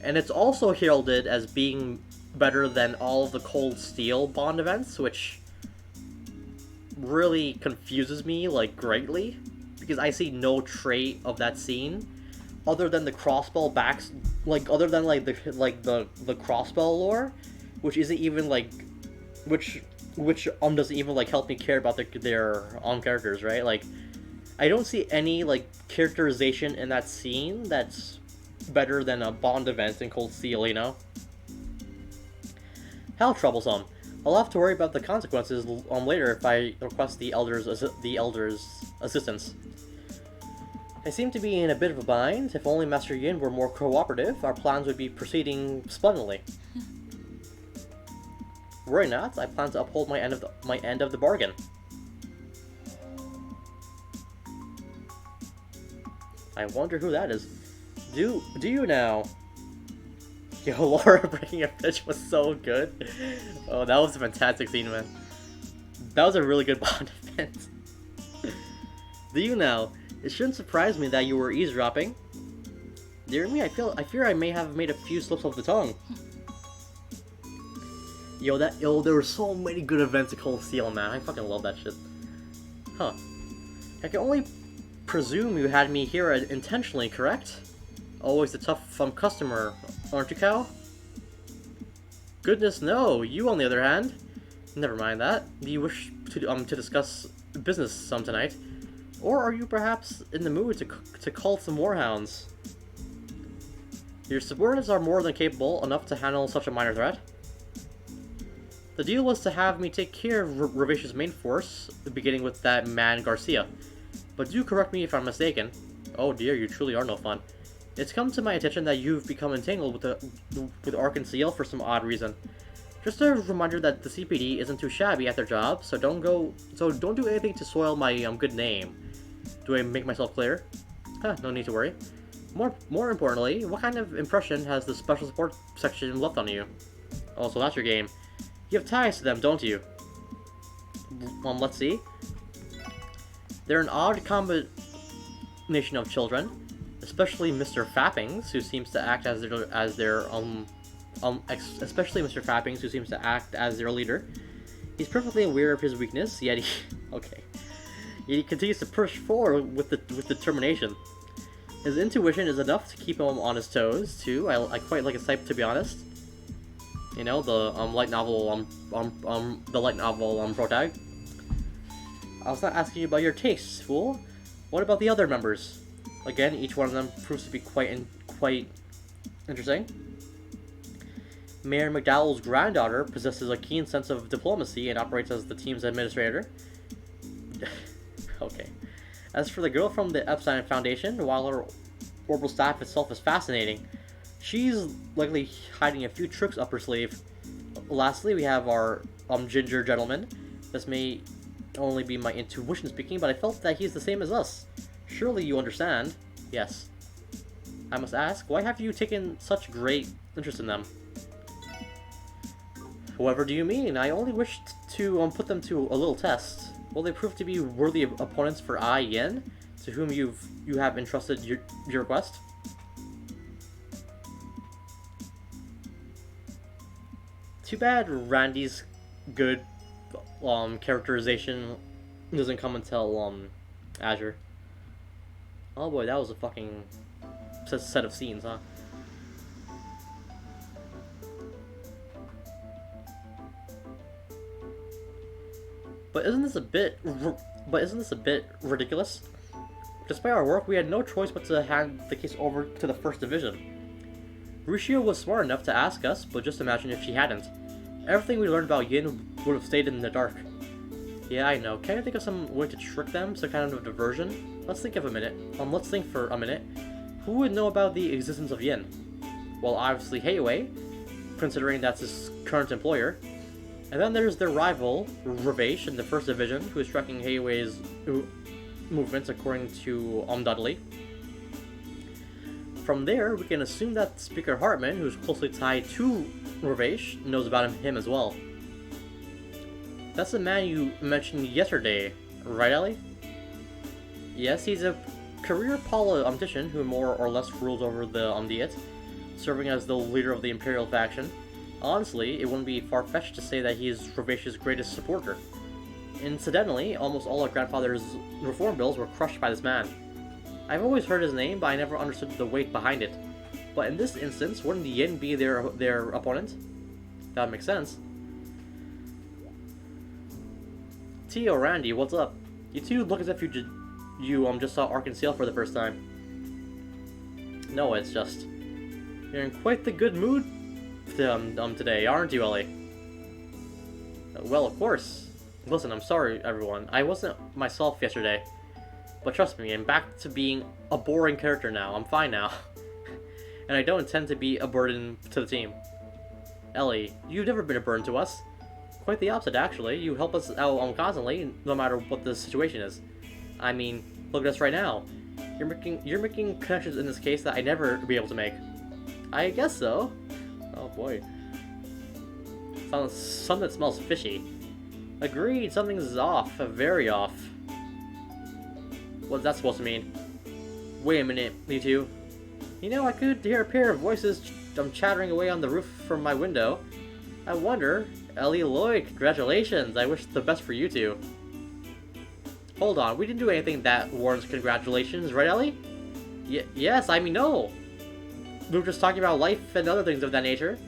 and it's also heralded as being better than all of the Cold Steel Bond events, which really confuses me like greatly because I see no trait of that scene other than the crossbow backs, like other than the crossbow lore, which isn't even like which doesn't even like help me care about their characters, right? Like I don't see any like characterization in that scene that's better than a Bond event in Cold Steel, you know? How troublesome. I'll have to worry about the consequences later if I request the Elder's assistance. I seem to be in a bit of a bind. If only Master Yin were more cooperative, our plans would be proceeding splendidly. Worry not, I plan to uphold my end of the bargain. I wonder who that is. Do you now? Yo, Laura breaking a fish was so good. Oh, that was a fantastic scene, man. That was a really good Bond event. Do you now? It shouldn't surprise me that you were eavesdropping. Dear me, I fear I may have made a few slips of the tongue. Yo, there were so many good events at Cold Steel, man. I fucking love that shit. Huh. I can only presume you had me here intentionally, correct? Always a tough customer, aren't you, Cow? Goodness, no. You, on the other hand. Never mind that. Do you wish to discuss business some tonight? Or are you perhaps in the mood to cull some warhounds? Your subordinates are more than capable enough to handle such a minor threat. The deal was to have me take care of Ravish's main force, beginning with that man Garcia. But do correct me if I'm mistaken. Oh dear, you truly are no fun. It's come to my attention that you've become entangled with Ark and Seal for some odd reason. Just a reminder that the CPD isn't too shabby at their job, so don't do anything to soil my good name. Do I make myself clear? Huh, no need to worry. More importantly, what kind of impression has the special support section left on you? Oh, so that's your game. You have ties to them, don't you? Let's see. They're an odd combination of children, especially Mr. Fappings, who seems to act as especially Mr. Fappings, who seems to act as their leader. He's perfectly aware of his weakness, yet he continues to push forward with determination. His intuition is enough to keep him on his toes, too. I quite like his type, to be honest. You know, the light novel protag. I was not asking you about your tastes, fool. What about the other members? Again, each one of them proves to be quite interesting. Mayor McDowell's granddaughter possesses a keen sense of diplomacy and operates as the team's administrator. Okay. As for the girl from the Epstein Foundation, while her orbital staff itself is fascinating, she's likely hiding a few tricks up her sleeve. Lastly, we have our ginger gentleman. This may only be my intuition speaking, but I felt that he's the same as us. Surely you understand? Yes. I must ask, why have you taken such great interest in them? Whoever do you mean? I only wished to put them to a little test. Will they prove to be worthy opponents for I, Yin, to whom you have entrusted your request? Too bad Randy's good characterization doesn't come until Azure. Oh boy, that was a fucking set of scenes, huh? But isn't this a bit ridiculous? Despite our work, we had no choice but to hand the case over to the First Division. Rushio was smart enough to ask us, but just imagine if she hadn't. Everything we learned about Yin would have stayed in the dark. Yeah, I know. Can't you think of some way to trick them? Some kind of diversion? Let's think for a minute. Who would know about the existence of Yin? Well, obviously Heiwei. considering that's his current employer. And then there's their rival, Ravesh, in the First Division, who is tracking Heiwei's movements according to Dudley. From there, we can assume that Speaker Hartman, who is closely tied to Ravesh, knows about him as well. That's the man you mentioned yesterday, right, Ellie? Yes, he's a career politician who more or less rules over the Diet, serving as the leader of the Imperial faction. Honestly, it wouldn't be far-fetched to say that he is Ravesh's greatest supporter. Incidentally, almost all our grandfather's reform bills were crushed by this man. I've always heard his name, but I never understood the weight behind it. But in this instance, wouldn't the Yin be their opponent? That makes sense. Tio, Randy, what's up? You two look as if you just saw Ark and Seal for the first time. No, it's just... You're in quite the good mood today, aren't you, Ellie? Well, of course. Listen, I'm sorry, everyone. I wasn't myself yesterday. But trust me, I'm back to being a boring character now. I'm fine now. And I don't intend to be a burden to the team. Ellie, you've never been a burden to us. Quite the opposite, actually. You help us out constantly, no matter what the situation is. I mean, look at us right now. You're making connections in this case that I'd never be able to make. I guess so. Oh boy. Something smells fishy. Agreed, something's off. Very off. What's that supposed to mean? Wait a minute, you two. You know, I could hear a pair of voices chattering away on the roof from my window. I wonder... Ellie, Lloyd, congratulations. I wish the best for you two. Hold on, we didn't do anything that warrants congratulations, right, Ellie? Yes, I mean, no. We were just talking about life and other things of that nature.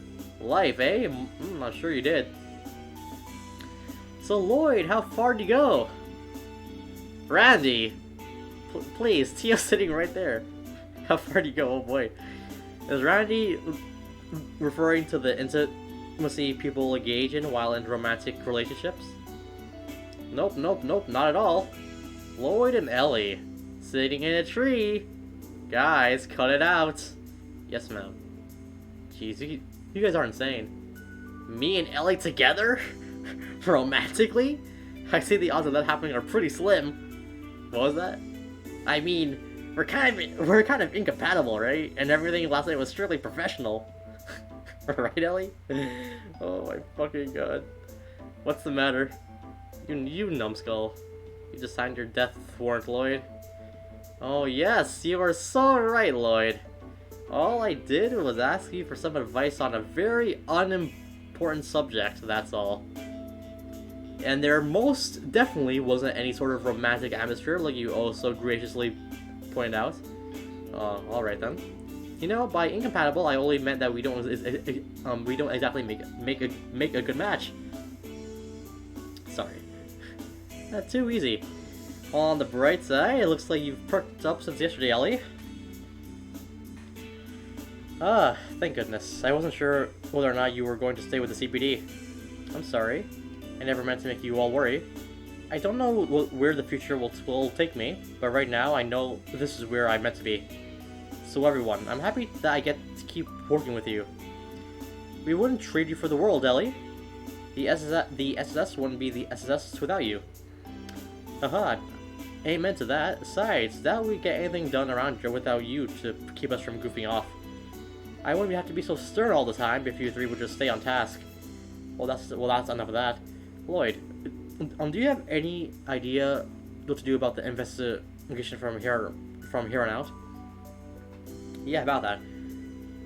Life, eh? I'm sure you did. So, Lloyd, how far did you go? Randy! Please, Tio's sitting right there. How far did you go? Oh boy. Is Randy referring to the intimacy people engage in while in romantic relationships? Nope, not at all. Lloyd and Ellie, sitting in a tree. Guys, cut it out. Yes, ma'am. Jeez, you guys are insane. Me and Ellie together? Romantically? I see the odds of that happening are pretty slim. What was that? I mean, we're kind of incompatible, right? And everything last night was strictly professional. Right, Ellie? Oh my fucking god. What's the matter? You numbskull. You just signed your death warrant, Lloyd. Oh yes, you are so right, Lloyd. All I did was ask you for some advice on a very unimportant subject, that's all. And there most definitely wasn't any sort of romantic atmosphere, like you oh so graciously pointed out. Alright then. You know, by incompatible, I only meant that we don't exactly make a good match. Sorry. Not too easy. On the bright side, it looks like you've perked up since yesterday, Ellie. Ah, thank goodness. I wasn't sure whether or not you were going to stay with the CPD. I'm sorry. I never meant to make you all worry. I don't know where the future will take me, but right now I know this is where I'm meant to be. So everyone, I'm happy that I get to keep working with you. We wouldn't trade you for the world, Ellie. The SS wouldn't be the SS without you. Haha, amen to that. Besides, that we get anything done around here without you to keep us from goofing off. I wouldn't have to be so stern all the time if you three would just stay on task. Well, that's enough of that. Lloyd, do you have any idea what to do about the investigation from here on out? Yeah, about that.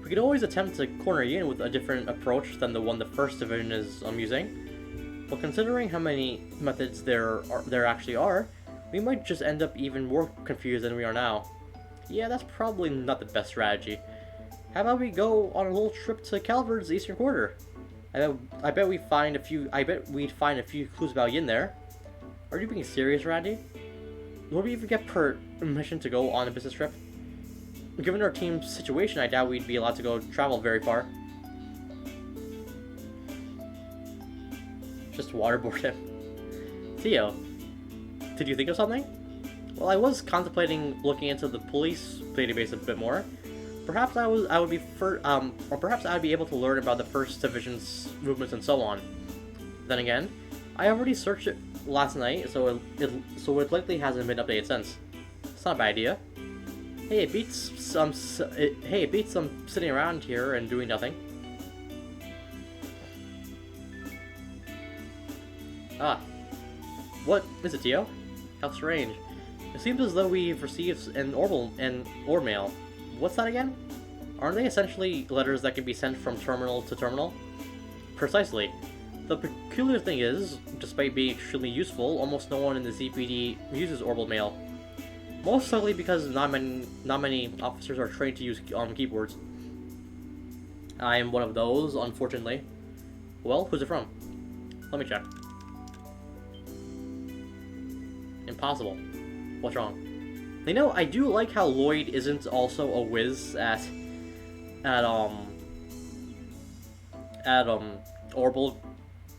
We could always attempt to corner Yin with a different approach than the one the First Division is using. But considering how many methods there actually are, we might just end up even more confused than we are now. Yeah, that's probably not the best strategy. How about we go on a little trip to Calvard's eastern quarter? I bet we'd find a few clues about Yin there. Are you being serious, Randy? Would we even get permission to go on a business trip? Given our team's situation, I doubt we'd be allowed to go travel very far. Just waterboard him. Theo, did you think of something? Well, I was contemplating looking into the police database a bit more. Perhaps I would be or perhaps I would be able to learn about the First Division's movements and so on. Then again, I already searched it last night, so it likely hasn't been updated since. It's not a bad idea. Hey, it beats some sitting around here and doing nothing. Ah, what is it, Tio? How strange. It seems as though we've received an orb mail. What's that again? Aren't they essentially letters that can be sent from terminal to terminal? Precisely. The peculiar thing is, despite being extremely useful, almost no one in the ZPD uses orbital mail. Most likely because not many officers are trained to use keyboards. I am one of those, unfortunately. Well, who's it from? Let me check. Impossible. What's wrong? You know, I do like how Lloyd isn't also a whiz at orbital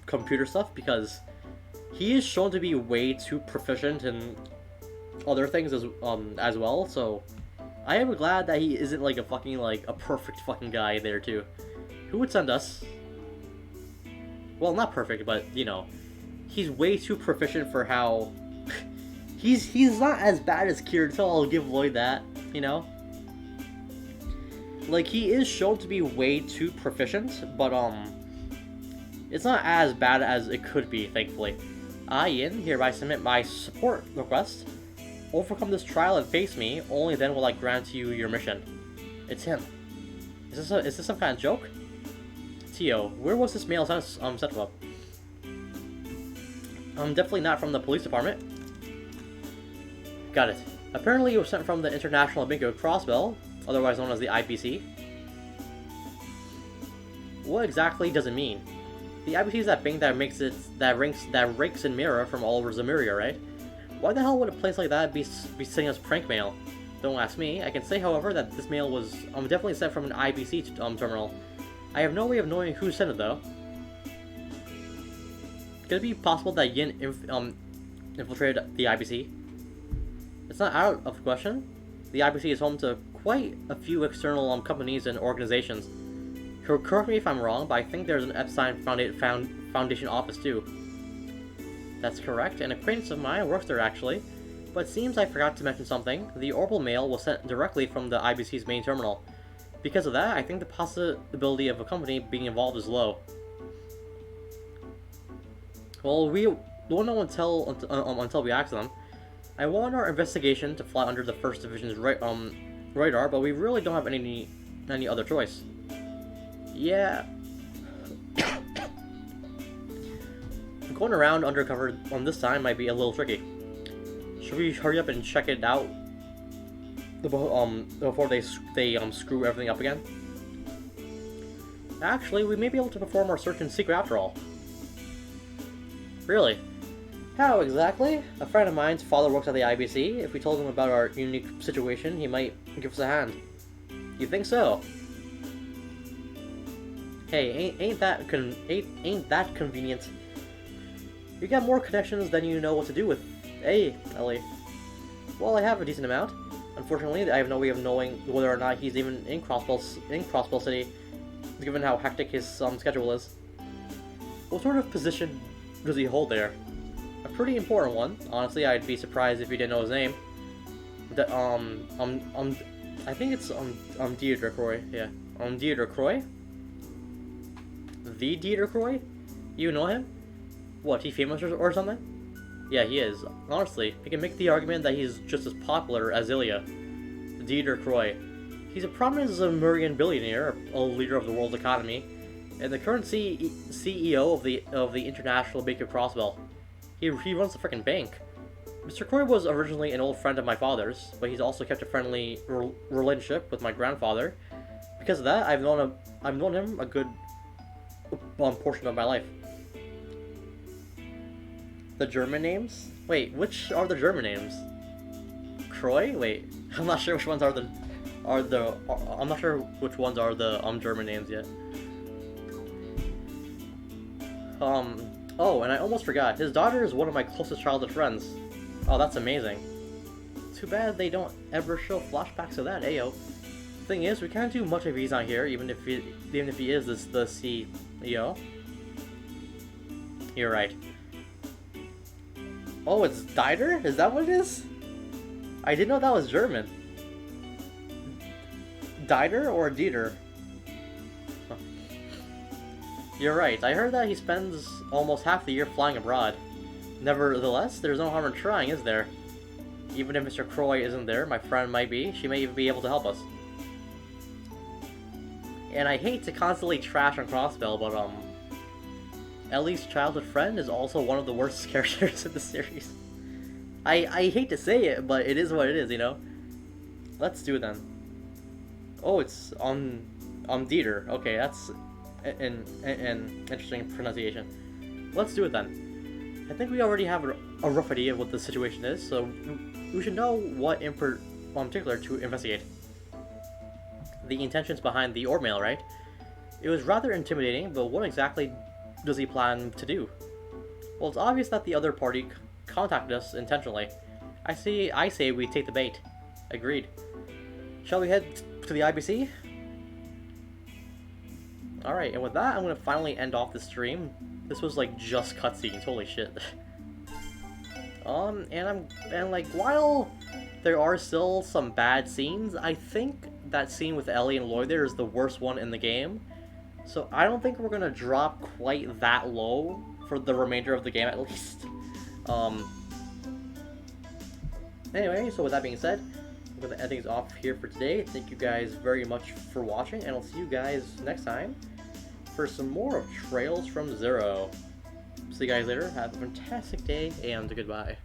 computer stuff, because he is shown to be way too proficient in other things as well. So I am glad that he isn't like a perfect fucking guy there too. Who would send us? Well, not perfect, but you know, he's way too proficient for how he's not as bad as Kieran, so I'll give Lloyd that, you know? Like, he is shown to be way too proficient, but, it's not as bad as it could be, thankfully. I, Ian, hereby submit my support request. Overcome this trial and face me, only then will I grant you your mission. It's him. Is this some kind of joke? Tio, where was this mail sent from? Definitely not from the police department. Got it. Apparently it was sent from the International Bingo Crossbell, otherwise known as the IBC. What exactly does it mean? The IBC is that bank that rakes in mirror from all over Zamiria, right? Why the hell would a place like that be sending us prank mail? Don't ask me. I can say, however, that this mail was definitely sent from an IBC terminal. I have no way of knowing who sent it, though. Could it be possible that Yin infiltrated the IBC? It's not out of the question. The IBC is home to quite a few external companies and organizations. Correct me if I'm wrong, but I think there's an Epstein Foundation office too. That's correct. An acquaintance of mine works there actually, but it seems I forgot to mention something. The orbital mail was sent directly from the IBC's main terminal. Because of that, I think the possibility of a company being involved is low. Well, we won't know until we ask them. I want our investigation to fly under the First Division's radar, but we really don't have any other choice. Yeah. Going around undercover on this time might be a little tricky. Should we hurry up and check it out before they screw everything up again? Actually, we may be able to perform our search in secret after all. Really? How exactly? A friend of mine's father works at the IBC. If we told him about our unique situation, he might give us a hand. You think so? Hey, ain't that convenient? You got more connections than you know what to do with. Hey, Ellie. Well, I have a decent amount. Unfortunately, I have no way of knowing whether or not he's even in Crossbell City, given how hectic his schedule is. What sort of position does he hold there? A pretty important one. Honestly, I'd be surprised if you didn't know his name. I think it's Deirdre Croy. Yeah, Deirdre Croy. The Dieter Croy? You know him? What, he famous or something? Yeah, he is. Honestly, we can make the argument that he's just as popular as Ilya. Dieter Croy. He's a prominent Zamurian billionaire, a leader of the world economy, and the current CEO of the International Baker Crossbell. He runs the frickin' bank. Mr. Croy was originally an old friend of my father's, but he's also kept a friendly relationship with my grandfather. Because of that, I've known him a good portion of my life. The German names? Wait, which are the German names? Croy? Wait, I'm not sure which ones are the I'm not sure which ones are the German names yet. Oh, and I almost forgot. His daughter is one of my closest childhood friends. Oh, that's amazing. Too bad they don't ever show flashbacks of that, ayo. Thing is, we can't do much if he's not here, even if he is the CEO. You're right. Oh, it's Dieter? Is that what it is? I didn't know that was German. Dieter or Dieter? Huh. You're right. I heard that he spends almost half the year flying abroad. Nevertheless, there's no harm in trying, is there? Even if Mr. Croy isn't there, my friend might be. She may even be able to help us. And I hate to constantly trash on Crossbell, but Ellie's childhood friend is also one of the worst characters in the series. I hate to say it, but it is what it is, you know? Let's do it then. Oh, it's Dieter. Okay, that's an interesting pronunciation. Let's do it then. I think we already have a rough idea of what the situation is, so we should know what in particular to investigate. The intentions behind the orb mail, right? It was rather intimidating, but what exactly does he plan to do? Well, it's obvious that the other party contacted us intentionally. I say we take the bait. Agreed. Shall we head to the IBC? Alright, and with that, I'm gonna finally end off the stream. This was like just cutscenes, holy shit. And like, while there are still some bad scenes, I think that scene with Ellie and Lloyd there is the worst one in the game. So I don't think we're gonna drop quite that low for the remainder of the game, at least. Anyway, so with that being said, I'm gonna end things off here for today. Thank you guys very much for watching, and I'll see you guys next time for some more of Trails from Zero. See you guys later. Have a fantastic day, and goodbye.